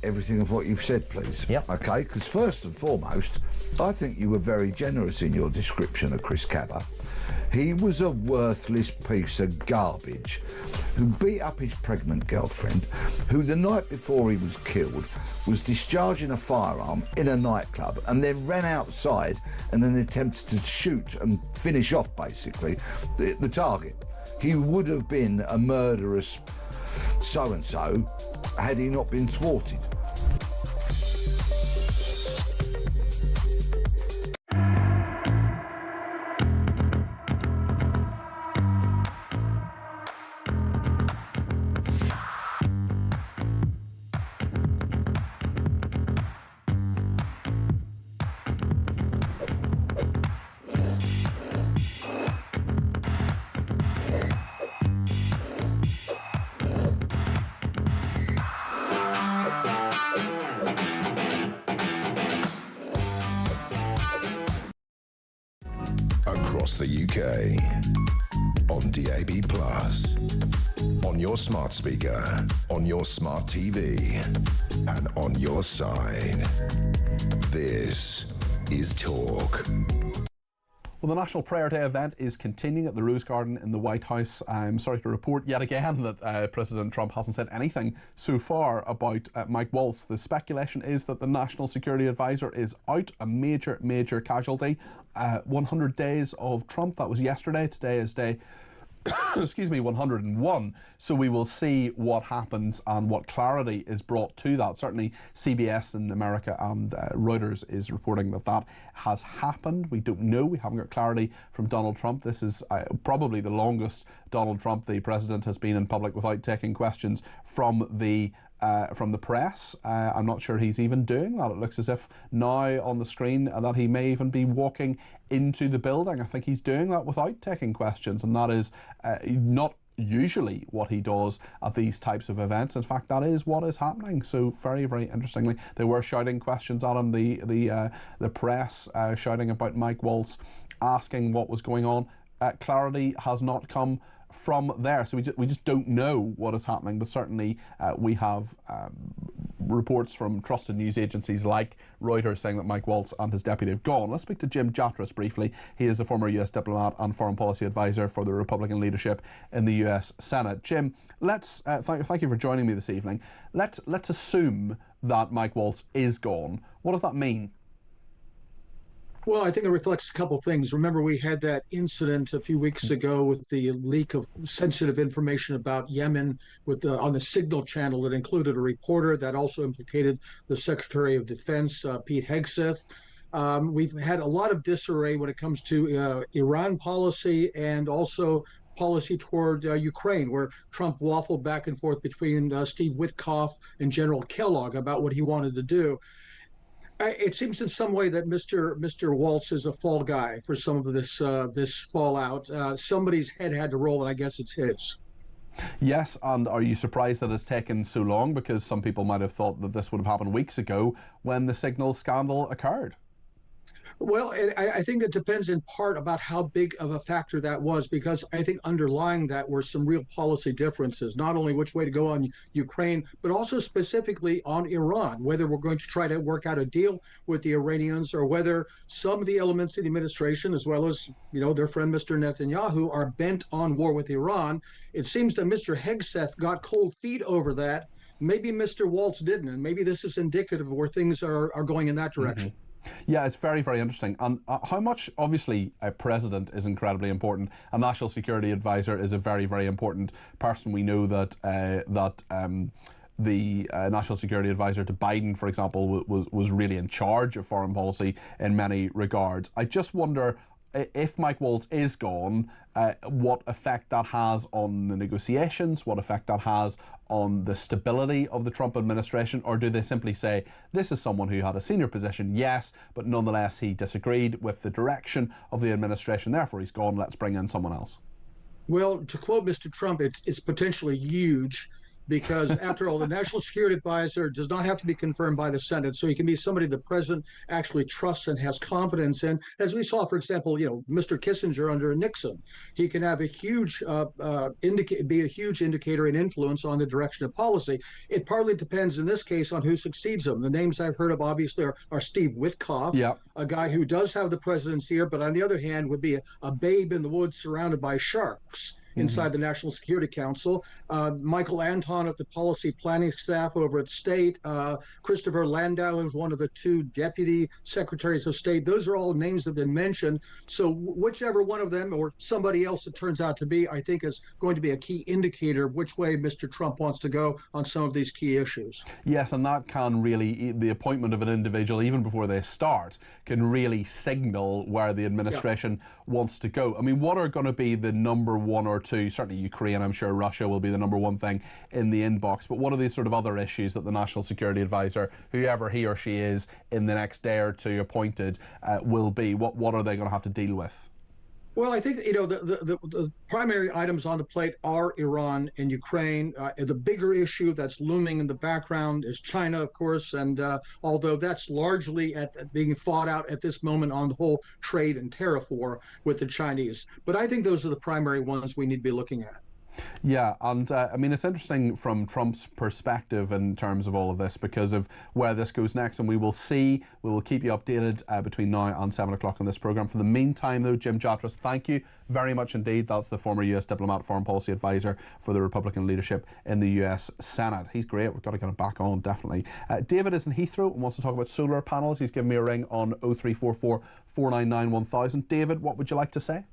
Everything of what you've said, please. Yep. Okay, because first and foremost, I think you were very generous in your description of Chris Cabba. He was a worthless piece of garbage who beat up his pregnant girlfriend, who the night before he was killed was discharging a firearm in a nightclub and then ran outside and then attempted to shoot and finish off, basically, the target. He would have been a murderous so-and-so had he not been thwarted. Across the UK, on DAB+, on your smart speaker, on your smart TV, and on your side. This is Talk. Well, the National Prayer Day event is continuing at the Rose Garden in the White House. I'm sorry to report yet again that President Trump hasn't said anything so far about Mike Waltz. The speculation is that the National Security Advisor is out, a major, major casualty. 100 days of Trump, that was yesterday. Today is day 101. So we will see what happens and what clarity is brought to that. Certainly CBS in America and Reuters is reporting that that has happened. We don't know. We haven't got clarity from Donald Trump. This is probably the longest Donald Trump, the president, has been in public without taking questions from the press. I'm not sure he's even doing that. It looks as if now on the screen that he may even be walking into the building. I think he's doing that without taking questions, and that is not usually what he does at these types of events. In fact, that is what is happening. So very, very interestingly, they were shouting questions at him. The press shouting about Mike Waltz, asking what was going on. Clarity has not come from there, so we just don't know what is happening. But certainly we have reports from trusted news agencies like Reuters saying that Mike Waltz and his deputy have gone. Let's speak to Jim Jatras briefly. He is a former US diplomat and foreign policy advisor for the Republican leadership in the US Senate. Jim, let's thank you for joining me this evening. Let's assume that Mike Waltz is gone. What does that mean? Well, I think it reflects a couple things. Remember, we had that incident a few weeks ago with the leak of sensitive information about Yemen on the Signal channel that included a reporter that also implicated the Secretary of Defense, Pete Hegseth. We've had a lot of disarray when it comes to Iran policy and also policy toward Ukraine, where Trump waffled back and forth between Steve Witkoff and General Kellogg about what he wanted to do. It seems in some way that Mr. Waltz is a fall guy for some of this fallout. Somebody's head had to roll, and I guess it's his. Yes, and are you surprised that it's taken so long? Because some people might have thought that this would have happened weeks ago when the Signal scandal occurred. Well, I think it depends in part about how big of a factor that was, because I think underlying that were some real policy differences, not only which way to go on Ukraine, but also specifically on Iran, whether we're going to try to work out a deal with the Iranians or whether some of the elements of the administration, as well as, their friend Mr. Netanyahu, are bent on war with Iran. It seems that Mr. Hegseth got cold feet over that. Maybe Mr. Waltz didn't, and maybe this is indicative of where things are going in that direction. Mm-hmm. Yeah, it's very, very interesting. And how much, obviously, a president is incredibly important. A national security advisor is a very, very important person. We know that the national security advisor to Biden, for example, was really in charge of foreign policy in many regards. I just wonder, if Mike Waltz is gone, what effect that has on the negotiations, what effect that has on the stability of the Trump administration, or do they simply say, this is someone who had a senior position, yes, but nonetheless he disagreed with the direction of the administration, therefore he's gone, let's bring in someone else? Well, to quote Mr. Trump, it's potentially huge, because after all, the national security advisor does not have to be confirmed by the Senate, so he can be somebody the president actually trusts and has confidence in. As we saw, for example, Mr. Kissinger under Nixon, he can have a huge be a huge indicator and influence on the direction of policy. It partly depends in this case on who succeeds him. The names I've heard of obviously are Steve Witkoff, a guy who does have the president's ear, but on the other hand would be a babe in the woods surrounded by sharks inside the National Security Council. Michael Anton at the policy planning staff over at State. Christopher Landau is one of the two deputy secretaries of state. Those are all names that have been mentioned. So whichever one of them or somebody else it turns out to be, I think is going to be a key indicator of which way Mr. Trump wants to go on some of these key issues. Yes, and that can really, the appointment of an individual, even before they start, can really signal where the administration wants to go. I mean, what are going to be the number one or two? Certainly Ukraine, I'm sure Russia will be the number one thing in the inbox, but what are these sort of other issues that the National Security Advisor, whoever he or she is in the next day or two appointed, will be? What are they going to have to deal with? Well, I think, the primary items on the plate are Iran and Ukraine. The bigger issue that's looming in the background is China, of course, and although that's largely being fought out at this moment on the whole trade and tariff war with the Chinese. But I think those are the primary ones we need to be looking at. Yeah, and I mean, it's interesting from Trump's perspective in terms of all of this because of where this goes next, and we will keep you updated between now and 7 o'clock on this programme. For the meantime, though, Jim Jatras, thank you very much indeed. That's the former US diplomat, foreign policy advisor for the Republican leadership in the US Senate. He's great. We've got to get him back on, definitely. David is in Heathrow and wants to talk about solar panels. He's given me a ring on 0344 499 1000. David, what would you like to say?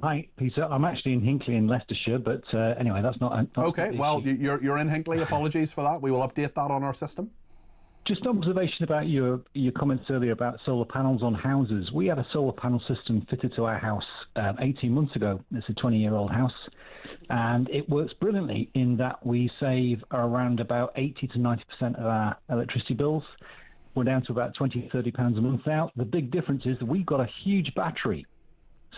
Hi, Peter. I'm actually in Hinckley in Leicestershire, but anyway, that's not okay, well, you're in Hinckley. Apologies for that. We will update that on our system. Just an observation about your comments earlier about solar panels on houses. We had a solar panel system fitted to our house 18 months ago. It's a 20-year-old house, and it works brilliantly in that we save around about 80 to 90% of our electricity bills. We're down to about £20, £30 a month now. The big difference is that we've got a huge battery.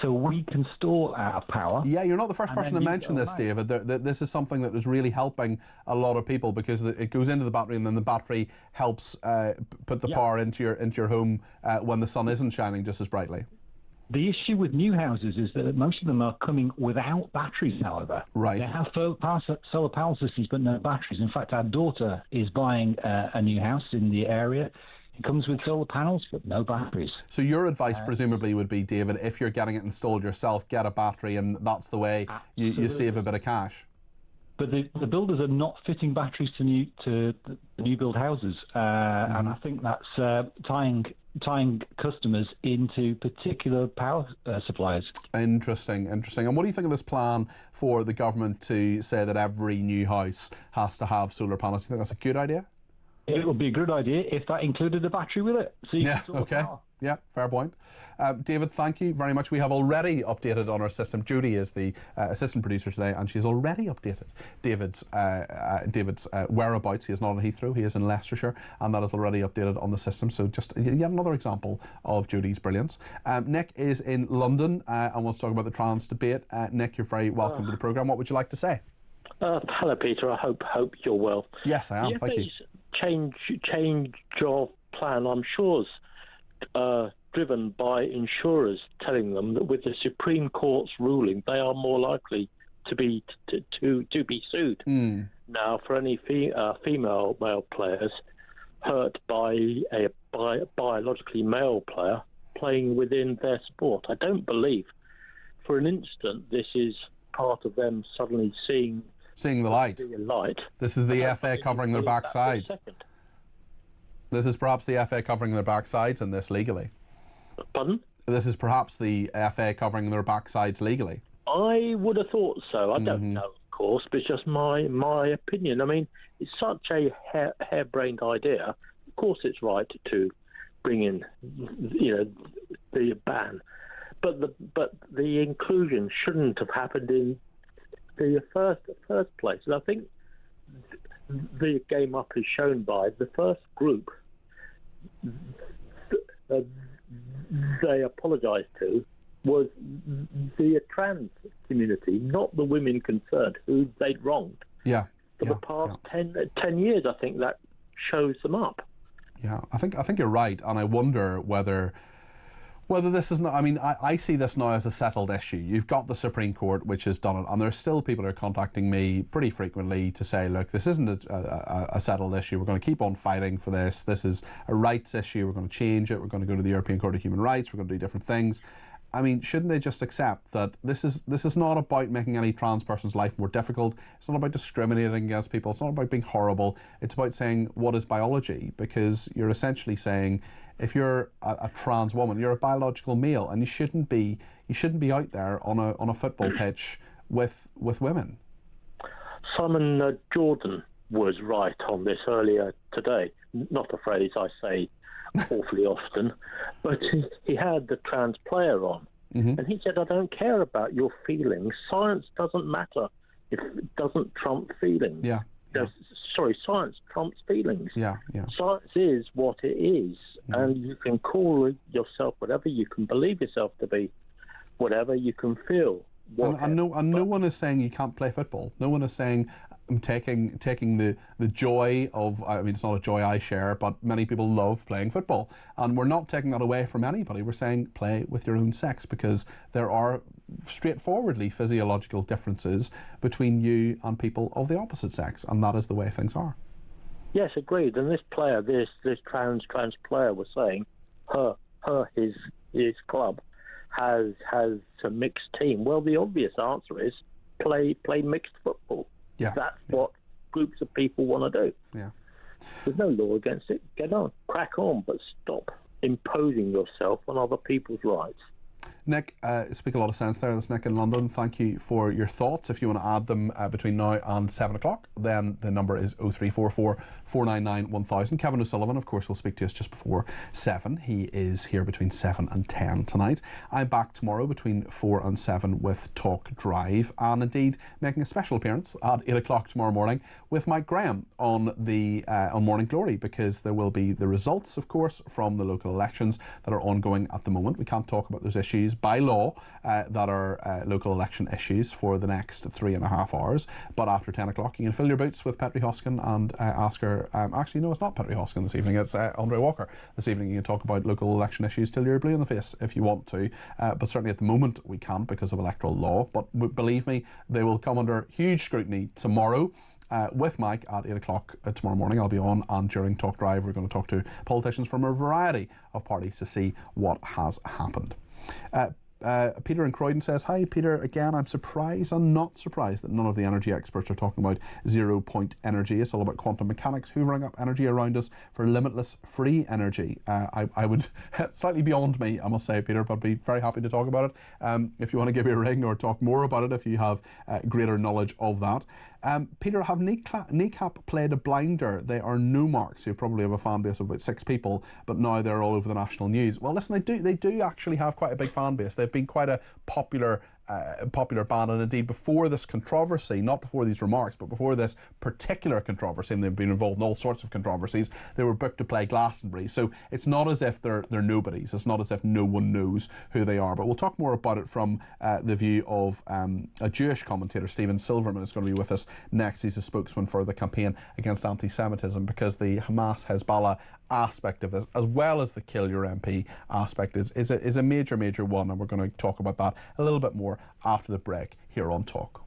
so we can store our power. Yeah, you're not the first person to mention this, David. This is something that is really helping a lot of people because it goes into the battery and then the battery helps put the power into your home when the sun isn't shining just as brightly. The issue with new houses is that most of them are coming without batteries, however. Right. They have solar power systems, but no batteries. In fact, our daughter is buying a new house in the area. It comes with solar panels, but no batteries. So your advice presumably would be, David, if you're getting it installed yourself, get a battery, and that's the way you save a bit of cash. But the builders are not fitting batteries to new build houses, and I think that's tying customers into particular power suppliers. Interesting. And what do you think of this plan for the government to say that every new house has to have solar panels? Do you think that's a good idea? It would be a good idea if that included a battery with it. So you can store power. Yeah, fair point. David, thank you very much. We have already updated on our system. Judy is the assistant producer today, and she's already updated David's whereabouts. He is not in Heathrow, he is in Leicestershire, and that is already updated on the system. So just yet another example of Judy's brilliance. Nick is in London and wants to talk about the trans debate. Nick, you're very welcome to the programme. What would you like to say? Hello, Peter. I hope you're well. Yes, I am. Thank you. Change of plan, I'm sure, is driven by insurers telling them that with the Supreme Court's ruling, they are more likely to be sued. Now, for any female male players hurt by a biologically male player playing within their sport, I don't believe for an instant this is part of them suddenly seeing the light. This is the FA covering their backsides. This is perhaps the FA covering their backsides in this legally. Pardon? This is perhaps the FA covering their backsides legally. I would have thought so. I don't know, of course, but it's just my opinion. I mean, it's such a harebrained idea. Of course, it's right to bring in, the ban, but the inclusion shouldn't have happened in the first place. And I think the game up is shown by the first group they apologised to was the trans community, not the women concerned who they'd wronged. For the past 10 years, I think that shows them up. Yeah, I think you're right, and I wonder whether this is not. I mean, I see this now as a settled issue. You've got the Supreme Court, which has done it, and there's still people who are contacting me pretty frequently to say, look, this isn't a settled issue. We're going to keep on fighting for this. This is a rights issue. We're going to change it. We're going to go to the European Court of Human Rights. We're going to do different things. I mean, shouldn't they just accept that this is not about making any trans person's life more difficult? It's not about discriminating against people. It's not about being horrible. It's about saying what is biology, because you're essentially saying if you're a trans woman, you're a biological male, and you shouldn't be out there on a football pitch with women. Simon Jordan was right on this earlier today. Not a phrase I say awfully often, but he had the trans player on, and he said, I don't care about your feelings. Science doesn't matter if it doesn't trump feelings. Science trumps feelings. Science is what it is, and you can call yourself whatever, you can believe yourself to be whatever, you can feel whatever. And no one is saying you can't play football. No one is saying I'm taking the joy of, I mean, it's not a joy I share, but many people love playing football, and we're not taking that away from anybody. We're saying play with your own sex, because there are straightforwardly physiological differences between you and people of the opposite sex, and that is the way things are. Yes, agreed. And this player, this trans player was saying his club has a mixed team. Well, the obvious answer is play mixed football. That's what groups of people want to do. There's no law against it. Get on, crack on, but stop imposing yourself on other people's rights. Nick, speak a lot of sense there. That's Nick in London. Thank you for your thoughts. If you want to add them between now and 7 o'clock, then the number is 0344 499 1000. Kevin O'Sullivan, of course, will speak to us just before 7. He is here between 7 and 10 tonight. I'm back tomorrow between 4 and 7 with Talk Drive, and indeed making a special appearance at 8 o'clock tomorrow morning with Mike Graham on Morning Glory, because there will be the results, of course, from the local elections that are ongoing at the moment. We can't talk about those issues by law that are local election issues for the next 3.5 hours. But after 10 o'clock, you can fill your boots with Petri Hoskin and ask her. Actually, no, it's not Petri Hoskin this evening. It's Andre Walker this evening. You can talk about local election issues till you're blue in the face if you want to. But certainly at the moment we can't because of electoral law. But believe me, they will come under huge scrutiny tomorrow. With Mike at 8 o'clock tomorrow morning. I'll be on, and during Talk Drive we're going to talk to politicians from a variety of parties to see what has happened. Peter in Croydon says, hi Peter, again I'm surprised and not surprised that none of the energy experts are talking about 0 point energy. It's all about quantum mechanics, hoovering up energy around us for limitless free energy. I would, slightly beyond me I must say, Peter, but be very happy to talk about it if you want to give me a ring or talk more about it if you have greater knowledge of that. Peter, have Kneecap played a blinder? They are no marks. You probably have a fan base of about 6 people, but now they're all over the national news. Well, listen, they do actually have quite a big fan base. They've been quite a popular band, and indeed before this controversy, not before these remarks, but before this particular controversy, and they've been involved in all sorts of controversies, they were booked to play Glastonbury. So it's not as if they're nobodies. It's not as if no one knows who they are. But we'll talk more about it from the view of a Jewish commentator. Stephen Silverman is going to be with us next. He's a spokesman for the campaign against anti-Semitism, because the Hamas-Hezbollah aspect of this, as well as the kill your MP aspect, is a major one, and we're going to talk about that a little bit more after the break here on Talk.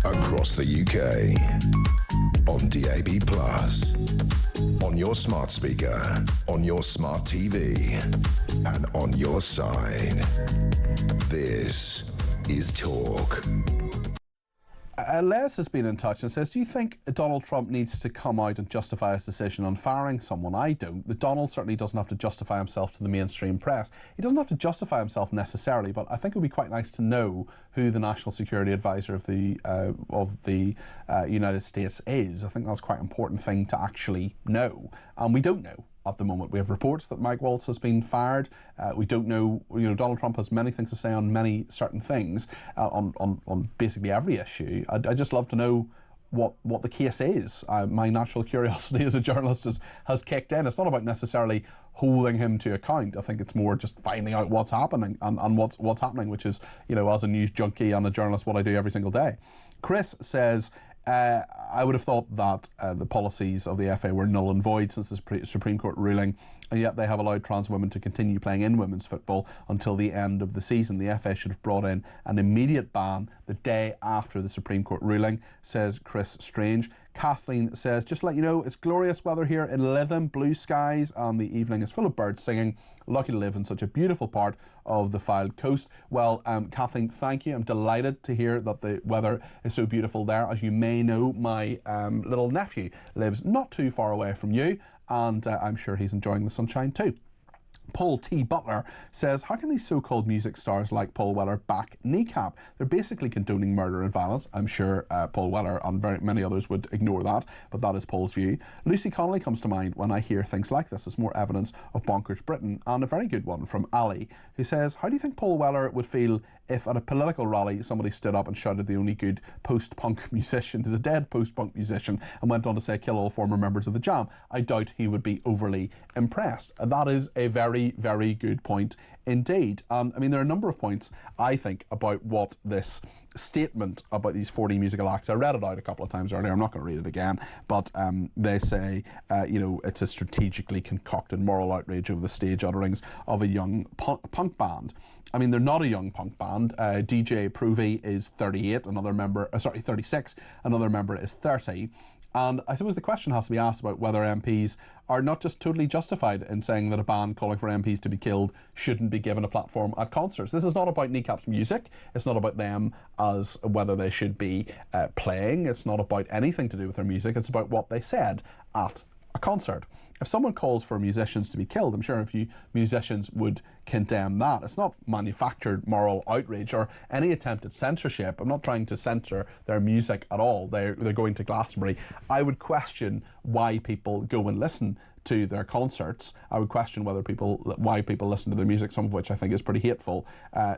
Across the UK, on DAB+, on your smart speaker, on your smart TV, and on your side. This is Talk. Les has been in touch and says, do you think Donald Trump needs to come out and justify his decision on firing someone? I don't. Donald certainly doesn't have to justify himself to the mainstream press. He doesn't have to justify himself necessarily, but I think it would be quite nice to know who the National Security Advisor of the United States is. I think that's quite an important thing to actually know, and we don't know. At the moment, we have reports that Mike Waltz has been fired. We don't know. Donald Trump has many things to say on many certain things, on basically every issue. I just love to know what the case is. My natural curiosity as a journalist has kicked in. It's not about necessarily holding him to account. I think it's more just finding out what's happening and what's happening, which is, as a news junkie and a journalist, what I do every single day. Chris says, I would have thought that the policies of the FA were null and void since the Supreme Court ruling, and yet they have allowed trans women to continue playing in women's football until the end of the season. The FA should have brought in an immediate ban the day after the Supreme Court ruling, says Chris Strange. Kathleen says, just to let you know, it's glorious weather here in Lytham, blue skies, and the evening is full of birds singing. Lucky to live in such a beautiful part of the Fylde coast. Well, Kathleen, thank you. I'm delighted to hear that the weather is so beautiful there. As you may know, my little nephew lives not too far away from you, and I'm sure he's enjoying the sunshine too. Paul T. Butler says, how can these so-called music stars like Paul Weller back kneecap? They're basically condoning murder and violence. I'm sure Paul Weller and very many others would ignore that, but that is Paul's view. Lucy Connolly comes to mind when I hear things like this. It's more evidence of bonkers Britain. And a very good one from Ali, who says, how do you think Paul Weller would feel if at a political rally somebody stood up and shouted the only good post-punk musician is a dead post-punk musician and went on to say kill all former members of the Jam? I doubt he would be overly impressed. And that is a very, very good point indeed. I mean, there are a number of points, I think, about what this statement about these 40 musical acts, I read it out a couple of times earlier, I'm not going to read it again, but they say, you know, it's a strategically concocted moral outrage over the stage utterings of a young punk band. I mean, they're not a young punk band. DJ Provy is 38, another member, 36, another member is 30. And I suppose the question has to be asked about whether MPs are not just totally justified in saying that a band calling for MPs to be killed shouldn't be given a platform at concerts. This is not about Kneecap's music. It's not about them as whether they should be playing. It's not about anything to do with their music. It's about what they said at a concert. If someone calls for musicians to be killed, I'm sure a few musicians would condemn that. It's not manufactured moral outrage or any attempt at censorship. I'm not trying to censor their music at all. They're going to Glastonbury. I would question why people go and listen to their concerts. I would question why people listen to their music, some of which I think is pretty hateful,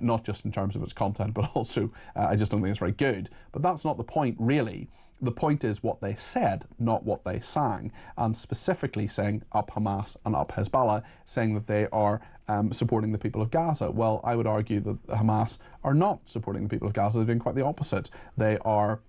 not just in terms of its content, but also I just don't think it's very good. But that's not the point, really. The point is what they said, not what they sang, and specifically saying up Hamas and up Hezbollah, saying that they are supporting the people of Gaza. Well, I would argue that Hamas are not supporting the people of Gaza. They're doing quite the opposite. They are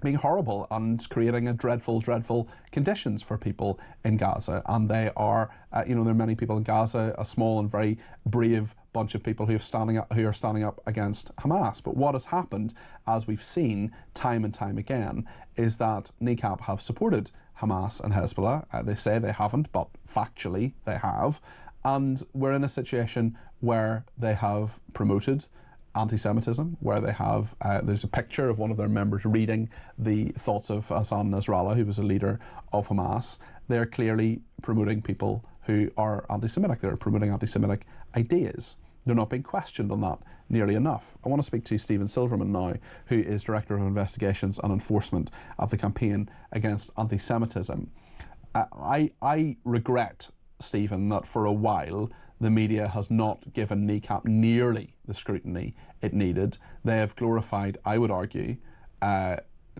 being horrible and creating a dreadful, dreadful conditions for people in Gaza. And they are, there are many people in Gaza, a small and very brave bunch of people who are standing up against Hamas. But what has happened, as we've seen time and time again, is that Kneecap have supported Hamas and Hezbollah. They say they haven't, but factually they have. And we're in a situation where they have promoted anti-Semitism, where they have, there's a picture of one of their members reading the thoughts of Hassan Nasrallah, who was a leader of Hamas. They're clearly promoting people who are anti-Semitic. They're promoting anti-Semitic ideas. They're not being questioned on that nearly enough. I want to speak to Stephen Silverman now, who is Director of Investigations and Enforcement at the Campaign Against Anti-Semitism. I regret, Stephen, that for a while the media has not given Kneecap nearly the scrutiny it needed. They have glorified, I would argue,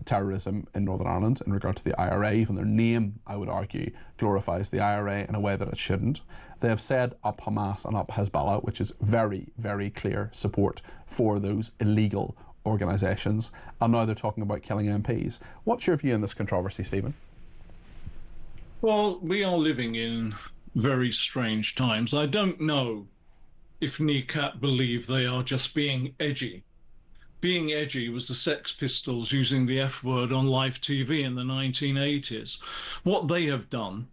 terrorism in Northern Ireland in regard to the IRA. Even their name, I would argue, glorifies the IRA in a way that it shouldn't. They have said up Hamas and up Hezbollah, which is very, very clear support for those illegal organisations. And now they're talking about killing MPs. What's your view on this controversy, Stephen? Well, we are living in very strange times. I don't know if Kneecap believe they are just being edgy. Being edgy was the Sex Pistols using the F word on live TV in the 1980s. What they have done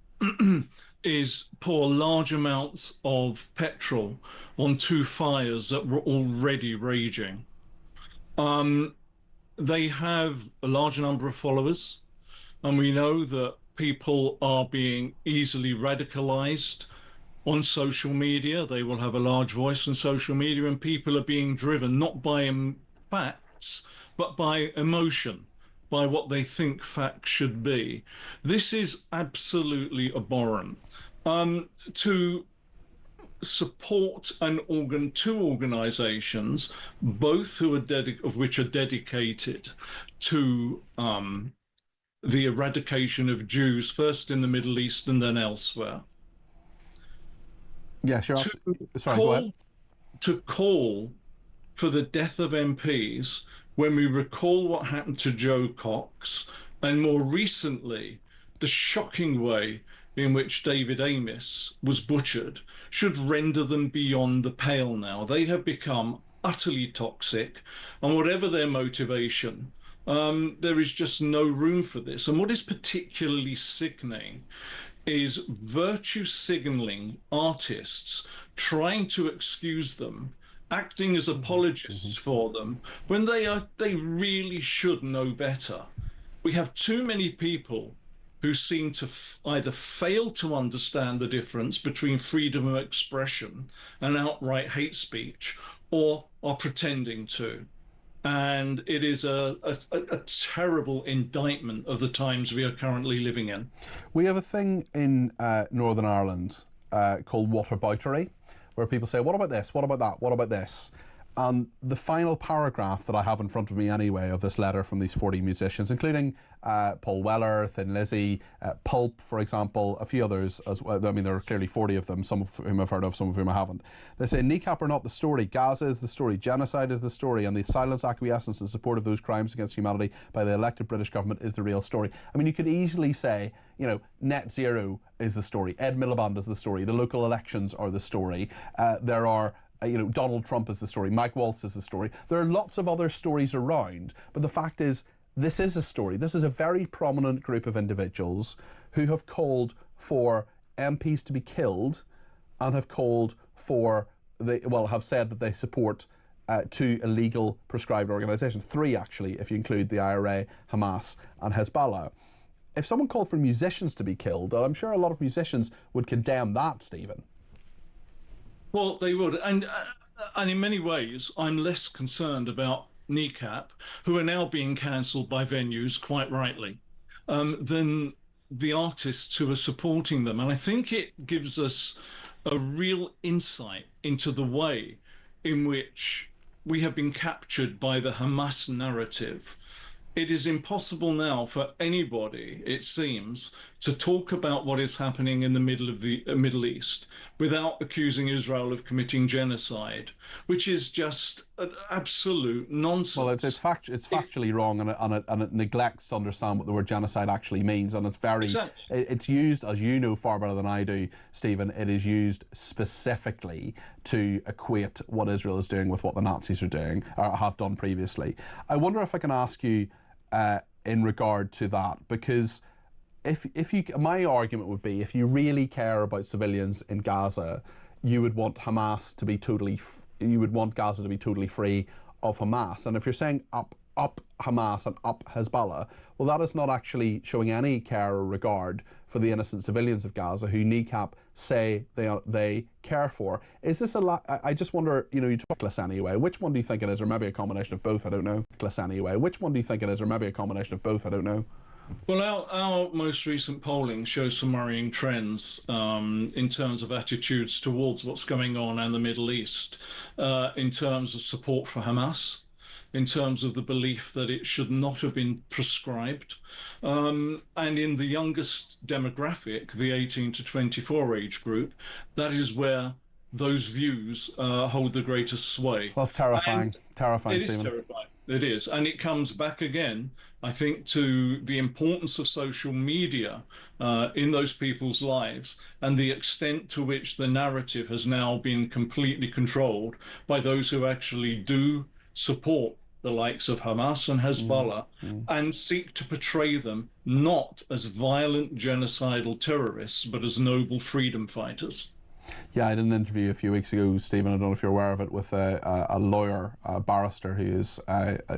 is pour large amounts of petrol on two fires that were already raging. They have a large number of followers, and we know that people are being easily radicalized on social media. They will have a large voice on social media, and people are being driven not by facts, but by emotion, by what they think facts should be. This is absolutely abhorrent. To support two organizations, both of which are dedicated to the eradication of Jews, first in the Middle East and then elsewhere. Yeah, sure. Sorry, go ahead. To call for the death of MPs when we recall what happened to Joe Cox, and more recently, the shocking way in which David Amis was butchered, should render them beyond the pale now. They have become utterly toxic, and whatever their motivation, There is just no room for this. And what is particularly sickening is virtue signaling artists trying to excuse them, acting as apologists for them, when they really should know better. We have too many people who seem to either fail to understand the difference between freedom of expression and outright hate speech, or are pretending to. And it is a terrible indictment of the times we are currently living in. We have a thing in Northern Ireland called whataboutery, where people say, what about this, what about that, what about this? And the final paragraph that I have in front of me anyway of this letter from these 40 musicians, including Paul Weller, Thin Lizzy, Pulp, for example, a few others as well. I mean, there are clearly 40 of them, some of whom I've heard of, some of whom I haven't. They say, kneecap are not the story. Gaza is the story. Genocide is the story. And the silence, acquiescence in support of those crimes against humanity by the elected British government is the real story. I mean, you could easily say, you know, net zero is the story. Ed Miliband is the story. The local elections are the story. There are you know, Donald Trump is the story, Mike Waltz is the story. There are lots of other stories around, but the fact is, this is a story. This is a very prominent group of individuals who have called for MPs to be killed and have called for, have said that they support 2 illegal prescribed organisations, 3 actually, if you include the IRA, Hamas and Hezbollah. If someone called for musicians to be killed, I'm sure a lot of musicians would condemn that, Stephen. Well, they would. And in many ways, I'm less concerned about Kneecap, who are now being cancelled by venues, quite rightly, than the artists who are supporting them. And I think it gives us a real insight into the way in which we have been captured by the Hamas narrative. It is impossible now for anybody, it seems, to talk about what is happening in the Middle East without accusing Israel of committing genocide, which is just an absolute nonsense. Well, it's factually wrong, and it neglects to understand what the word genocide actually means, and it's very it's used, as you know far better than I do, Stephen. It is used specifically to equate what Israel is doing with what the Nazis are doing or have done previously. I wonder if I can ask you in regard to that, because my argument would be, if you really care about civilians in Gaza, you would want Hamas to be you would want Gaza to be totally free of Hamas. And if you're saying up Hamas and up Hezbollah, well, that is not actually showing any care or regard for the innocent civilians of Gaza who Kneecap say they care for. Is this I just wonder, you know, you talk less anyway. Which one do you think it is, or maybe a combination of both? I don't know. Less anyway. Which one do you think it is, or maybe a combination of both? I don't know. Well, our most recent polling shows some worrying trends in terms of attitudes towards what's going on in the Middle East, in terms of support for Hamas, in terms of the belief that it should not have been prescribed. And in the youngest demographic, the 18 to 24 age group, that is where those views hold the greatest sway. That's terrifying. Terrifying, Stephen. It is terrifying. It is. And it comes back again, I think, to the importance of social media in those people's lives, and the extent to which the narrative has now been completely controlled by those who actually do support the likes of Hamas and Hezbollah and seek to portray them not as violent genocidal terrorists, but as noble freedom fighters. Yeah, I did an interview a few weeks ago, Stephen, I don't know if you're aware of it, with a lawyer, a barrister who is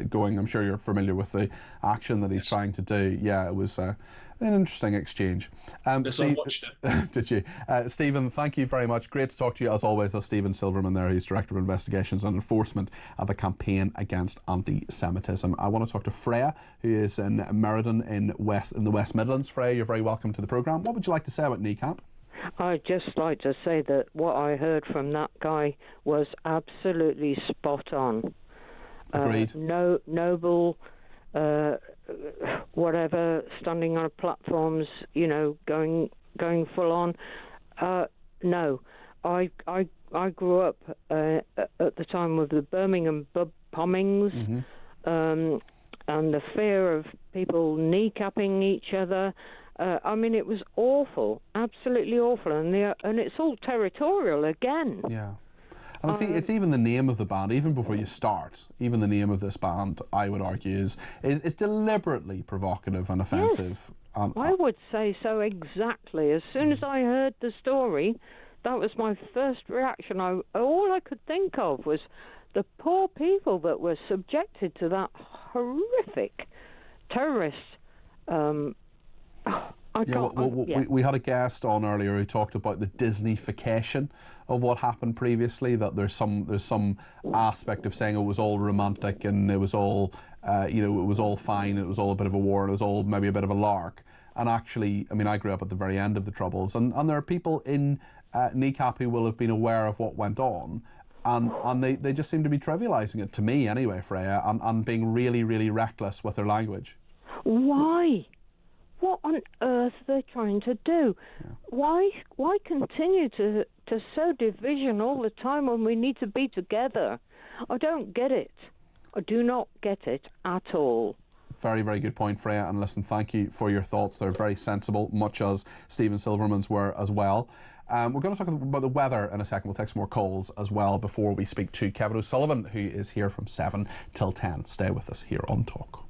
going, I'm sure you're familiar with the action that he's trying to do. Yeah, it was an interesting exchange. Yes, I watched it. Did you? Stephen, thank you very much. Great to talk to you, as always. That's Stephen Silverman there. He's Director of Investigations and Enforcement at the Campaign Against Anti-Semitism. I want to talk to Freya, who is in Meriden in the West Midlands. Freya, you're very welcome to the programme. What would you like to say about Kneecap? I'd just like to say that what I heard from that guy was absolutely spot on. Agreed. Noble, whatever, standing on platforms, you know, going full on. No, I grew up at the time of the Birmingham bombings, and the fear of people kneecapping each other. I mean, it was awful, absolutely awful, and it's all territorial again. Yeah. And it's even the name of the band, even before you start, even the name of this band, I would argue, is deliberately provocative and offensive. Yes, I would say so, exactly. As soon as I heard the story, that was my first reaction. All I could think of was the poor people that were subjected to that horrific terrorist. We had a guest on earlier who talked about the Disneyfication of what happened previously. That there's some aspect of saying it was all romantic and it was all it was all fine. It was all a bit of a war. And it was all maybe a bit of a lark. And actually, I mean, I grew up at the very end of the Troubles, and there are people in NECAP who will have been aware of what went on. And they just seem to be trivialising it, to me anyway, Freya, and being really, really reckless with their language. Why? What on earth are they trying to do? Yeah. Why continue to sow division all the time when we need to be together? I don't get it. I do not get it at all. Very, very good point, Freya. And listen, thank you for your thoughts. They're very sensible, much as Stephen Silverman's were as well. We're going to talk about the weather in a second. We'll take some more calls as well before we speak to Kevin O'Sullivan, who is here from 7 till 10. Stay with us here on Talk.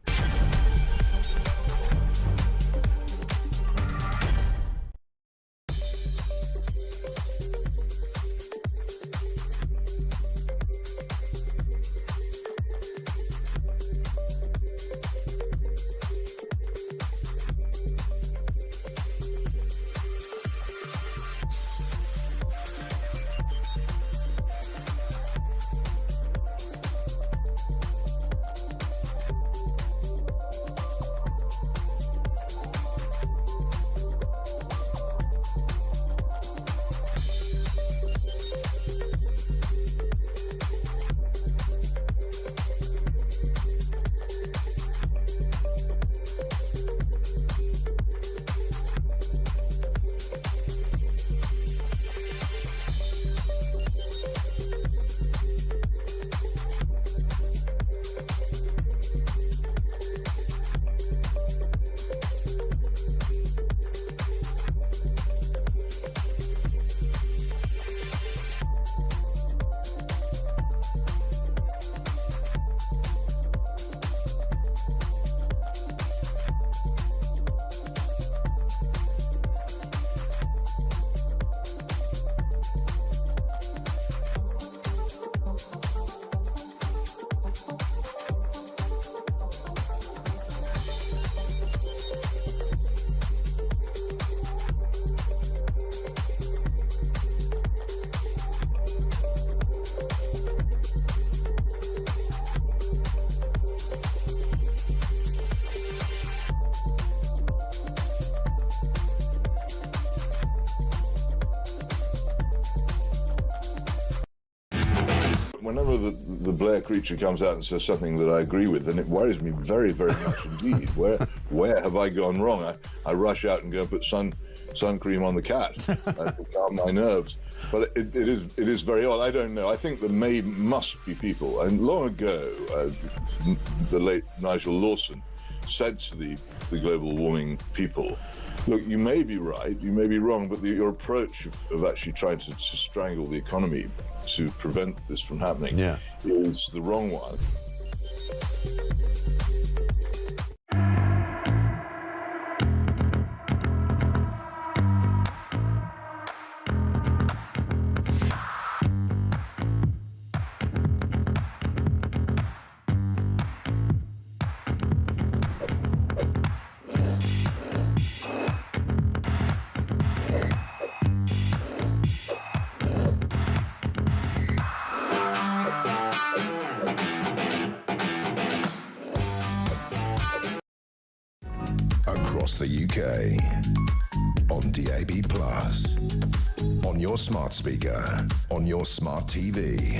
Whenever the Blair creature comes out and says something that I agree with, then it worries me very, very much indeed. Where have I gone wrong? I rush out and go and put sun cream on the cat to calm my nerves. But it is very odd. I don't know. I think there must be people. And long ago, the late Nigel Lawson said to the global warming people, look, you may be right, you may be wrong, but your approach of actually trying to strangle the economy to prevent this from happening is the wrong one. Across the UK, on DAB+, on your smart speaker, on your smart TV,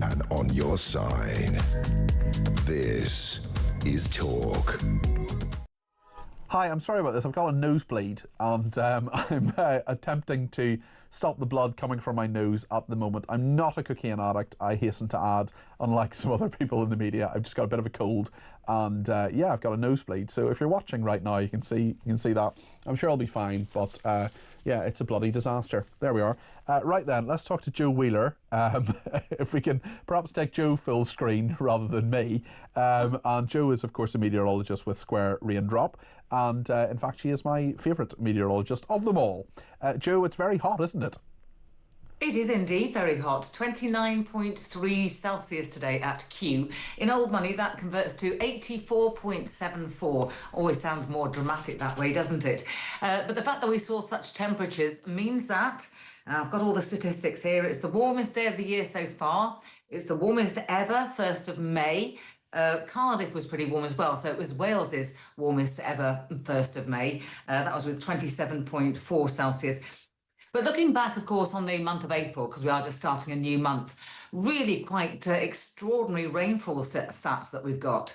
and on your side. This is Talk. Hi, I'm sorry about this. I've got a nosebleed and I'm attempting to stop the blood coming from my nose at the moment. I'm not a cocaine addict, I hasten to add, unlike some other people in the media. I've just got a bit of a cold and yeah, I've got a nosebleed. So if you're watching right now, you can see that. I'm sure I'll be fine, but yeah, it's a bloody disaster. There we are. Right then, let's talk to Joe Wheeler. If we can perhaps take Joe full screen rather than me. And Joe is, of course, a meteorologist with Square Raindrop. And in fact, she is my favourite meteorologist of them all. Joe, it's very hot, isn't it? It is indeed very hot. 29.3 Celsius today at Kew. In old money, that converts to 84.74. Always sounds more dramatic that way, doesn't it? But the fact that we saw such temperatures means that, I've got all the statistics here, it's the warmest day of the year so far. It's the warmest ever, 1st of May. Cardiff was pretty warm as well, so it was Wales's warmest ever 1st of May. That was with 27.4 Celsius. But looking back, of course, on the month of April, because we are just starting a new month, really quite extraordinary rainfall stats that we've got.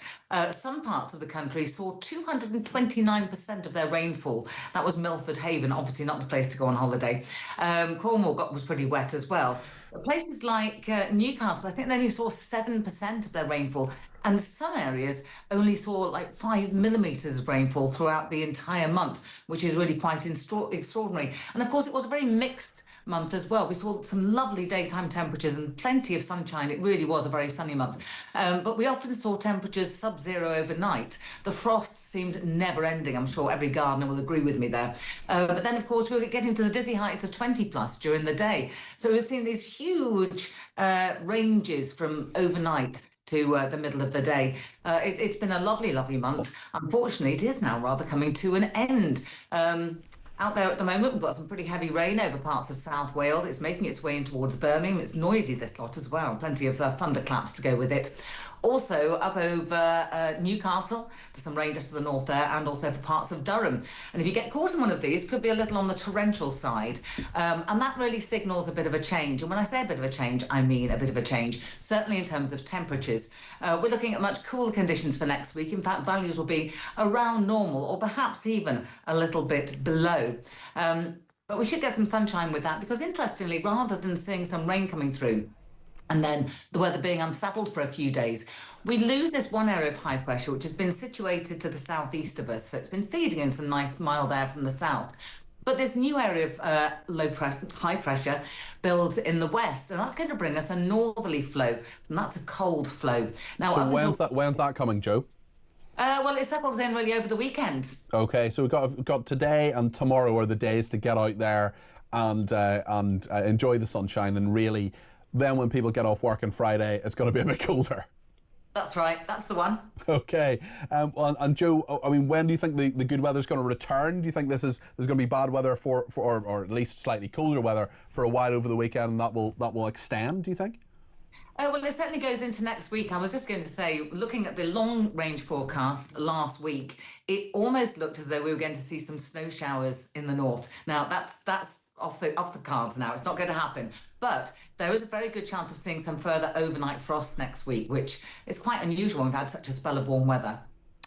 Some parts of the country saw 229% of their rainfall. That was Milford Haven, obviously not the place to go on holiday. Cornwall was pretty wet as well. But places like Newcastle, I think they only saw 7% of their rainfall. And some areas only saw like 5 millimetres of rainfall throughout the entire month, which is really quite extraordinary. And of course, it was a very mixed month as well. We saw some lovely daytime temperatures and plenty of sunshine. It really was a very sunny month. But we often saw temperatures sub-zero overnight. The frost seemed never ending. I'm sure every gardener will agree with me there. But then, of course, we were getting to the dizzy heights of 20 plus during the day. So we've seen these huge ranges from overnight to the middle of the day. It's been a lovely, lovely month. Unfortunately, it is now rather coming to an end. Out there at the moment, we've got some pretty heavy rain over parts of South Wales. It's making its way in towards Birmingham. It's noisy, this lot as well. Plenty of thunderclaps to go with it. Also up over Newcastle, there's some rain just to the north there, and also for parts of Durham. And if you get caught in one of these, could be a little on the torrential side. And that really signals a bit of a change. And when I say a bit of a change, I mean a bit of a change, certainly in terms of temperatures. We're looking at much cooler conditions for next week. In fact, values will be around normal or perhaps even a little bit below. But we should get some sunshine with that because, interestingly, rather than seeing some rain coming through, and then the weather being unsettled for a few days, we lose this one area of high pressure, which has been situated to the southeast of us. So it's been feeding in some nice mild air from the south. But this new area of high pressure builds in the west, and that's going to bring us a northerly flow, and that's a cold flow. Now, so when's that coming, Joe? Well, it settles in really over the weekend. Okay, so we've got today and tomorrow are the days to get out there and enjoy the sunshine, and really, then when people get off work on Friday, it's going to be a bit colder. That's right. That's the one. Okay. And Joe, I mean, when do you think the good weather is going to return? Do you think there's going to be bad weather or at least slightly colder weather for a while over the weekend, and that will extend, do you think? Well, it certainly goes into next week. I was just going to say, looking at the long-range forecast last week, it almost looked as though we were going to see some snow showers in the north. Now, that's off the cards now. It's not going to happen. But there is a very good chance of seeing some further overnight frost next week, which is quite unusual. We've had such a spell of warm weather.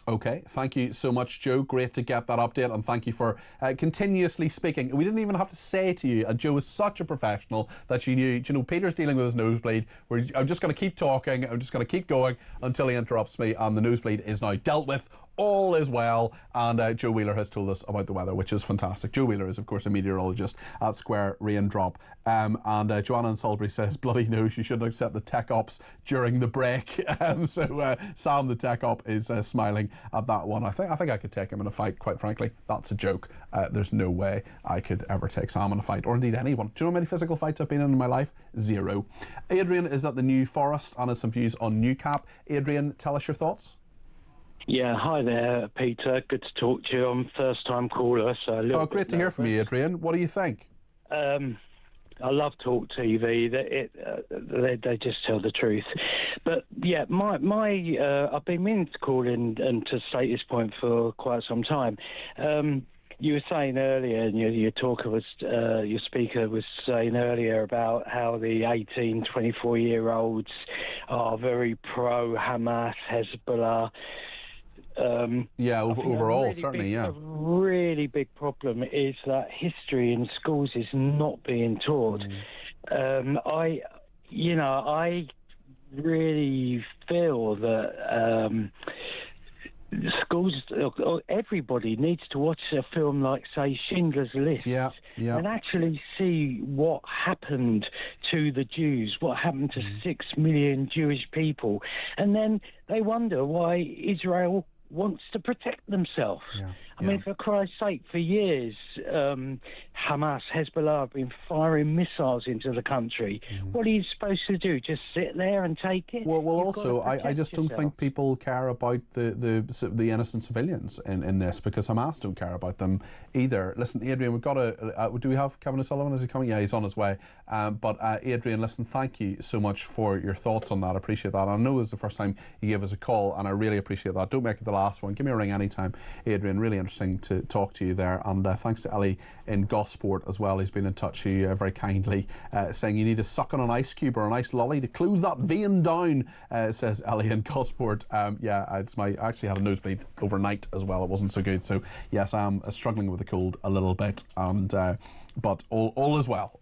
Okay, thank you so much, Joe. Great to get that update, and thank you for continuously speaking. We didn't even have to say to you, and Joe is such a professional that she knew, you know, Peter's dealing with his nosebleed. I'm just going to keep talking, I'm just going to keep going until he interrupts me, and the nosebleed is now dealt with. All is well, and Joe Wheeler has told us about the weather, which is fantastic. Joe Wheeler is, of course, a meteorologist at Square Raindrop. And Joanna in Salisbury says, bloody nose, you shouldn't have set the tech ops during the break. So Sam, the tech op, is smiling at that one. I think I could take him in a fight, quite frankly. That's a joke. There's no way I could ever take Sam in a fight, or indeed anyone. Do you know how many physical fights I've been in my life? 0. Adrian is at the New Forest and has some views on Newcap. Adrian, tell us your thoughts. Yeah, hi there, Peter. Good to talk to you. I'm first-time caller, so great to hear from you, Adrian. What do you think? I love talkTV. They just tell the truth. But yeah, I've been meaning to call in and to state this point for quite some time. You were saying earlier, and your speaker was saying earlier about how the 18, 24-year-olds are very pro-Hamas, Hezbollah. Overall, certainly, yeah. A really big problem is that history in schools is not being taught. I really feel that schools, everybody needs to watch a film like, say, Schindler's List, and actually see what happened to the Jews, what happened to 6 million Jewish people, and then they wonder why Israel wants to protect themselves. I mean, for Christ's sake, for years, Hamas, Hezbollah have been firing missiles into the country. What are you supposed to do? Just sit there and take it? Well, also, I just don't think people care about the innocent civilians in this, because Hamas don't care about them either. Listen, Adrian, we've got do we have Kevin O'Sullivan? Is he coming? Yeah, he's on his way. But Adrian, listen, thank you so much for your thoughts on that. I appreciate that. I know it was the first time you gave us a call, and I really appreciate that. Don't make it the last one. Give me a ring anytime, Adrian. Really interesting to talk to you there, and thanks to Ellie in Gosport as well. He's been in touch with you very kindly, saying you need to suck on an ice cube or an ice lolly to close that vein down, says Ellie in Gosport. I actually had a nosebleed overnight as well. It wasn't so good, so yes, I'm struggling with a cold a little bit, and but all is well,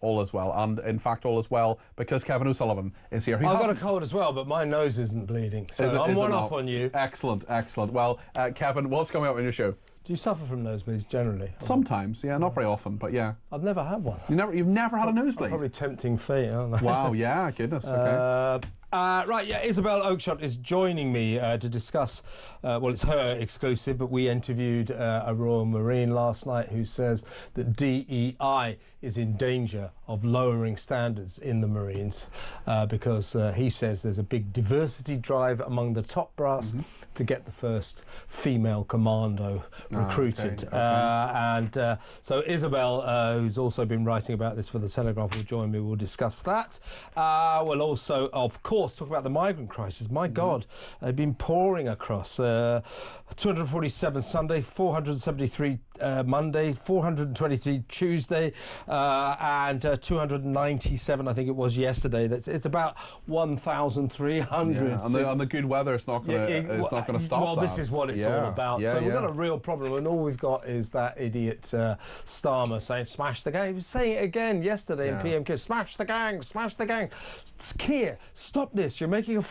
and in fact all is well because Kevin O'Sullivan is here. I've got a cold as well, but my nose isn't bleeding, so I'm one up on you. Excellent. Well, Kevin, what's coming up on your show? Do you suffer from nosebleeds generally? Sometimes, yeah, not very often, but yeah. I've never had one. You've never had a nosebleed? Probably tempting fate, aren't I? Wow, yeah, goodness, okay. Right, yeah, Isabel Oakeshott is joining me to discuss, well, it's her exclusive, but we interviewed a Royal Marine last night who says that DEI is in danger of lowering standards in the Marines because he says there's a big diversity drive among the top brass to get the first female commando recruited. Okay. So Isabel, who's also been writing about this for The Telegraph, will join me. We'll discuss that. We'll also, of course, talk about the migrant crisis. My God, they've been pouring across. 247 Sunday, 473 Monday, 423 Tuesday, and 297, I think it was yesterday. It's about 1,300. Yeah, and the good weather is not going to stop. Well, this is what it's all about. So we've got a real problem, and all we've got is that idiot Starmer saying "smash the gang." He was saying it again yesterday in PMK. Smash the gang, smash the gang. Keir, stop this! You're making a